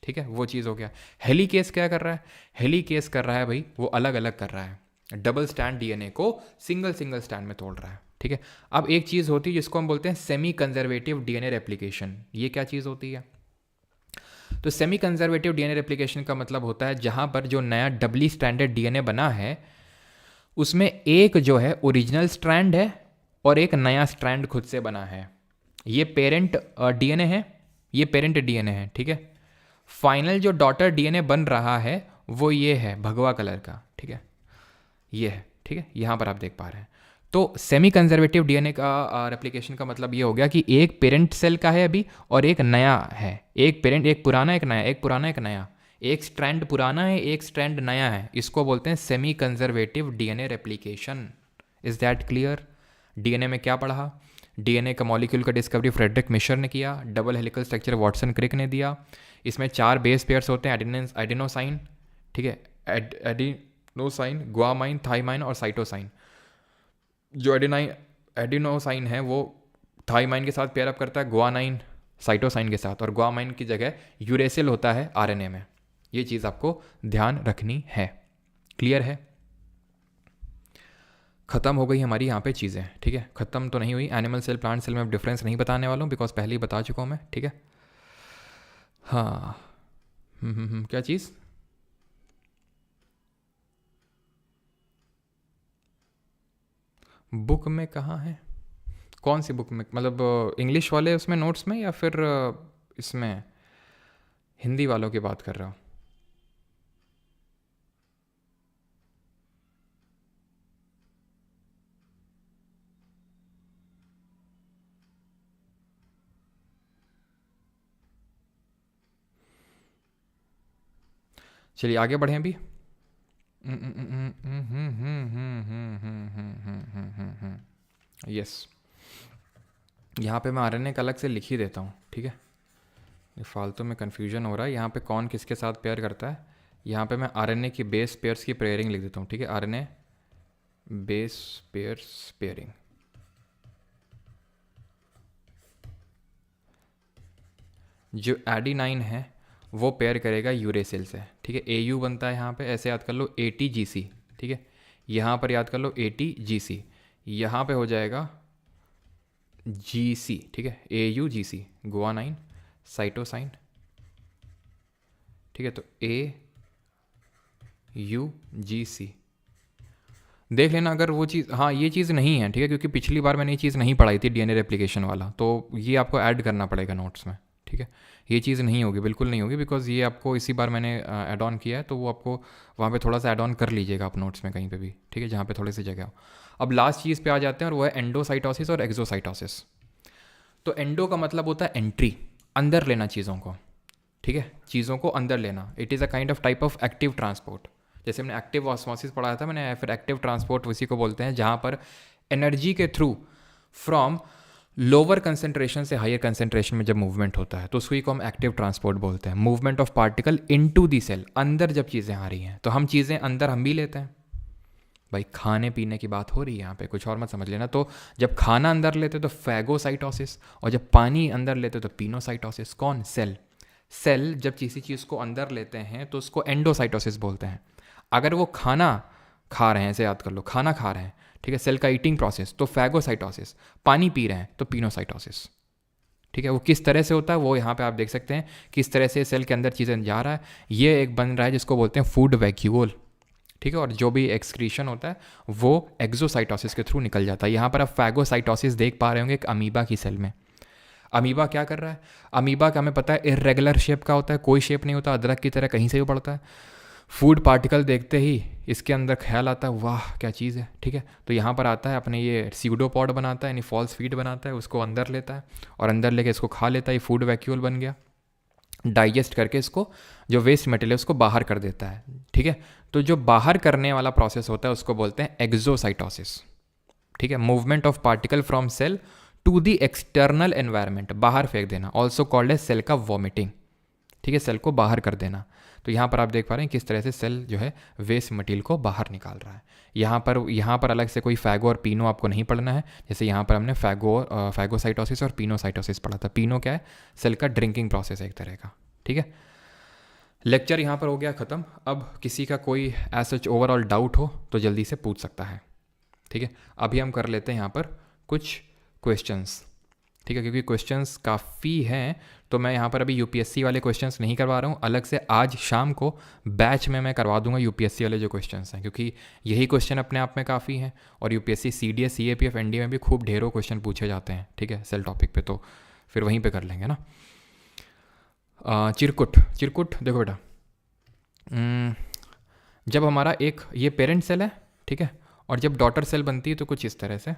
ठीक है, वो चीज़ हो गया। हेलिकेस क्या कर रहा है? हेलिकेस कर रहा है भाई वो अलग अलग कर रहा है, डबल स्टैंड डीएनए को सिंगल सिंगल स्टैंड में तोड़ रहा है, ठीक है। अब एक चीज़ होती है जिसको हम बोलते हैं सेमी कंजर्वेटिव डीएनए रेप्लिकेशन। ये क्या चीज़ होती है? तो सेमी कंजर्वेटिव डीएनए रेप्लिकेशन का मतलब होता है जहां पर जो नया डबली स्ट्रैंडेड डीएनए बना है उसमें एक जो है ओरिजिनल स्ट्रैंड है और एक नया स्ट्रैंड खुद से बना है। ये पेरेंट डीएनए है, ये पेरेंट डीएनए है, ठीक है। फाइनल जो डॉटर डीएनए बन रहा है वो ये है भगवा कलर का, ठीक है, ये है, ठीक है, यहाँ पर आप देख पा रहे हैं। तो सेमी कंजर्वेटिव डीएनए का रेप्लिकेशन का मतलब ये हो गया कि एक पेरेंट सेल का है अभी और एक नया है, एक पेरेंट, एक पुराना एक नया, एक पुराना एक नया, एक स्ट्रैंड पुराना है एक स्ट्रैंड नया है। इसको बोलते हैं semi conservative DNA replication. Is that clear? DNA में क्या पढ़ा? डीएनए का मॉलिक्यूल का डिस्कवरी फ्रेडरिक मिशर ने किया, double helical structure Watson Crick ने दिया। इसमें 4 बेस पेयर्स होते हैं, एडिनोसाइन, ठीक है, एडिनोसाइन, गुआमाइन, थाइमाइन और साइटोसाइन। जो एडिनोसाइन है वो थाइमाइन के साथ पेयर अप करता है गुआनाइन साइटोसाइन के साथ, और गुआमाइन की जगह यूरेसिल होता है आरएनए में। ये चीज़ आपको ध्यान रखनी है। क्लियर है? ख़त्म हो गई हमारी यहाँ पे चीज़ें, ठीक है। ख़त्म तो नहीं हुई, एनिमल सेल प्लांट सेल में अब डिफरेंस नहीं बताने वाला हूँ बिकॉज पहले ही बता चुका हूँ मैं, ठीक है। हाँ। क्या चीज़? बुक में कहाँ है? कौन सी बुक में, मतलब इंग्लिश वाले उसमें नोट्स में या फिर इसमें हिंदी वालों की बात कर रहा हूँ? चलिए आगे बढ़ें अभी। यस, यहाँ पे मैं आरएनए का अलग से लिख ही देता हूँ, ठीक है। ये फालतू में कन्फ्यूजन हो रहा है, यहाँ पे कौन किसके साथ पेयर करता है। यहाँ पे मैं आरएनए की बेस पेयर्स की पेयरिंग लिख देता हूँ, ठीक है। RNA base pairs pairing. जो एडिनाइन है वो पेयर करेगा यूरेसिल से, ठीक है। एयू बनता है यहाँ पे, ऐसे याद कर लो ATGC, ठीक है। यहाँ पर याद कर लो ATGC, यहाँ पे हो जाएगा GC, ठीक है। AUGC गुआनाइन साइटोसाइन, ठीक है। तो AUGC देख लेना अगर वो चीज़, हाँ ये चीज़ नहीं है, ठीक है, क्योंकि पिछली बार मैंने ये चीज़ नहीं पढ़ाई थी डीएनए रेप्लिकेशन वाला, तो ये आपको ऐड करना पड़ेगा नोट्स में, ठीक है। ये चीज़ नहीं होगी, बिल्कुल नहीं होगी, बिकॉज ये आपको इसी बार मैंने ऐड ऑन किया है, तो वो आपको वहाँ पे थोड़ा सा ऐड ऑन कर लीजिएगा आप नोट्स में कहीं पे भी, ठीक है, जहाँ पे थोड़ी सी जगह हो। अब लास्ट चीज़ पे आ जाते हैं और वो है एंडोसाइटोसिस और एक्सोसाइटोसिस। तो एंडो का मतलब होता है एंट्री, अंदर लेना चीज़ों को, ठीक है, चीज़ों को अंदर लेना। It is a kind of type of active transport. जैसे हमने एक्टिव ऑस्मोसिस पढ़ाया था मैंने, फिर एक्टिव ट्रांसपोर्ट उसी को बोलते हैं जहाँ पर एनर्जी के थ्रू फ्रॉम लोअर कंसेंट्रेशन से हायर कंसेंट्रेशन में जब मूवमेंट होता है तो उसी को हम एक्टिव ट्रांसपोर्ट बोलते हैं। Movement of particle into the cell, अंदर जब चीज़ें आ रही हैं तो हम चीज़ें अंदर हम भी लेते हैं। भाई खाने पीने की बात हो रही है यहाँ पे, कुछ और मत समझ लेना। तो जब खाना अंदर लेते तो फैगोसाइटोसिस, और जब पानी अंदर लेते तो पिनोसाइटोसिस। कौन? सेल। सेल जब किसी चीज़ को अंदर लेते हैं तो उसको एंडोसाइटोसिस बोलते हैं। अगर वो खाना खा रहे हैं, ऐसे याद कर लो, खाना खा रहे हैं, ठीक है, सेल का ईटिंग प्रोसेस, तो फैगोसाइटोसिस। पानी पी रहे हैं तो पिनोसाइटोसिस, ठीक है। वो किस तरह से होता है वो यहाँ पे आप देख सकते हैं, किस तरह से सेल के अंदर चीज़ें जा रहा है। ये एक बन रहा है जिसको बोलते हैं फूड वैक्यूल, ठीक है। और जो भी एक्सक्रीशन होता है वो एक्सोसाइटोसिस के थ्रू निकल जाता है। यहाँ पर आप फैगोसाइटोसिस देख पा रहे होंगे एक अमीबा की सेल में। अमीबा क्या कर रहा है? अमीबा का हमें पता है इरेगुलर शेप का होता है, कोई शेप नहीं होता, अदरक की तरह कहीं से भी बढ़ता है। फूड पार्टिकल देखते ही इसके अंदर ख्याल आता है वाह क्या चीज़ है, ठीक है। तो यहाँ पर आता है अपने ये सीडोपॉड बनाता है, यानी फॉल्स फीड बनाता है, उसको अंदर लेता है और अंदर लेके इसको खा लेता है। ये फूड वैक्यूल बन गया। डाइजेस्ट करके इसको जो वेस्ट मटेरियल है उसको बाहर कर देता है, ठीक है। तो जो बाहर करने वाला प्रोसेस होता है उसको बोलते हैं एक्सोसाइटोसिस, ठीक है। Movement of particle from cell to the external environment, बाहर फेंक देना, ऑल्सो कॉल्ड है सेल का वॉमिटिंग, ठीक है, सेल को बाहर कर देना। तो यहाँ पर आप देख पा रहे हैं किस तरह से सेल जो है वेस्ट मटेरियल को बाहर निकाल रहा है। यहाँ पर अलग से कोई फैगो और पीनो आपको नहीं पढ़ना है। जैसे यहाँ पर हमने फैगोसाइटोसिस और पिनोसाइटोसिस पढ़ा था। पीनो क्या है? सेल का ड्रिंकिंग प्रोसेस है एक तरह का, ठीक है। लेक्चर यहाँ पर हो गया ख़त्म। अब किसी का कोई ऐसा ओवरऑल डाउट हो तो जल्दी से पूछ सकता है, ठीक है। अभी हम कर लेते हैं यहाँ पर कुछ क्वेश्चंस, ठीक है, क्योंकि क्वेश्चंस काफ़ी हैं तो मैं यहाँ पर अभी यूपीएससी वाले क्वेश्चंस नहीं करवा रहा हूँ। अलग से आज शाम को बैच में मैं करवा दूंगा यूपीएससी वाले जो क्वेश्चंस हैं, क्योंकि यही क्वेश्चन अपने आप में काफ़ी हैं। और यूपीएससी सीडीएस सीएपीएफ एनडीए में भी खूब ढेरों क्वेश्चन पूछे जाते हैं, ठीक है, सेल टॉपिक पे, तो फिर वहीं पे कर लेंगे ना। चिरकुट चिरकुट देखो बेटा, जब हमारा एक ये पेरेंट सेल है, ठीक है, और जब डॉटर सेल बनती है तो कुछ इस तरह से,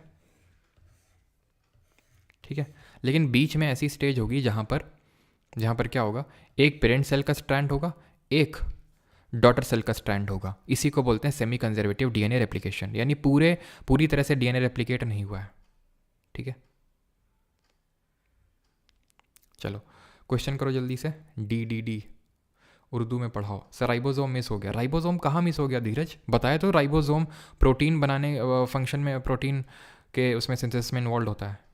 ठीक है। लेकिन बीच में ऐसी स्टेज होगी जहाँ पर क्या होगा, एक पेरेंट सेल का स्ट्रैंड होगा, एक डॉटर सेल का स्ट्रैंड होगा। इसी को बोलते हैं सेमी कंजर्वेटिव डीएनए रेप्लिकेशन, यानी पूरी तरह से डीएनए रेप्लिकेट नहीं हुआ है, ठीक है। चलो क्वेश्चन करो जल्दी से। डी उर्दू में पढ़ाओ सर। राइबोसोम मिस हो गया। राइबोसोम कहाँ मिस हो गया धीरज? बताया तो, राइबोसोम प्रोटीन बनाने फंक्शन में, प्रोटीन के उसमें सिंथेसिस में इन्वॉल्व होता है।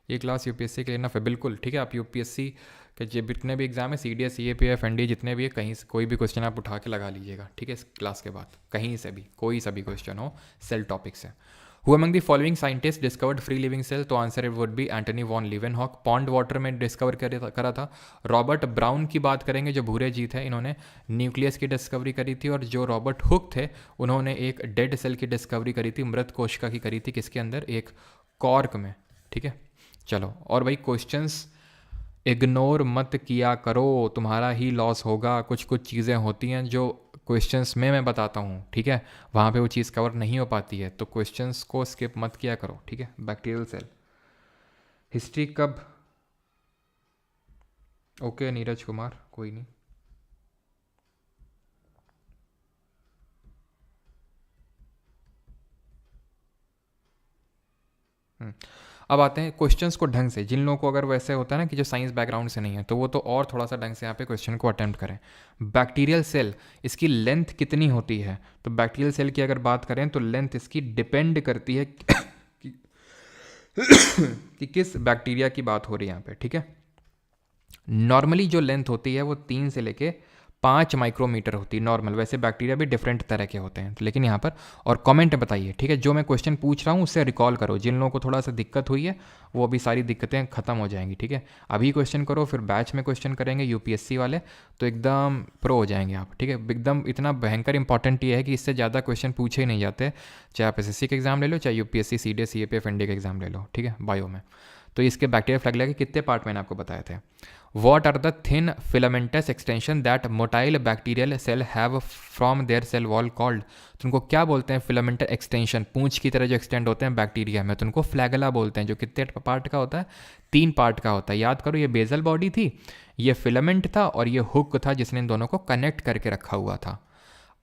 ये क्लास यूपीएससी के लिए इनफ है, बिल्कुल ठीक है। आप यूपीएससी कि जितने भी एग्जाम है CDS CAPF NDA जितने भी है, कहीं से कोई भी क्वेश्चन आप उठा के लगा लीजिएगा, ठीक है, इस क्लास के बाद कहीं से भी कोई सा भी क्वेश्चन हो सेल टॉपिक से। Who among the following scientist discovered free living cell, तो answer it would be Antony von Leeuwenhoek. Pond water में डिस्कवर करा था रॉबर्ट ब्राउन की बात करेंगे, जो भूरे जीत है, इन्होंने न्यूक्लियस की डिस्कवरी करी थी। और जो रॉबर्ट हुक थे, उन्होंने एक डेड सेल की डिस्कवरी करी थी, मृत कोशिका की करी थी, किसके अंदर, एक कॉर्क में, ठीक है। चलो, और भाई क्वेश्चंस इग्नोर मत किया करो, तुम्हारा ही लॉस होगा। कुछ कुछ चीज़ें होती हैं जो क्वेश्चंस में मैं बताता हूँ, ठीक है, वहाँ पे वो चीज़ कवर नहीं हो पाती है, तो क्वेश्चंस को स्किप मत किया करो, ठीक है। बैक्टीरियल सेल हिस्ट्री कब, ओके नीरज कुमार, कोई नहीं। अब आते हैं क्वेश्चंस को ढंग से, जिन लोगों को अगर वैसे होता है ना कि जो साइंस बैकग्राउंड से नहीं है, तो वो तो और थोड़ा सा ढंग से यहाँ पे क्वेश्चन को अटेम्प्ट करें। बैक्टीरियल सेल, इसकी लेंथ कितनी होती है, तो बैक्टीरियल सेल की अगर बात करें तो लेंथ इसकी डिपेंड करती है कि किस बैक्टीरिया की बात हो रही है यहाँ पे, ठीक है। नॉर्मली जो लेंथ होती है वो 3 से लेके 5 माइक्रोमीटर होती है नॉर्मल, वैसे बैक्टीरिया भी डिफरेंट तरह के होते हैं, तो लेकिन यहाँ पर, और कमेंट बताइए, ठीक है, जो मैं क्वेश्चन पूछ रहा हूँ उससे रिकॉल करो। जिन लोगों को थोड़ा सा दिक्कत हुई है वो अभी सारी दिक्कतें खत्म हो जाएंगी, ठीक है। अभी क्वेश्चन करो, फिर बैच में क्वेश्चन करेंगे UPSC वाले, तो एकदम प्रो हो जाएंगे आप, ठीक है। एकदम इतना भयंकर इंपॉर्टेंट ये है कि इससे ज़्यादा क्वेश्चन पूछे ही नहीं जाते, चाहे आप SSC का एग्जाम ले लो, चाहे UPSC CDS CAPF NDA का एग्जाम ले लो, ठीक है, बायो में। तो इसके बैक्टीरिया फ्लैगेला के कितने पार्ट मैंने आपको बताए थे। What are the thin filamentous extension that motile bacterial cell have from their cell wall called? तो उनको क्या बोलते हैं, फिलामेंटस एक्सटेंशन, पूंछ की तरह जो एक्सटेंड होते हैं बैक्टीरिया में, तो उनको फ्लैगेला बोलते हैं, जो कितने पार्ट का होता है, 3 पार्ट का होता है। याद करो, ये बेजल बॉडी थी, ये फिलामेंट था, और ये हुक था जिसने इन दोनों को कनेक्ट करके रखा हुआ था।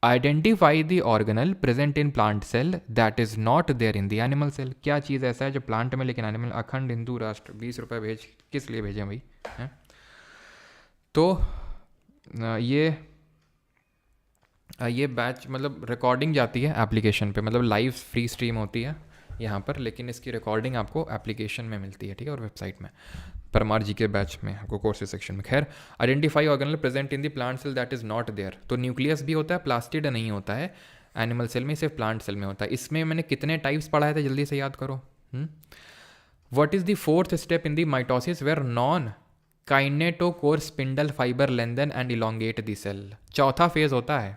Identify the organelle present in plant cell that is not there in the animal cell. क्या चीज़ ऐसा है जो प्लांट में लेकिन एनिमल, अखंड हिंदू राष्ट्र 20 रुपये भेज, किस लिए भेजें भाई, हैं। तो ये बैच मतलब रिकॉर्डिंग जाती है एप्लीकेशन पे, मतलब लाइव फ्री स्ट्रीम होती है यहाँ पर, लेकिन इसकी रिकॉर्डिंग आपको एप्लीकेशन में मिलती है, ठीक है, और वेबसाइट में, परमार जी के बैच में आपको कोर्सेज सेक्शन में। खैर, identify organelle present in the plant cell that is not there, तो न्यूक्लियस भी होता है, प्लास्टिड नहीं होता है एनिमल सेल में, सिर्फ प्लांट सेल में होता है। इसमें मैंने कितने टाइप्स पढ़ाए थे, जल्दी से याद करो। What is the 4th step in the mitosis where non kinetochore spindle fibre lengthen and elongate the cell. चौथा फेज होता है,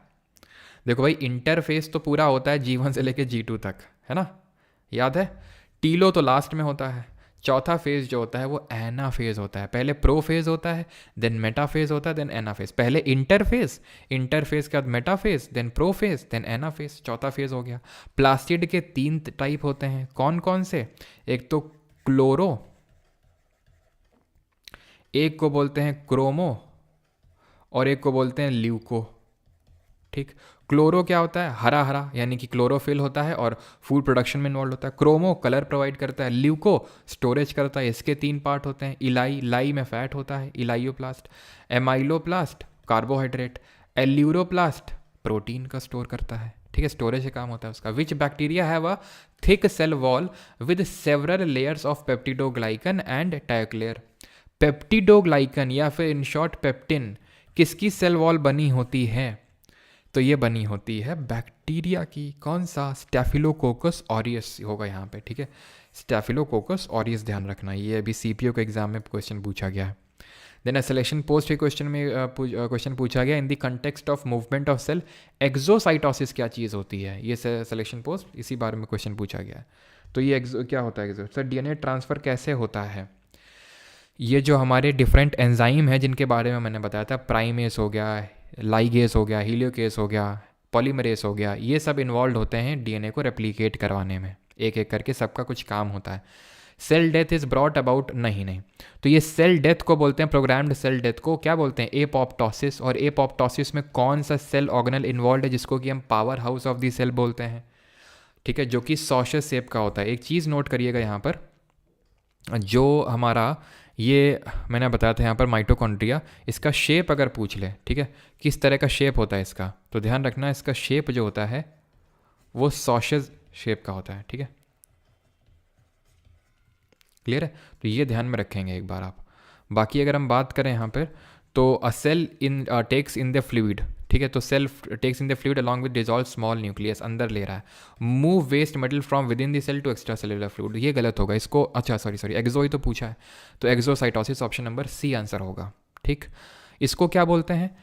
देखो भाई, इंटरफेस तो पूरा होता है G1 से लेके G2 तक, है ना, याद है। टीलो तो लास्ट में होता है। चौथा फेज जो होता है वो एना फेज होता है। पहले प्रो फेज होता है, देन मेटा फेज होता है, देन एना फेज। पहले इंटरफेस, इंटरफेस के बाद metaphase, then prophase, then anaphase, चौथा फेज हो गया। प्लास्टिड के 3 टाइप होते हैं, कौन कौन से, एक तो क्लोरो, एक को बोलते हैं क्रोमो, और एक को बोलते हैं ल्यूको, ठीक। क्लोरो क्या होता है, हरा हरा, यानी कि क्लोरोफिल होता है और फूड प्रोडक्शन में इन्वॉल्व होता है। क्रोमो कलर प्रोवाइड करता है, ल्यूको स्टोरेज करता है। इसके 3 पार्ट होते हैं। लाई में फैट होता है, elaioplast. Amyloplast carbohydrate. Aleuroplast protein का स्टोर करता है, ठीक है, स्टोरेज का काम होता है उसका। Which bacteria have a thick cell wall with several layers of peptidoglycan and टायोक्लेयर। पेप्टिडोग्लाइकन या फिर इन शॉर्ट पेप्टिन किसकी सेल वॉल बनी होती है, तो ये बनी होती है बैक्टीरिया की। कौन सा, स्टैफिलोकोकस ऑरियस होगा यहाँ पे, ठीक है, स्टैफिलोकोकस ऑरियस, ध्यान रखना, ये अभी CPO के एग्जाम में क्वेश्चन पूछा गया है। देन सिलेक्शन पोस्ट के क्वेश्चन में क्वेश्चन पूछा गया, in the context of movement of cell exocytosis क्या चीज़ होती है, ये सिलेक्शन पोस्ट इसी बारे में क्वेश्चन पूछा गया है। तो ये क्या होता है सर, DNA ट्रांसफ़र कैसे होता है। ये जो हमारे डिफरेंट एंजाइम हैं जिनके बारे में मैंने बताया था, प्राइमेस हो गया, लाइगेस हो गया, हीलियोकेस हो गया, पॉलीमरेस हो गया, ये सब इन्वॉल्व होते हैं DNA को रेप्लिकेट करवाने में, एक एक करके सबका कुछ काम होता है। Cell death is brought about, नहीं, तो ये सेल डेथ को बोलते हैं, प्रोग्राम्ड सेल डेथ को क्या बोलते हैं, एपोप्टोसिस। और एपोप्टोसिस में कौन सा सेल ऑर्गेनल इन्वॉल्व है, जिसको कि हम power house of the cell बोलते हैं, ठीक है, जो कि सॉशस शेप का होता है। एक चीज़ नोट करिएगा यहाँ पर, जो हमारा ये मैंने बताया था यहाँ पर माइटोकॉन्ड्रिया, इसका शेप अगर पूछ ले, ठीक है, किस तरह का शेप होता है इसका, तो ध्यान रखना इसका शेप जो होता है वो सॉशेज शेप का होता है, ठीक है, क्लियर है। तो ये ध्यान में रखेंगे एक बार आप। बाकी अगर हम बात करें यहाँ पर, तो a cell in takes in the fluid, ठीक है, तो cell takes in the fluid along with dissolve small nucleus, अंदर ले रहा है, move waste metal from within the cell to extracellular fluid, ये गलत होगा इसको, अच्छा सॉरी एक्सो ही तो पूछा है, तो exocytosis option number C answer होगा। ठीक, इसको क्या बोलते हैं,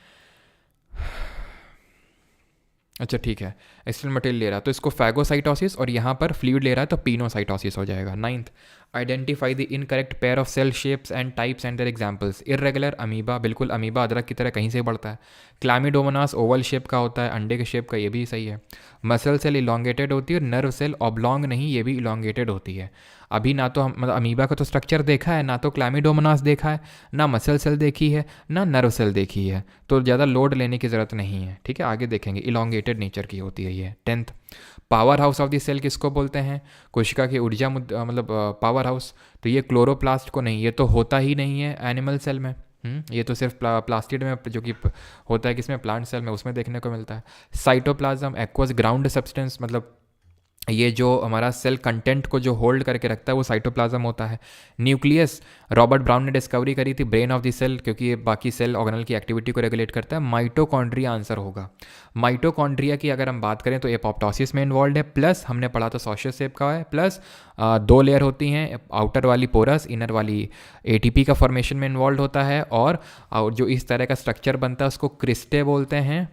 अच्छा ठीक है, एक्सटर्नल मटेरियल ले रहा है तो इसको फैगोसाइटोसिस, और यहाँ पर फ्लूइड ले रहा है तो पिनोसाइटोसिस हो जाएगा। Ninth, identify the incorrect pair of cell shapes and types and their examples. Irregular amoeba, बिल्कुल अमीबा अदरक की तरह कहीं से बढ़ता है। क्लामिडोमोनास ओवल शेप का होता है, अंडे के शेप का, ये भी सही है। मसल सेल इलोंगेटेड होती है और नर्व सेल ऑब्लॉन्ग नहीं, ये भी इलोंगेटेड होती है। अभी ना तो हम मतलब अमीबा का तो स्ट्रक्चर देखा है, ना तो क्लामिडोमोनास देखा है, ना मसल सेल देखी है, ना नर्व सेल देखी है, तो ज़्यादा लोड लेने की ज़रूरत नहीं है। ठीक है, आगे देखेंगे, इलोंगेटेड नेचर की होती है ये। 10th, power house of the cell किसको बोलते हैं, कोशिका की ऊर्जा मतलब पावर हाउस, तो ये क्लोरोप्लास्ट को नहीं, ये तो होता ही नहीं है एनिमल सेल में। ये तो सिर्फ प्लास्टिड में जो कि होता है किसमें, प्लांट सेल में, उसमें देखने को मिलता है। साइटोप्लाज्म एक्वस ग्राउंड सब्सटेंस, मतलब ये जो हमारा सेल कंटेंट को जो होल्ड करके रखता है वो साइटोप्लाज्म होता है। न्यूक्लियस रॉबर्ट ब्राउन ने डिस्कवरी करी थी, ब्रेन ऑफ द सेल, क्योंकि ये बाकी सेल ऑर्गेनल की एक्टिविटी को रेगुलेट करता है। माइटोकॉन्ड्रिया आंसर होगा। माइटोकॉन्ड्रिया की अगर हम बात करें तो एपोप्टोसिस में इन्वॉल्व है, प्लस हमने पढ़ा था सॉशियस शेप का है, प्लस 2 लेयर होती हैं, आउटर वाली पोरस, इनर वाली एटीपी का फॉर्मेशन में इन्वॉल्व होता है, और जो इस तरह का स्ट्रक्चर बनता है उसको क्रिस्टे बोलते हैं,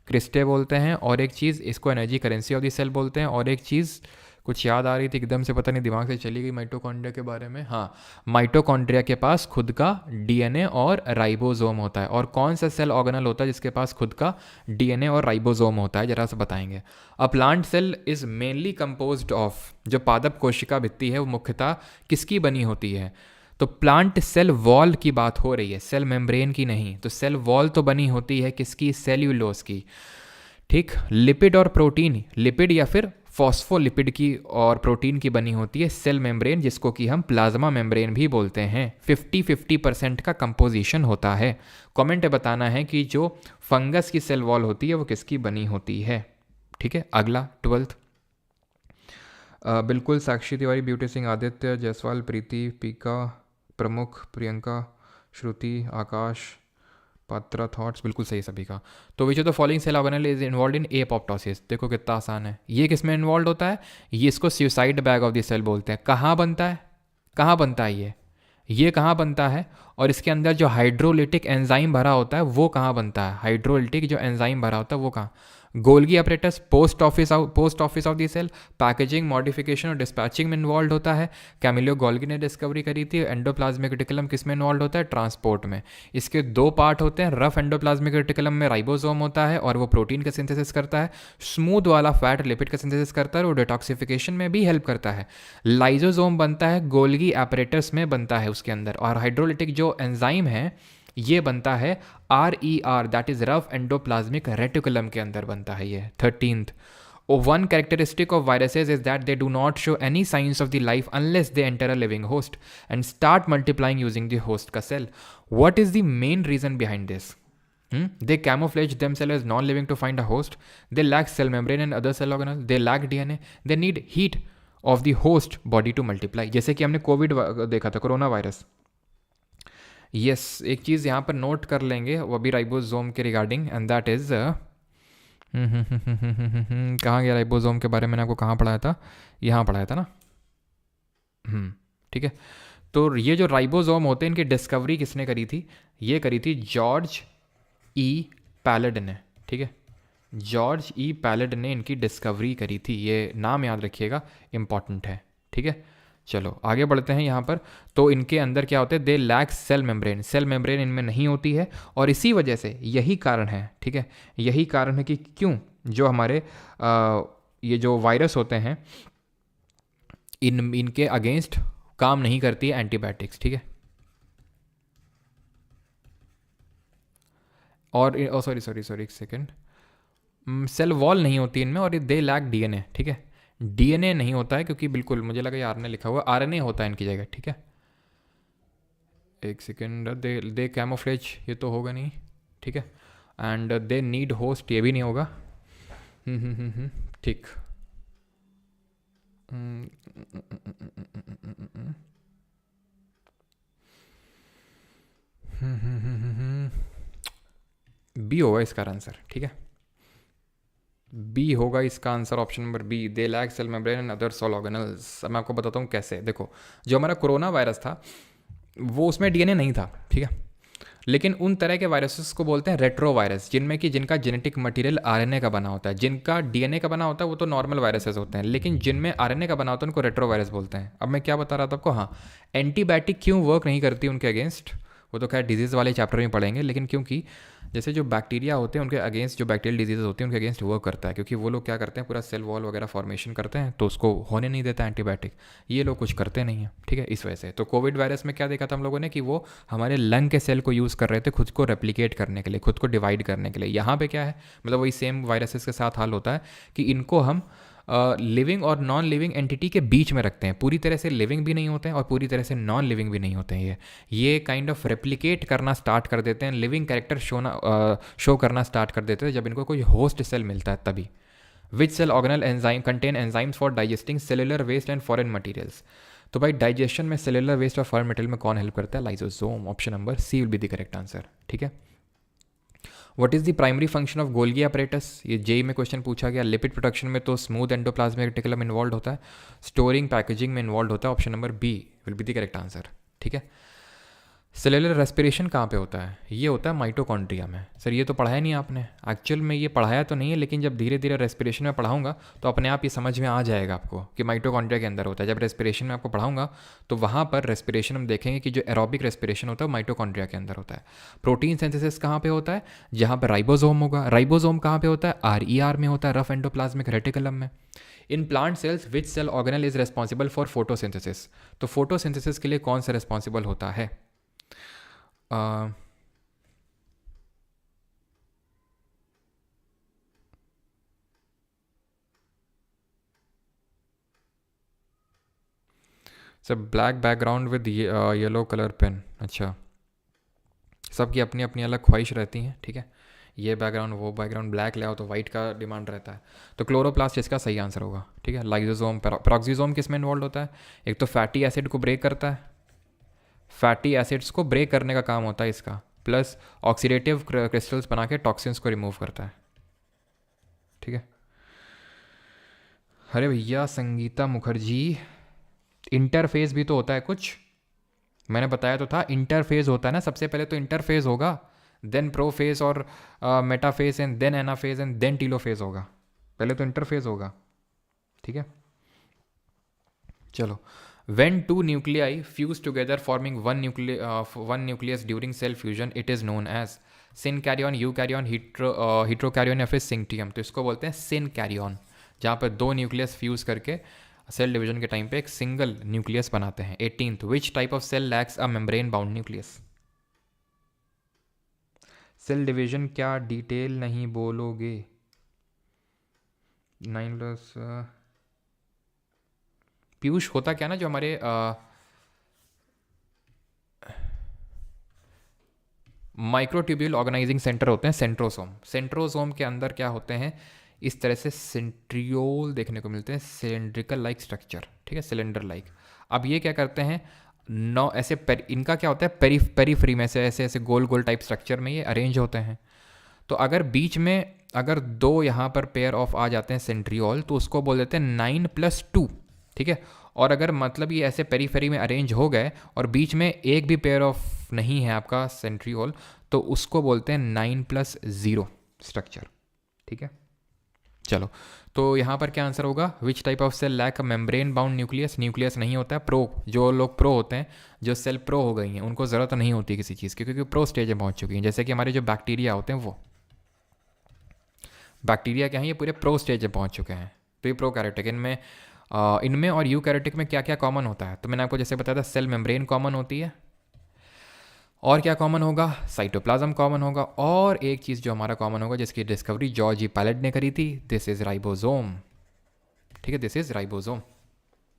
क्रिस्टे बोलते हैं। और एक चीज़, इसको energy currency of the cell बोलते हैं। और एक चीज़ कुछ याद आ रही थी एकदम से, पता नहीं दिमाग से चली गई माइटोकॉन्ड्रिया के बारे में, हाँ, माइटोकॉन्ड्रिया के पास खुद का डीएनए और राइबोसोम होता है। और कौन सा सेल ऑर्गेनल होता है जिसके पास खुद का डीएनए और राइबोसोम होता है, जरा सा बताएंगे। A plant cell is mainly composed of, जो पादप कोशिका भित्ति है वो मुख्यतः किसकी बनी होती है, तो प्लांट सेल वॉल की बात हो रही है, सेल मेम्ब्रेन की नहीं। तो सेल वॉल तो बनी होती है किसकी, सेल्यूलोज की। ठीक, लिपिड और प्रोटीन, लिपिड या फिर फॉस्फोलिपिड की और प्रोटीन की बनी होती है सेल मेम्ब्रेन, जिसको कि हम प्लाज्मा मेम्ब्रेन भी बोलते हैं। 50-50% का कंपोजिशन होता है। कमेंट बताना है कि जो फंगस की सेल वॉल होती है वो किसकी बनी होती है। ठीक है, अगला 12th, बिल्कुल साक्षी तिवारी, ब्यूटी सिंह, आदित्य जायसवाल, प्रीति, पीका, प्रमुख, प्रियंका, श्रुति, आकाश, पात्रा, थॉट्स, बिल्कुल सही सभी का। तो which of the following cell organelle is involve in apoptosis, देखो कितना आसान है, ये किस में इन्वॉल्व होता है, ये इसको suicide bag of the cell बोलते हैं। कहाँ बनता है, कहाँ बनता है ये कहाँ बनता है, और इसके अंदर जो हाइड्रोलिटिक एंजाइम भरा होता है वो कहाँ बनता है, हाइड्रोलिटिक जो एंजाइम भरा होता है वो कहाँ, Golgi apparatus, post office of the cell, packaging, modification और डिस्पैचिंग में इन्वॉल्व होता है। कैमिलियो गोल्गी ने डिस्कवरी करी थी। एंडोप्लाज्मिक रेटिकुलम किस में इन्वॉल्व होता है, ट्रांसपोर्ट में। इसके 2 पार्ट होते हैं, रफ एंडोप्लाज्मिक रेटिकुलम में राइबोसोम होता है और वो प्रोटीन का सिंथेसिस करता है, स्मूथ वाला फैट लिपिड का सिंथेसिस करता है और वो डिटॉक्सिफिकेशन में भी हेल्प करता है। लाइजोसोम बनता है गोल्गी apparatus में बनता है उसके अंदर, और हाइड्रोलिटिक जो एंजाइम है ये बनता है RER, that is rough endoplasmic reticulum के अंदर बनता है ये। 13th, one characteristic of viruses is that they do not show any signs of the life unless they enter a living host and start multiplying using the host का cell. What is the main reason behind this? They camouflage themselves as non-living to find a host. They lack cell membrane and other cell organelles. They lack DNA. They need heat of the host body to multiply. जैसे कि हमने Covid देखा था, corona virus. Yes, एक चीज़ यहाँ पर note कर लेंगे वो भी राइबोसोम के रिगार्डिंग, एंड दैट इज़ कहाँ गया राइबोसोम के बारे में, मैंने आपको कहाँ पढ़ाया था, यहाँ पढ़ाया था ना। ठीक है, तो ये जो राइबोसोम होते हैं इनकी डिस्कवरी किसने करी थी, ये करी थी जॉर्ज ई पैलेड ने। ठीक है, जॉर्ज ई पैलेड ने इनकी डिस्कवरी करी थी, ये नाम याद रखिएगा, इंपॉर्टेंट है। ठीक है, चलो आगे बढ़ते हैं यहाँ पर। तो इनके अंदर क्या होते हैं, they lack cell membrane, cell membrane इनमें नहीं होती है, और इसी वजह से यही कारण है, ठीक है, यही कारण है कि क्यों जो हमारे ये जो वायरस होते हैं इनके अगेंस्ट काम नहीं करती है एंटीबायोटिक्स। ठीक है, और सॉरी एक सेकेंड, सेल वॉल नहीं होती इनमें, और दे लैक डीएनए। ठीक है, डीएनए नहीं होता है, क्योंकि बिल्कुल मुझे लगा ये आरएनए लिखा हुआ, आरएनए होता है इनकी जगह। ठीक है, एक सेकेंड, दे कैमोफ्लेज, ये तो होगा नहीं। ठीक है, एंड दे नीड होस्ट, ये भी नहीं होगा। ठीक, बी होगा इसका आंसर, ठीक है, बी होगा इसका answer, option number B, they lack cell membrane and other cell organelles. अब मैं आपको बताता हूँ कैसे। देखो, जो हमारा कोरोना वायरस था वो उसमें डीएनए नहीं था, ठीक है, लेकिन उन तरह के वायरसेस को बोलते हैं रेट्रो वायरस, जिनमें कि जिनका जेनेटिक मटेरियल आरएनए का बना होता है। जिनका डीएनए का बना होता है वो तो नॉर्मल वायरसेस होते हैं, लेकिन जिनमें आरएनए का बना होता है उनको रेट्रो वायरस बोलते हैं। अब मैं क्या बता रहा था आपको, हाँ, एंटीबायोटिक क्यों वर्क नहीं करती उनके अगेंस्ट, वो तो खैर डिजीज़ वाले चैप्टर में पढ़ेंगे, लेकिन क्योंकि जैसे जो बैक्टीरिया होते हैं उनके अगेंस्ट, जो बैक्टीरियल डिजीज़ होती हैं उनके अगेंस्ट वर्क करता है, क्योंकि वो लोग क्या करते हैं, पूरा सेल वॉल वगैरह फॉर्मेशन करते हैं, तो उसको होने नहीं देता एंटीबायोटिक। ये लोग कुछ करते नहीं हैं, ठीक है, इस वजह से। तो कोविड वायरस में क्या देखा था हम लोगों ने कि वो हमारे लंग के सेल को यूज़ कर रहे थे खुद को रेप्लिकेट करने के लिए, खुद को डिवाइड करने के लिए। यहाँ पे क्या है, मतलब वही सेम वायरसेस के साथ हाल होता है कि इनको हम लिविंग और नॉन लिविंग एंटिटी के बीच में रखते हैं। पूरी तरह से लिविंग भी नहीं होते हैं और पूरी तरह से नॉन लिविंग भी नहीं होते हैं। ये काइंड ऑफ रेप्लिकेट करना स्टार्ट कर देते हैं, लिविंग कैरेक्टर शो करना स्टार्ट कर देते हैं जब इनको कोई होस्ट सेल मिलता है तभी। Which cell organelle enzyme contain enzymes for digesting cellular waste and foreign materials. तो भाई डाइजेशन में सेलुलर वेस्ट और फॉरेन मटीरियल में कौन हेल्प करता है, lysosome. Option number C will be the correct answer, ठीक है। What is the primary function of Golgi apparatus, ये जेई में क्वेश्चन पूछा गया। लिपिड प्रोडक्शन में तो स्मूथ एंडोप्लाज्मिक रेटिकुलम इन्वॉल्व होता है, स्टोरिंग पैकेजिंग में इन्वॉल्व होता है। Option number B will be the correct answer, ठीक है। सेलुलर रेस्पिरेशन कहाँ पे होता है, ये होता है माइटोकॉन्ड्रिया में। सर ये तो पढ़ाया नहीं आपने, एक्चुअल में ये पढ़ाया तो नहीं है, लेकिन जब धीरे धीरे रेस्पिरेशन में पढ़ाऊंगा तो अपने आप ये समझ में आ जाएगा आपको कि माइटोकॉन्ड्रिया के अंदर होता है। जब रेस्पिरेशन में आपको पढ़ाऊंगा तो वहाँ पर रेस्पिरेशन हम देखेंगे कि जो एरोबिक रेस्पिरेशन होता है माइटोकॉन्ड्रिया के अंदर होता है। प्रोटीन सिंथेसिस कहाँ पे होता है, जहाँ पर राइबोसोम होगा। राइबोसोम कहाँ पे होता है, आर में होता है, रफ एंडोप्लाज्मिक रेटिकुलम में। In plant cells which cell organelle is responsible for photosynthesis, तो फोटोसिंथेसिस के लिए कौन सा रेस्पॉन्सिबल होता है। Sir black background with yellow colour pen, अच्छा, सबकी अपनी अपनी अलग ख्वाहिश रहती हैं, ठीक है। ये बैकग्राउंड वो बैकग्राउंड ब्लैक ले आओ तो वाइट का डिमांड रहता है। तो क्लोरोप्लास्ट इसका सही आंसर होगा, ठीक है। लाइसोसोम पेरोक्सिसोम किस में इन्वॉल्व होता है, एक तो फैटी एसिड को ब्रेक करता है, फैटी एसिड्स को ब्रेक करने का काम होता है इसका, प्लस ऑक्सीडेटिव क्रिस्टल्स बना के टॉक्सिन्स को रिमूव करता है, ठीक है। अरे भैया संगीता मुखर्जी, इंटरफेस भी तो होता है कुछ, मैंने बताया तो था इंटरफेस होता है ना, सबसे पहले तो इंटरफेस होगा, देन प्रोफेस और metaphase and then anaphase and then telophase होगा, पहले तो इंटरफेस होगा, ठीक है। चलो, when two nuclei fuse together forming one nucleus during cell fusion it is known as synkaryon, eukaryon, heterokaryon या फिर syncytium। तो इसको बोलते हैं synkaryon, जहाँ पर दो न्यूक्लियस फ्यूज करके सेल डिवीजन के टाइम पे एक सिंगल न्यूक्लियस बनाते हैं। 18th, which type of cell lacks a membrane bound nucleus. Cell division क्या डिटेल नहीं बोलोगे, 9+ पीयूष होता क्या ना, जो हमारे माइक्रोट्यूब्यूल ऑर्गेनाइजिंग सेंटर होते हैं, सेंट्रोसोम, सेंट्रोसोम के अंदर क्या होते हैं, इस तरह से सेंट्रियोल देखने को मिलते हैं, सिलेंड्रिकल लाइक स्ट्रक्चर, ठीक है, सिलेंडर लाइक। अब ये क्या करते हैं, नौ ऐसे इनका क्या होता है, पेरीफ्री में से ऐसे ऐसे गोल गोल टाइप स्ट्रक्चर में ये अरेंज होते हैं। तो अगर बीच में अगर दो यहाँ पर पेयर ऑफ आ जाते हैं सेंट्रियोल, तो उसको बोल देते हैं 9+2, ठीक है। और अगर मतलब ये ऐसे पेरीफेरी में अरेंज हो गए और बीच में एक भी पेयर ऑफ नहीं है आपका सेंट्रियोल, तो उसको बोलते हैं 9+0 स्ट्रक्चर, ठीक है। चलो, तो यहाँ पर क्या आंसर होगा, which type of cell lack membrane bound nucleus, nucleus नहीं होता है। प्रो, जो लोग प्रो होते हैं, जो सेल प्रो हो गई हैं, उनको ज़रूरत नहीं होती किसी चीज़ की, क्योंकि प्रो स्टेज में पहुँच चुकी हैं। जैसे कि हमारे जो बैक्टीरिया होते हैं, वो बैक्टीरिया क्या है, ये पूरे प्रो स्टेज में पहुँच चुके हैं। तो ये प्रो कैरेटिक, इनमें और यू कैरेटिक में क्या क्या कॉमन होता है, तो मैंने आपको जैसे बताया था, सेल मेम्ब्रेन कॉमन होती है, और क्या कॉमन होगा, साइटोप्लाज्म कॉमन होगा, और एक चीज़ जो हमारा कॉमन होगा जिसकी डिस्कवरी जॉर्ज ई पैलेट ने करी थी, दिस इज़ राइबोसोम, ठीक है, दिस इज़ राइबोसोम,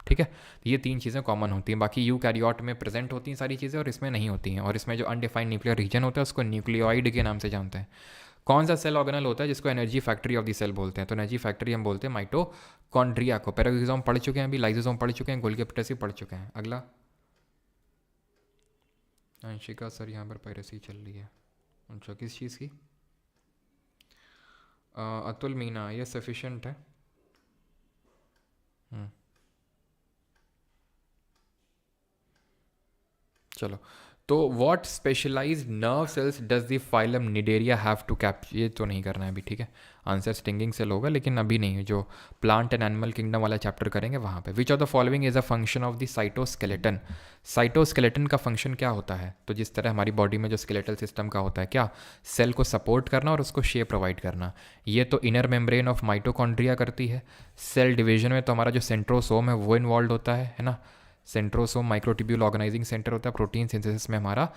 ठीक है। ये तीन चीज़ें कॉमन होती हैं, बाकी यूकैरियोट में प्रेजेंट होती हैं सारी चीज़ें और इसमें नहीं होती हैं। और इसमें जो अनडिफाइंड न्यूक्लियर रीजन होता है उसको न्यूक्लियोइड के नाम से जानते हैं। कौन सा सेल ऑर्गेनल होता है जिसको energy factory of the cell बोलते हैं, तो एनर्जी फैक्ट्री हम बोलते हैं माइटोकॉन्ड्रिया को। पेरोक्सिसोम पढ़ चुके हैं, अभी लाइसोसोम पढ़ चुके हैं, गोल्गी अपरेटस पढ़ चुके हैं। अगला, अंशिका सर यहाँ पर पायरेसी चल रही है। अच्छा, किस चीज़ की? अतुल मीना, ये सफिशेंट है। हम्म, चलो। तो what specialised nerve cells does the phylum Cnidaria have to capture, ये तो नहीं करना है अभी, ठीक है। आंसर स्टिंगिंग सेल होगा, लेकिन अभी नहीं, जो प्लांट एंड एनिमल किंगडम वाला चैप्टर करेंगे वहाँ पे। विच of the following is a function of the cytoskeleton? Cytoskeleton का फंक्शन क्या होता है? तो जिस तरह हमारी बॉडी में जो स्केलेटल सिस्टम का होता है, क्या सेल को सपोर्ट करना और उसको शेप प्रोवाइड करना। ये तो इनर मेम्ब्रेन ऑफ माइटोकॉन्ड्रिया करती है। सेल डिवीजन में तो हमारा जो सेंट्रोसोम है वो इन्वॉल्व होता है ना। सेंट्रोसोम माइक्रोट्यूब्यूल ऑर्गेनाइजिंग सेंटर होता है। प्रोटीन सिंथेसिस में हमारा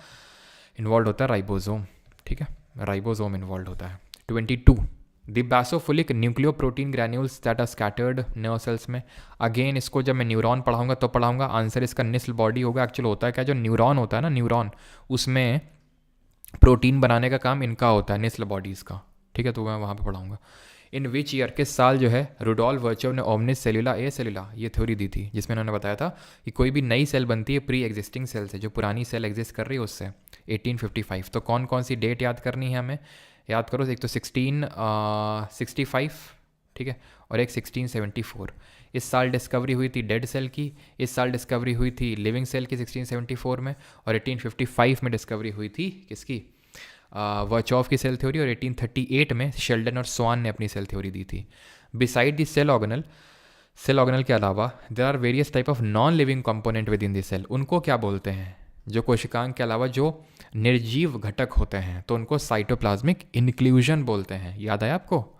इन्वॉल्व होता है राइबोसोम, ठीक है, राइबोसोम इन्वॉल्व होता है। 22, the basophilic nucleo protein granules that are scattered nerve cells में। अगेन इसको जब मैं न्यूरॉन पढ़ाऊंगा तो पढ़ाऊंगा, आंसर इसका निस्ल बॉडी होगा। एक्चुअल होता है क्या, जो न्यूरॉन होता है ना, न्यूरॉन, उसमें प्रोटीन बनाने का काम इनका होता है, निस्ल बॉडीज़ का, ठीक है, तो मैं वहाँ पे पढ़ाऊंगा। इन विच ईयर, किस साल जो है रुडोल्फ वर्चोव ने ओमनिस सेलुला ए सेलुला ये थ्योरी दी थी, जिसमें उन्होंने बताया था कि कोई भी नई सेल बनती है प्री एग्जिस्टिंग सेल से, जो पुरानी सेल एग्जिस्ट कर रही है उससे। 1855। तो कौन कौन सी डेट याद करनी है हमें? याद करो, एक तो 1665, ठीक है, और एक 1674। इस साल डिस्कवरी हुई थी डेड सेल की, इस साल डिस्कवरी हुई थी लिविंग सेल की 1674 में, और 1855 में डिस्कवरी हुई थी किसकी? वर्चॉफ की सेल थ्योरी, और 1838 में शेल्डन और स्वान ने अपनी सेल थ्योरी दी थी। बिसाइड द सेल ऑर्गेनल के अलावा there are various type of non living component within the cell. उनको क्या बोलते हैं? जो कोशिकांग के अलावा जो निर्जीव घटक होते हैं, तो उनको साइटोप्लाज्मिक इंक्लूजन बोलते हैं। याद आया आपको?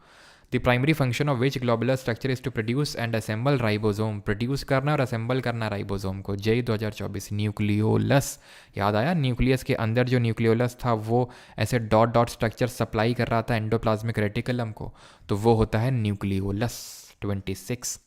The primary function of which globular structure is to produce and assemble ribosome. Produce करना और असेंबल करना राइबोसोम को। जेई 2024। न्यूक्लियोलस, याद आया? न्यूक्लियस के अंदर जो न्यूक्लियोलस था वो ऐसे डॉट डॉट स्ट्रक्चर सप्लाई कर रहा था एंडोप्लाज्मिक रेटिकुलम को, तो वो होता है न्यूक्लियोलस। 26,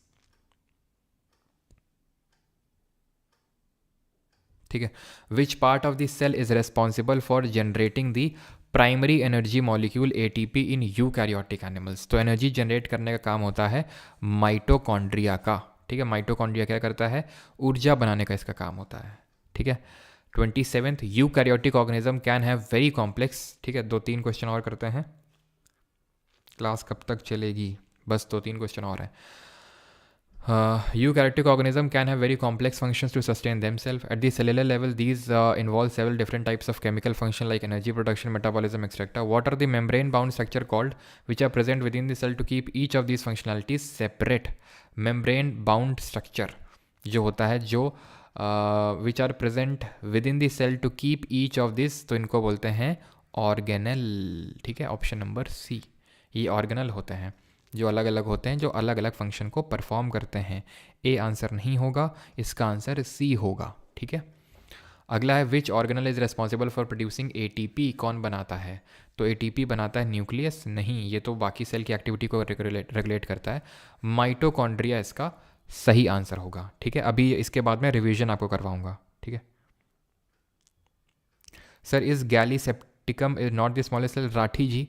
ठीक है। Which part of the cell is responsible for generating the primary energy molecule ATP in eukaryotic animals? तो एनर्जी जनरेट करने का काम होता है माइटोकॉन्ड्रिया का, ठीक है। माइटोकॉन्ड्रिया क्या करता है? ऊर्जा बनाने का इसका काम होता है, ठीक है। 27, eukaryotic organism can have very complex, ठीक है। 2-3 क्वेश्चन और करते हैं, क्लास कब तक चलेगी? बस 2-3 क्वेश्चन और हैं। Eukaryotic organism can have very complex functions to sustain themselves. At the cellular level, these involve several different types of chemical function like energy production, metabolism, etc. What are the membrane-bound structure called, which are present within the cell to keep each of these functionalities separate? Membrane-bound structure जो होता है, जो which are present within the cell to keep each of this, तो इनको बोलते हैं organelle, ठीक है। ऑप्शन नंबर सी, ये ऑर्गेनल होते हैं, जो अलग अलग होते हैं, जो अलग अलग फंक्शन को परफॉर्म करते हैं। ए आंसर नहीं होगा, इसका आंसर सी होगा, ठीक है। अगला है विच organelle is responsible for producing ATP? कौन बनाता है? तो एटीपी बनाता है न्यूक्लियस? नहीं, ये तो बाकी सेल की एक्टिविटी को रेगुलेट करता है। माइटोकॉन्ड्रिया इसका सही आंसर होगा, ठीक है। अभी इसके बाद में रिवीजन आपको करवाऊंगा, ठीक है। Sir is gallisepticum is not the smallest cell? Rathi ji,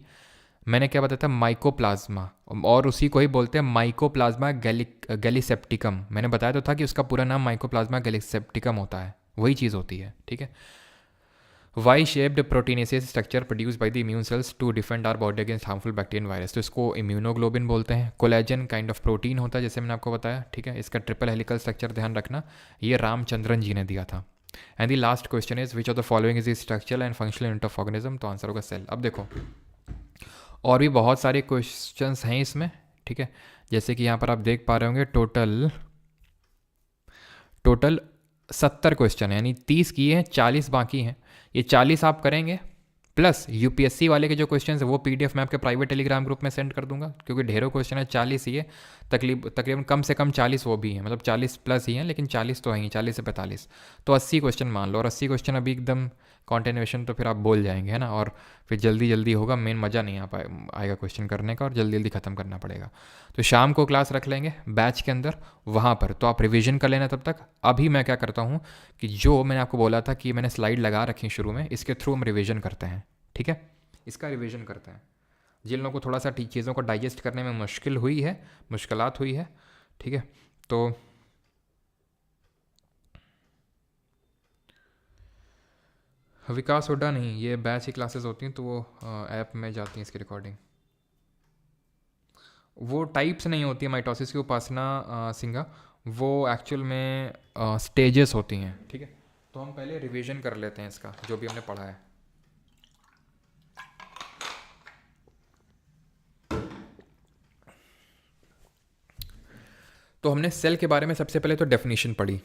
मैंने क्या बताया था? माइकोप्लाज्मा, और उसी को ही बोलते हैं माइकोप्लाज्मा गैलीसेप्टिकम। मैंने बताया तो था कि उसका पूरा नाम माइकोप्लाज्मा गैलीसेप्टिकम होता है, वही चीज़ होती है, ठीक है। Y shaped proteinaceous structure produce by the immune cells to defend our body against harmful bacteria and virus, तो इसको इम्यूनोग्लोबिन बोलते हैं। कोलेजन काइंड ऑफ प्रोटीन होता है, जैसे मैंने आपको बताया, ठीक है। इसका ट्रिपल हेलिकल स्ट्रक्चर ध्यान रखना, ये रामचंद्रन जी ने दिया था। And the last question is which of the following is the structural and functional unit of organism? तो आंसर होगा सेल। अब देखो, और भी बहुत सारे क्वेश्चंस हैं इसमें, ठीक है। जैसे कि यहाँ पर आप देख पा रहे होंगे टोटल 70 क्वेश्चन है, यानी 30 किए हैं, 40 बाकी हैं। ये 40 आप करेंगे, प्लस यूपीएससी वाले के जो क्वेश्चन है वो पीडीएफ मैं आपके प्राइवेट टेलीग्राम ग्रुप में सेंड कर दूंगा, क्योंकि ढेरों क्वेश्चन है, 40 ही है तकरीबन, कम से कम 40 वो भी हैं, मतलब 40 प्लस ही हैं, लेकिन 40 तो है ही, 40 से 45, तो 80 क्वेश्चन मान लो। और 80 क्वेश्चन अभी एकदम कॉन्टिन्यूएशन, तो फिर आप बोल जाएंगे, है ना। और फिर जल्दी जल्दी होगा, मेन मज़ा नहीं आएगा क्वेश्चन करने का, और जल्दी जल्दी ख़त्म करना पड़ेगा। तो शाम को क्लास रख लेंगे बैच के अंदर, वहाँ पर तो आप रिवीजन कर लेना तब तक। अभी मैं क्या करता हूँ कि जो मैंने आपको बोला था कि मैंने स्लाइड लगा रखी शुरू में, इसके थ्रू हम रिवीजन करते हैं, ठीक है। इसका रिवीजन करते हैं। जिन लोगों को थोड़ा सा चीज़ों को डाइजेस्ट करने में मुश्किलात हुई है, ठीक है, तो विकास हुड्डा नहीं, ये बैच की क्लासेस होती हैं तो वो ऐप में जाती हैं इसकी रिकॉर्डिंग। वो टाइप्स नहीं होती है माइटोसिस की, उपासना सिंघा, वो एक्चुअल में स्टेजेस होती हैं। ठीक है, तो हम पहले रिवीजन कर लेते हैं इसका जो भी हमने पढ़ा है। तो हमने सेल के बारे में सबसे पहले तो डेफिनेशन पढ़ी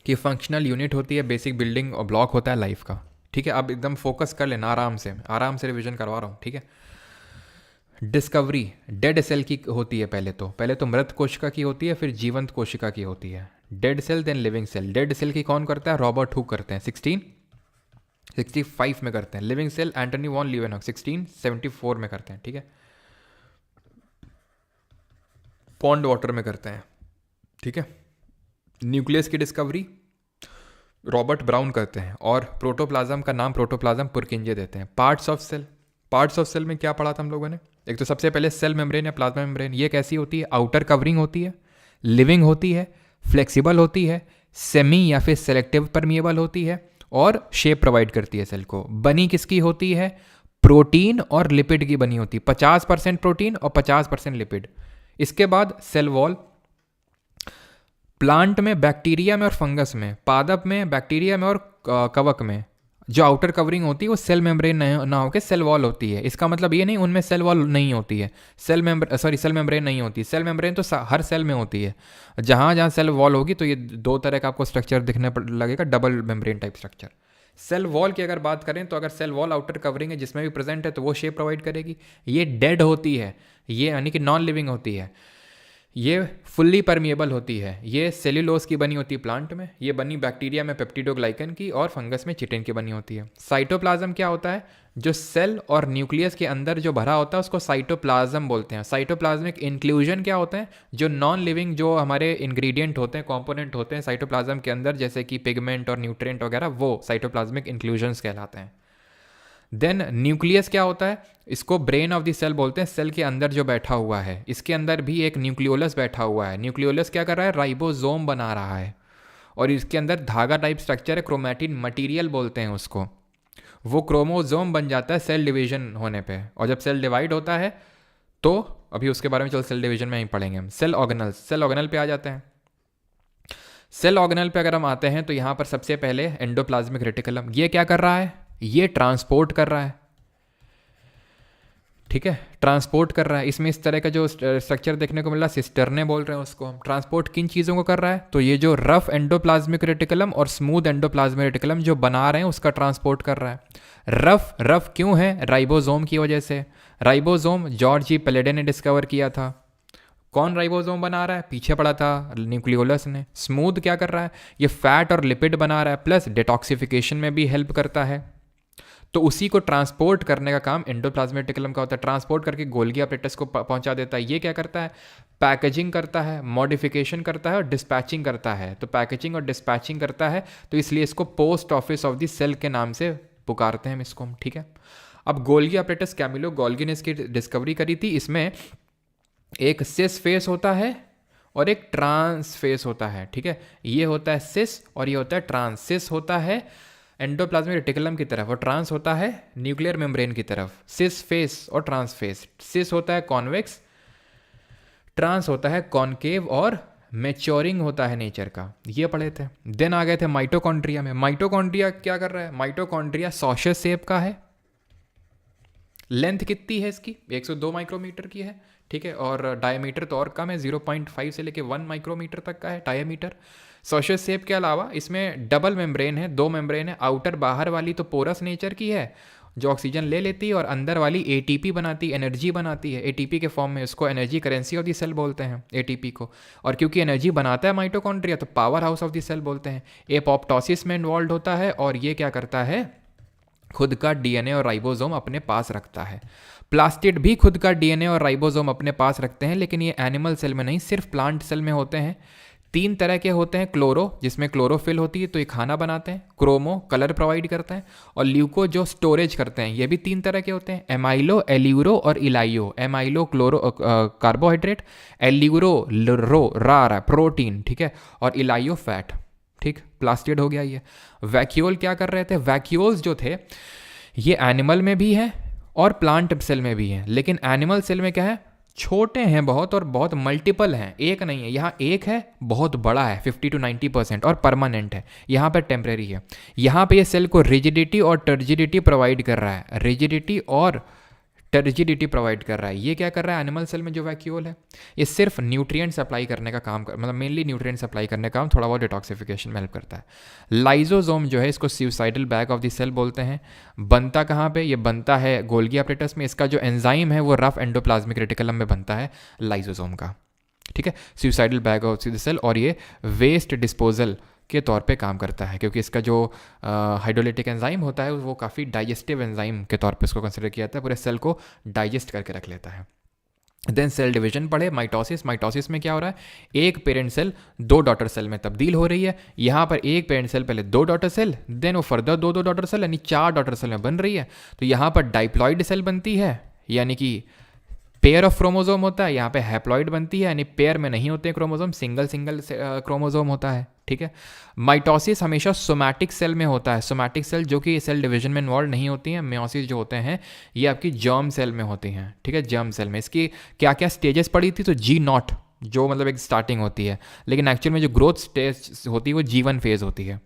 कि फंक्शनल यूनिट होती है, बेसिक बिल्डिंग और ब्लॉक होता है लाइफ का। ठीक है, अब एकदम फोकस कर लेना, आराम से रिवीजन करवा रहा हूँ। ठीक है, डिस्कवरी डेड सेल की होती है। पहले तो मृत कोशिका की होती है, फिर जीवंत कोशिका की होती है। Dead cell then living cell. Dead cell की कौन करता है? रॉबर्ट हुक करते हैं, 1665 में करते हैं। Living cell Antony von Leeuwenhoek 1674 में करते हैं। ठीक है, पॉन्ड वाटर में करते हैं। ठीक है, न्यूक्लियस की डिस्कवरी रॉबर्ट ब्राउन करते हैं, और प्रोटोप्लाज्म का नाम प्रोटोप्लाज्म पुरकिंजे देते हैं। पार्ट्स ऑफ सेल में क्या पढ़ा था हम लोगों ने? एक तो सबसे पहले सेल मेम्ब्रेन या प्लाज्मा मेम्ब्रेन, ये कैसी होती है? आउटर कवरिंग होती है, लिविंग होती है, फ्लेक्सिबल होती है, सेमी या फिर सेलेक्टिव परमिएबल होती है, और शेप प्रोवाइड करती है सेल को। बनी किसकी होती है? प्रोटीन और लिपिड की बनी होती है, 50% प्रोटीन और 50% लिपिड। इसके बाद सेल वॉल, प्लांट में, बैक्टीरिया में और फंगस में, पादप में, बैक्टीरिया में और कवक में जो आउटर कवरिंग होती है वो सेल मेम्ब्रेन ना होकर सेल वॉल होती है। इसका मतलब ये नहीं उनमें सेल वॉल नहीं होती है, सेल मेम्ब्रेन नहीं होती। सेल मेम्ब्रेन तो हर सेल में होती है। जहाँ जहाँ सेल वॉल होगी तो ये दो तरह का आपको स्ट्रक्चर दिखने लगेगा, double membrane type structure. Cell wall की अगर बात करें तो अगर सेल वॉल आउटर कवरिंग है जिसमें भी प्रेजेंट है तो वो शेप प्रोवाइड करेगी। ये डेड होती है, ये यानी कि नॉन लिविंग होती है। ये फुल्ली परमिएबल होती है, ये सेल्यूलोज की बनी होती है प्लांट में, ये बनी बैक्टीरिया में पेप्टिडोग्लाइकन की, और फंगस में चिटिन की बनी होती है। साइटोप्लाज्म क्या होता है? जो सेल और न्यूक्लियस के अंदर जो भरा होता है उसको साइटोप्लाज्म बोलते हैं। साइटोप्लाज्मिक इंक्लूजन क्या होता है? जो नॉन लिविंग जो हमारे इंग्रेडिएंट होते हैं, कंपोनेंट होते हैं साइटोप्लाज्म के अंदर, जैसे कि पिगमेंट और न्यूट्रिएंट वगैरह, वो साइटोप्लाज्मिक इंक्लूजन्स कहलाते हैं। देन न्यूक्लियस क्या होता है? इसको ब्रेन ऑफ द सेल बोलते हैं। सेल के अंदर जो बैठा हुआ है, इसके अंदर भी एक न्यूक्लियोलस बैठा हुआ है। न्यूक्लियोलस क्या कर रहा है? राइबोसोम बना रहा है, और इसके अंदर धागा टाइप स्ट्रक्चर है, क्रोमैटिन मटेरियल बोलते हैं उसको। वो क्रोमोसोम बन जाता है सेल डिवीजन होने पे, और जब सेल डिवाइड होता है तो अभी उसके बारे में चलो सेल डिवीजन में ही पढ़ेंगे हम। सेल ऑर्गेनल पे आ जाते हैं। सेल ऑर्गेनल पे अगर हम आते हैं तो यहाँ पर सबसे पहले एंडोप्लाज्मिक रेटिकुलम, ये क्या कर रहा है? ये ट्रांसपोर्ट कर रहा है। ठीक है, ट्रांसपोर्ट कर रहा है। इसमें इस तरह का जो स्ट्रक्चर देखने को मिल रहा है, सिस्टर्ने बोल रहे हैं उसको हम। ट्रांसपोर्ट किन चीज़ों को कर रहा है? तो ये जो रफ एंडोप्लाज्मिक रेटिकुलम और स्मूथ एंडोप्लाज्मिक रेटिकुलम जो बना रहे हैं उसका ट्रांसपोर्ट कर रहा है। रफ क्यों है? राइबोसोम की वजह से। राइबोसोम जॉर्ज ई पेलेडे ने डिस्कवर किया था। कौन राइबोसोम बना रहा है? पीछे पड़ा था न्यूक्लियोलस ने। स्मूथ क्या कर रहा है? ये फैट और लिपिड बना रहा है, प्लस डिटॉक्सिफिकेशन में भी हेल्प करता है। तो उसी को ट्रांसपोर्ट करने का काम एंडोप्लाज्मिक रेटिकुलम का होता है। ट्रांसपोर्ट करके गोल्गी अपरेटस को पहुंचा देता है। ये क्या करता है? पैकेजिंग करता है, मॉडिफिकेशन करता है और डिस्पैचिंग करता है। तो पैकेजिंग और डिस्पैचिंग करता है, तो इसलिए इसको post office of the cell के नाम से पुकारते हैं हम इसको। ठीक है, अब गोल्गी अपरेटस कैमिलो गोल्गी ने इसकी डिस्कवरी करी थी। इसमें एक सिस फेस होता है और एक ट्रांस फेस होता है। ठीक है, ये होता है सिस और ये होता है ट्रांस। सिस होता है एंडोप्लाज्मिक रेटिकुलम की तरफ और ट्रांस होता है न्यूक्लियर मेम्ब्रेन की तरफ। सिस फेस और ट्रांस फेस। सिस होता है कॉन्वेक्स, ट्रांस होता है कॉनकेव और मैच्योरिंग होता है नेचर का। ये पढ़े थे। देन आ गए थे माइटोकॉन्ड्रिया में। माइटोकॉन्ड्रिया क्या कर रहा है? माइटोकॉन्ड्रिया सॉशस शेप का है। लेंथ कितनी है इसकी? 102 माइक्रोमीटर की है। ठीक है, और डायमीटर तो और कम है, 0.5 से लेके 1 माइक्रोमीटर तक का है डायमीटर। सॉशस शेप के अलावा इसमें डबल मेम्ब्रेन है, 2 मेम्ब्रेन है। आउटर बाहर वाली तो पोरस नेचर की है जो ऑक्सीजन ले लेती है, और अंदर वाली एटीपी बनाती है, एनर्जी बनाती है एटीपी के फॉर्म में। उसको energy currency of the cell बोलते हैं एटीपी को। और क्योंकि एनर्जी बनाता है माइटोकॉन्ड्रिया तो power house of the cell बोलते हैं। एपोप्टोसिस में इन्वॉल्व होता है, और ये क्या करता है? खुद का डीएनए और राइबोसोम अपने पास रखता है। प्लास्टिड भी खुद का डीएनए और राइबोसोम अपने पास रखते हैं, लेकिन ये एनिमल सेल में नहीं, सिर्फ प्लांट सेल में होते हैं। 3 तरह के होते हैं। क्लोरो, जिसमें क्लोरोफिल होती है तो ये खाना बनाते हैं। क्रोमो, कलर प्रोवाइड करते हैं। और ल्यूको, जो स्टोरेज करते हैं। ये भी 3 तरह के होते हैं। एमाइलो, एल्यूरो और इलाइयो। एमाइलो क्लोरो कार्बोहाइड्रेट, एल्यूरो रो रा प्रोटीन, ठीक है, और इलाइयो फैट। ठीक, प्लास्टिड हो गया ये। वैक्यूल क्या कर रहे थे, वैक्यूल्स जो थे ये एनिमल में भी हैं और प्लांट सेल में भी हैं, लेकिन एनिमल सेल में क्या है, छोटे हैं बहुत और बहुत मल्टीपल हैं, एक नहीं है। यहाँ एक है, बहुत बड़ा है 50 to 90% और परमानेंट है, यहाँ पर टेम्परेरी है। यहाँ पे ये सेल को रिजिडिटी और टर्जिडिटी प्रोवाइड कर रहा है, रिजिडिटी और टर्जिडिटी प्रोवाइड कर रहा है। ये क्या कर रहा है एनिमल सेल में जो वैक्यूल है, ये सिर्फ न्यूट्रिएंट सप्लाई करने का काम कर, मतलब मेनली न्यूट्रिएंट सप्लाई करने का काम, थोड़ा बहुत डिटॉक्सिफिकेशन में हेल्प करता है। लाइजोसोम जो है इसको suicidal bag of the cell बोलते हैं। बनता कहाँ पे, ये बनता है गोल्गी एपरेटस में। इसका जो एंजाइम है वो रफ एंडोप्लाज्मिक रेटिकुलम में बनता है लाइजोसोम का, ठीक है, suicidal bag of the cell. और ये वेस्ट डिस्पोजल के तौर पे काम करता है, क्योंकि इसका जो हाइड्रोलिटिक एंजाइम होता है वो काफ़ी डाइजेस्टिव एंजाइम के तौर पे इसको कंसिडर किया जाता है, पूरे सेल को डाइजेस्ट करके रख लेता है। देन सेल डिवीजन पढ़े, माइटोसिस। माइटोसिस में क्या हो रहा है, एक पेरेंट सेल दो डॉटर सेल में तब्दील हो रही है। यहाँ पर एक पेरेंट सेल पहले दो डॉटर सेल, देन वो फर्दर दो दो डॉटर सेल यानी चार डॉटर सेल में बन रही है। तो यहाँ पर डाइप्लॉइड सेल बनती है, यानी कि पेयर ऑफ क्रोमोजोम होता है। यहाँ पे हैप्लॉइड बनती है, यानी पेयर में नहीं होते क्रोमोजोम, सिंगल सिंगल क्रोमोजोम होता है, ठीक है। माइटोसिस हमेशा सोमैटिक सेल में होता है, सोमैटिक सेल जो कि सेल डिवीजन में इन्वॉल्व नहीं होती हैं। मेयोसिस जो होते हैं ये आपकी जर्म सेल में होती हैं, ठीक है, जर्म सेल में। इसकी क्या क्या स्टेजेस पड़ी थी, तो G0 जो मतलब एक स्टार्टिंग होती है, लेकिन एक्चुअल में जो ग्रोथ स्टेज होती है वो G1 फेज होती है।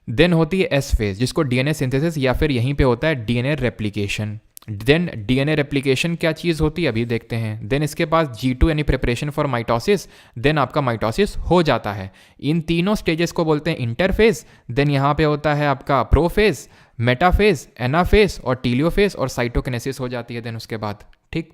देन होती है S फेज, जिसको डीएनए सिंथेसिस या फिर यहीं पे होता है DNA replication. Then DNA replication क्या चीज़ होती है अभी देखते हैं। देन इसके पास G2 यानी प्रिपरेशन फॉर माइटोसिस, देन आपका माइटोसिस हो जाता है। इन तीनों स्टेजेस को बोलते हैं इंटरफेज। देन यहाँ पे होता है आपका प्रोफेज, मेटाफेज, एनाफेज और टीलियोफेज और साइटोकिनेसिस हो जाती है देन उसके बाद, ठीक।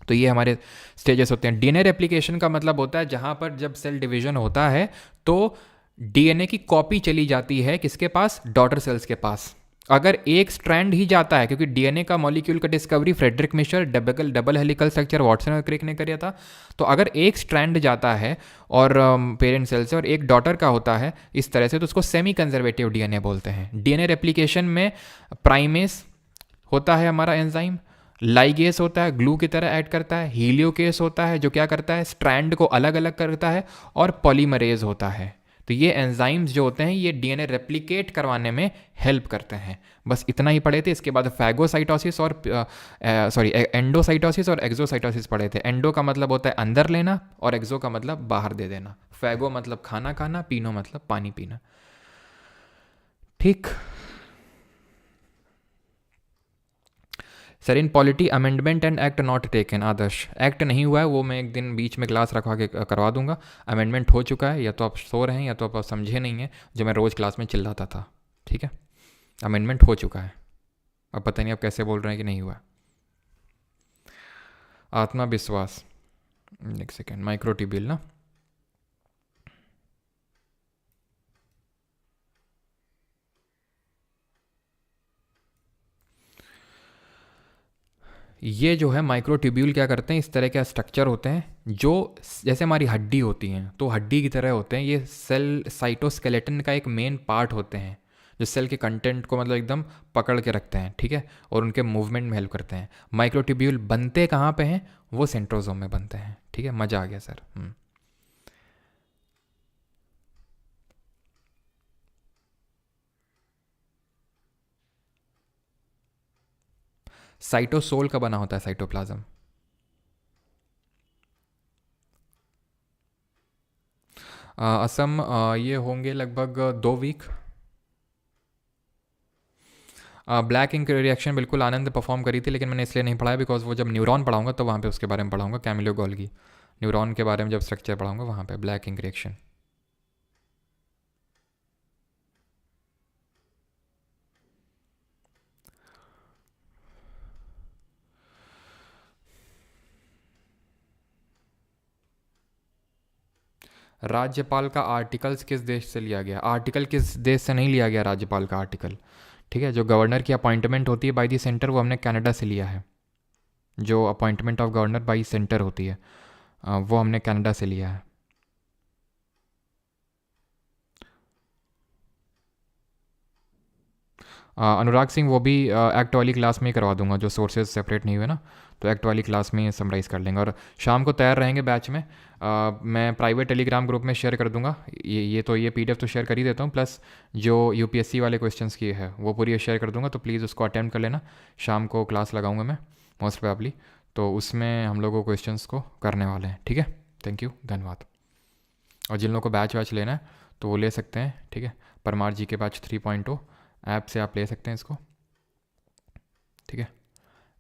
तो ये हमारे स्टेजेस होते हैं। डीएनए रेप्लिकेशन का मतलब होता है जहाँ पर जब सेल डिवीजन होता है तो डीएनए की कॉपी चली जाती है किसके पास, डॉटर सेल्स के पास। अगर एक स्ट्रैंड ही जाता है, क्योंकि डीएनए का मॉलिक्यूल का discovery Friedrich Miescher double helical structure Watson और क्रिक ने किया था, तो अगर एक स्ट्रैंड जाता है और पेरेंट सेल से और एक डॉटर का होता है इस तरह से, तो उसको सेमी कंजर्वेटिव डीएनए बोलते हैं। डीएनए रेप्लिकेशन में प्राइमेस होता है हमारा एंजाइम, लाइगेस होता है ग्लू की तरह ऐड करता है, हीलियोकेस होता है जो क्या करता है स्ट्रैंड को अलग अलग करता है, और पॉलीमरेज होता है। तो ये एंजाइम्स जो होते हैं ये डीएनए रेप्लिकेट करवाने में हेल्प करते हैं। बस इतना ही पढ़े थे। इसके बाद फैगोसाइटोसिस और एंडोसाइटोसिस और एक्सोसाइटोसिस पढ़े थे। एंडो का मतलब होता है अंदर लेना और एक्सो का मतलब बाहर दे देना। फैगो मतलब खाना खाना, पीनो मतलब पानी पीना, ठीक। Sir in polity amendment and act not taken, Adarsh act नहीं हुआ है, वो मैं एक दिन बीच में क्लास रखवा के करवा दूंगा। अमेंडमेंट हो चुका है, या तो आप सो रहे हैं या तो आप समझे नहीं हैं जो मैं रोज़ क्लास में चिल्लाता था, ठीक है। अमेंडमेंट हो चुका है, अब पता नहीं आप कैसे बोल रहे हैं कि नहीं हुआ। आत्मविश्वास, एक सेकेंड, माइक्रोट्यूब्यूल ना, ये जो है माइक्रोट्यूब्यूल क्या करते हैं, इस तरह के स्ट्रक्चर होते हैं जो जैसे हमारी हड्डी होती हैं तो हड्डी की तरह होते हैं। ये सेल साइटोस्केलेटन का एक मेन पार्ट होते हैं जो सेल के कंटेंट को मतलब एकदम पकड़ के रखते हैं, ठीक है, और उनके मूवमेंट में हेल्प करते हैं। माइक्रोट्यूब्यूल बनते कहाँ पे हैं, वो सेंट्रोजोम में बनते हैं, ठीक है। मज़ा आ गया सर। साइटोसोल का बना होता है साइटोप्लाज्म। असम ये होंगे लगभग 2 वीक। ब्लैक इंक रिएक्शन बिल्कुल आनंद परफॉर्म करी थी, लेकिन मैंने इसलिए नहीं पढ़ाया बिकॉज वो जब न्यूरॉन पढ़ाऊंगा तो वहाँ पे उसके बारे में पढ़ाऊंगा, कैमिलो गोल्गी न्यूरॉन के बारे में जब स्ट्रक्चर पढ़ाऊंगा वहाँ पे ब्लैक इंक रिएक्शन। राज्यपाल का आर्टिकल्स किस देश से लिया गया, आर्टिकल किस देश से नहीं लिया गया राज्यपाल का आर्टिकल, ठीक है। जो गवर्नर की अपॉइंटमेंट होती है बाय द सेंटर वो हमने कनाडा से लिया है। जो appointment of governor bye centre होती है वो हमने कनाडा से लिया है। अनुराग सिंह वो भी एक्ट वाली क्लास में ही करवा दूंगा, जो सोर्सेज सेपरेट नहीं हुए ना, तो एक्ट वाली क्लास में समराइज़ कर लेंगे। और शाम को तैयार रहेंगे बैच में। मैं प्राइवेट टेलीग्राम ग्रुप में शेयर कर दूंगा ये पीडीएफ तो शेयर कर ही देता हूँ, प्लस जो यूपीएससी वाले क्वेश्चंस की है वो पूरी शेयर कर दूंगा, तो प्लीज़ उसको अटेम्प्ट कर लेना। शाम को क्लास लगाऊंगा मैं मोस्ट प्रोबेबली, तो उसमें हम लोग को क्वेश्चंस को करने वाले हैं। ठीक है, थैंक यू, धन्यवाद। और जिन लोगों को बैच वैच लेना है तो वो ले सकते हैं। ठीक है, परमार जी के बैच 3.0 ऐप से आप ले सकते हैं इसको। ठीक है,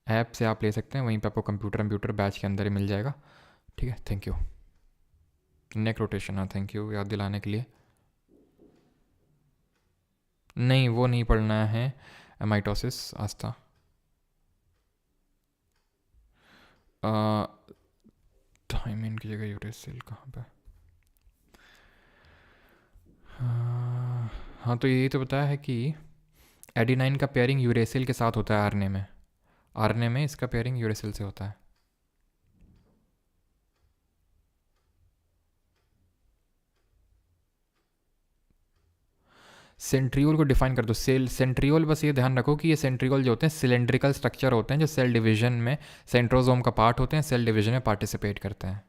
ऐप से आप ले सकते हैं, वहीं पे आपको कंप्यूटर बैच के अंदर ही मिल जाएगा। ठीक है, थैंक यू। नेक रोटेशन, हाँ थैंक यू याद दिलाने के लिए। नहीं वो नहीं पढ़ना है, माइटोसिस आस्था। थायमिन की जगह यूरेसिल कहाँ पे? हाँ तो यही तो बताया है कि एडिनाइन का पेयरिंग यूरेसिल के साथ होता है आरएनए में। आरएनए में इसका पेयरिंग यूरेसिल से होता है। सेंट्रियोल को डिफाइन कर दो। सेंट्रियोल, बस ये ध्यान रखो कि ये सेंट्रियोल जो होते हैं सिलेंड्रिकल स्ट्रक्चर होते हैं, जो सेल डिवीजन में सेंट्रोजोम का पार्ट होते हैं, सेल डिवीजन में पार्टिसिपेट करते हैं।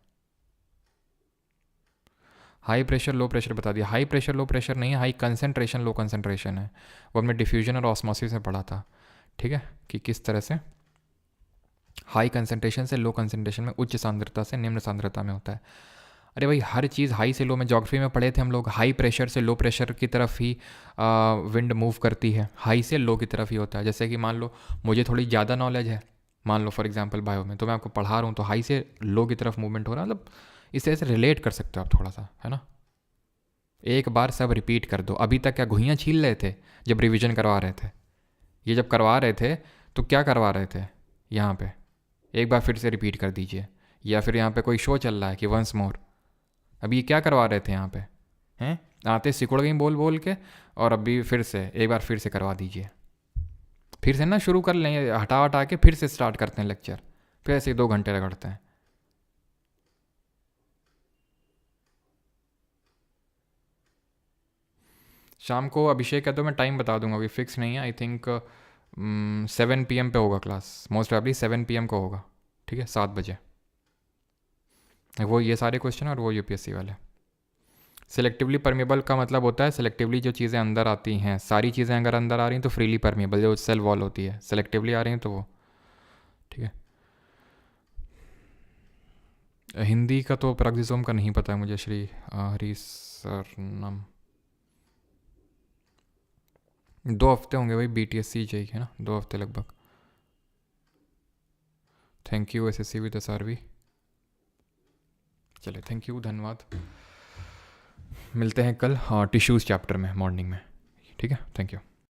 हाई प्रेशर लो प्रेशर बता दिया। हाई प्रेशर लो प्रेशर नहीं है, हाई कंसंट्रेशन लो कंसंट्रेशन है। वो हमने डिफ्यूजन और ऑस्मोसिस में पढ़ा था। ठीक है, कि किस तरह से हाई कंसंट्रेशन से लो कंसंट्रेशन में, उच्च सांद्रता से निम्न सांद्रता में होता है। अरे भाई हर चीज़ हाई से लो में ज्योग्राफी में पढ़े थे हम लोग। हाई प्रेशर से लो प्रेशर की तरफ ही विंड मूव करती है, हाई से लो की तरफ ही होता है। जैसे कि मान लो मुझे थोड़ी ज़्यादा नॉलेज है, मान लो फॉर एग्जांपल बायो में, तो मैं आपको पढ़ा रहा हूँ तो हाई से लो की तरफ मूवमेंट हो रहा है। मतलब इस तरह से रिलेट कर सकते हो आप थोड़ा सा, है ना। एक बार सब रिपीट कर दो। अभी तक क्या घुइयाँ छील रहे थे जब रिविजन करवा रहे थे? ये जब करवा रहे थे तो क्या करवा रहे थे? यहाँ पे एक बार फिर से रिपीट कर दीजिए। या फिर यहाँ पे कोई शो चल रहा है कि वंस मोर। अभी ये क्या करवा रहे थे यहाँ पे? हैं आते सिकुड़ गई बोल बोल के, और अभी फिर से एक बार फिर से करवा दीजिए। फिर से ना शुरू कर लें, हटा हटा के फिर से स्टार्ट करते हैं लेक्चर, फिर ऐसे 2 घंटे रगड़ते हैं। शाम को अभिषेक का तो मैं टाइम बता दूंगा, अभी फिक्स नहीं है। आई थिंक 7 PM पे होगा क्लास, मोस्ट प्रॉब्ली 7 PM को होगा। ठीक है, 7 बजे। वो ये सारे क्वेश्चन और वो यूपीएससी वाले। सिलेक्टिवली परमेबल का मतलब होता है सिलेक्टिवली जो चीज़ें अंदर आती हैं, सारी चीज़ें अगर अंदर आ रही हैं तो फ्रीली परमेबल, जो सेल वॉल होती है सिलेक्टिवली आ रही हैं तो वो। ठीक है, हिंदी का तो प्रैक्टिसोम का नहीं पता है मुझे, श्री हरी सरनम। 2 हफ्ते होंगे भाई, BTSC चाहिए है ना, 2 हफ्ते लगभग। Thank you SSC with SRV। चले, थैंक यू, धन्यवाद। मिलते हैं कल टिश्यूज़ चैप्टर में मॉर्निंग में। ठीक है, थैंक यू।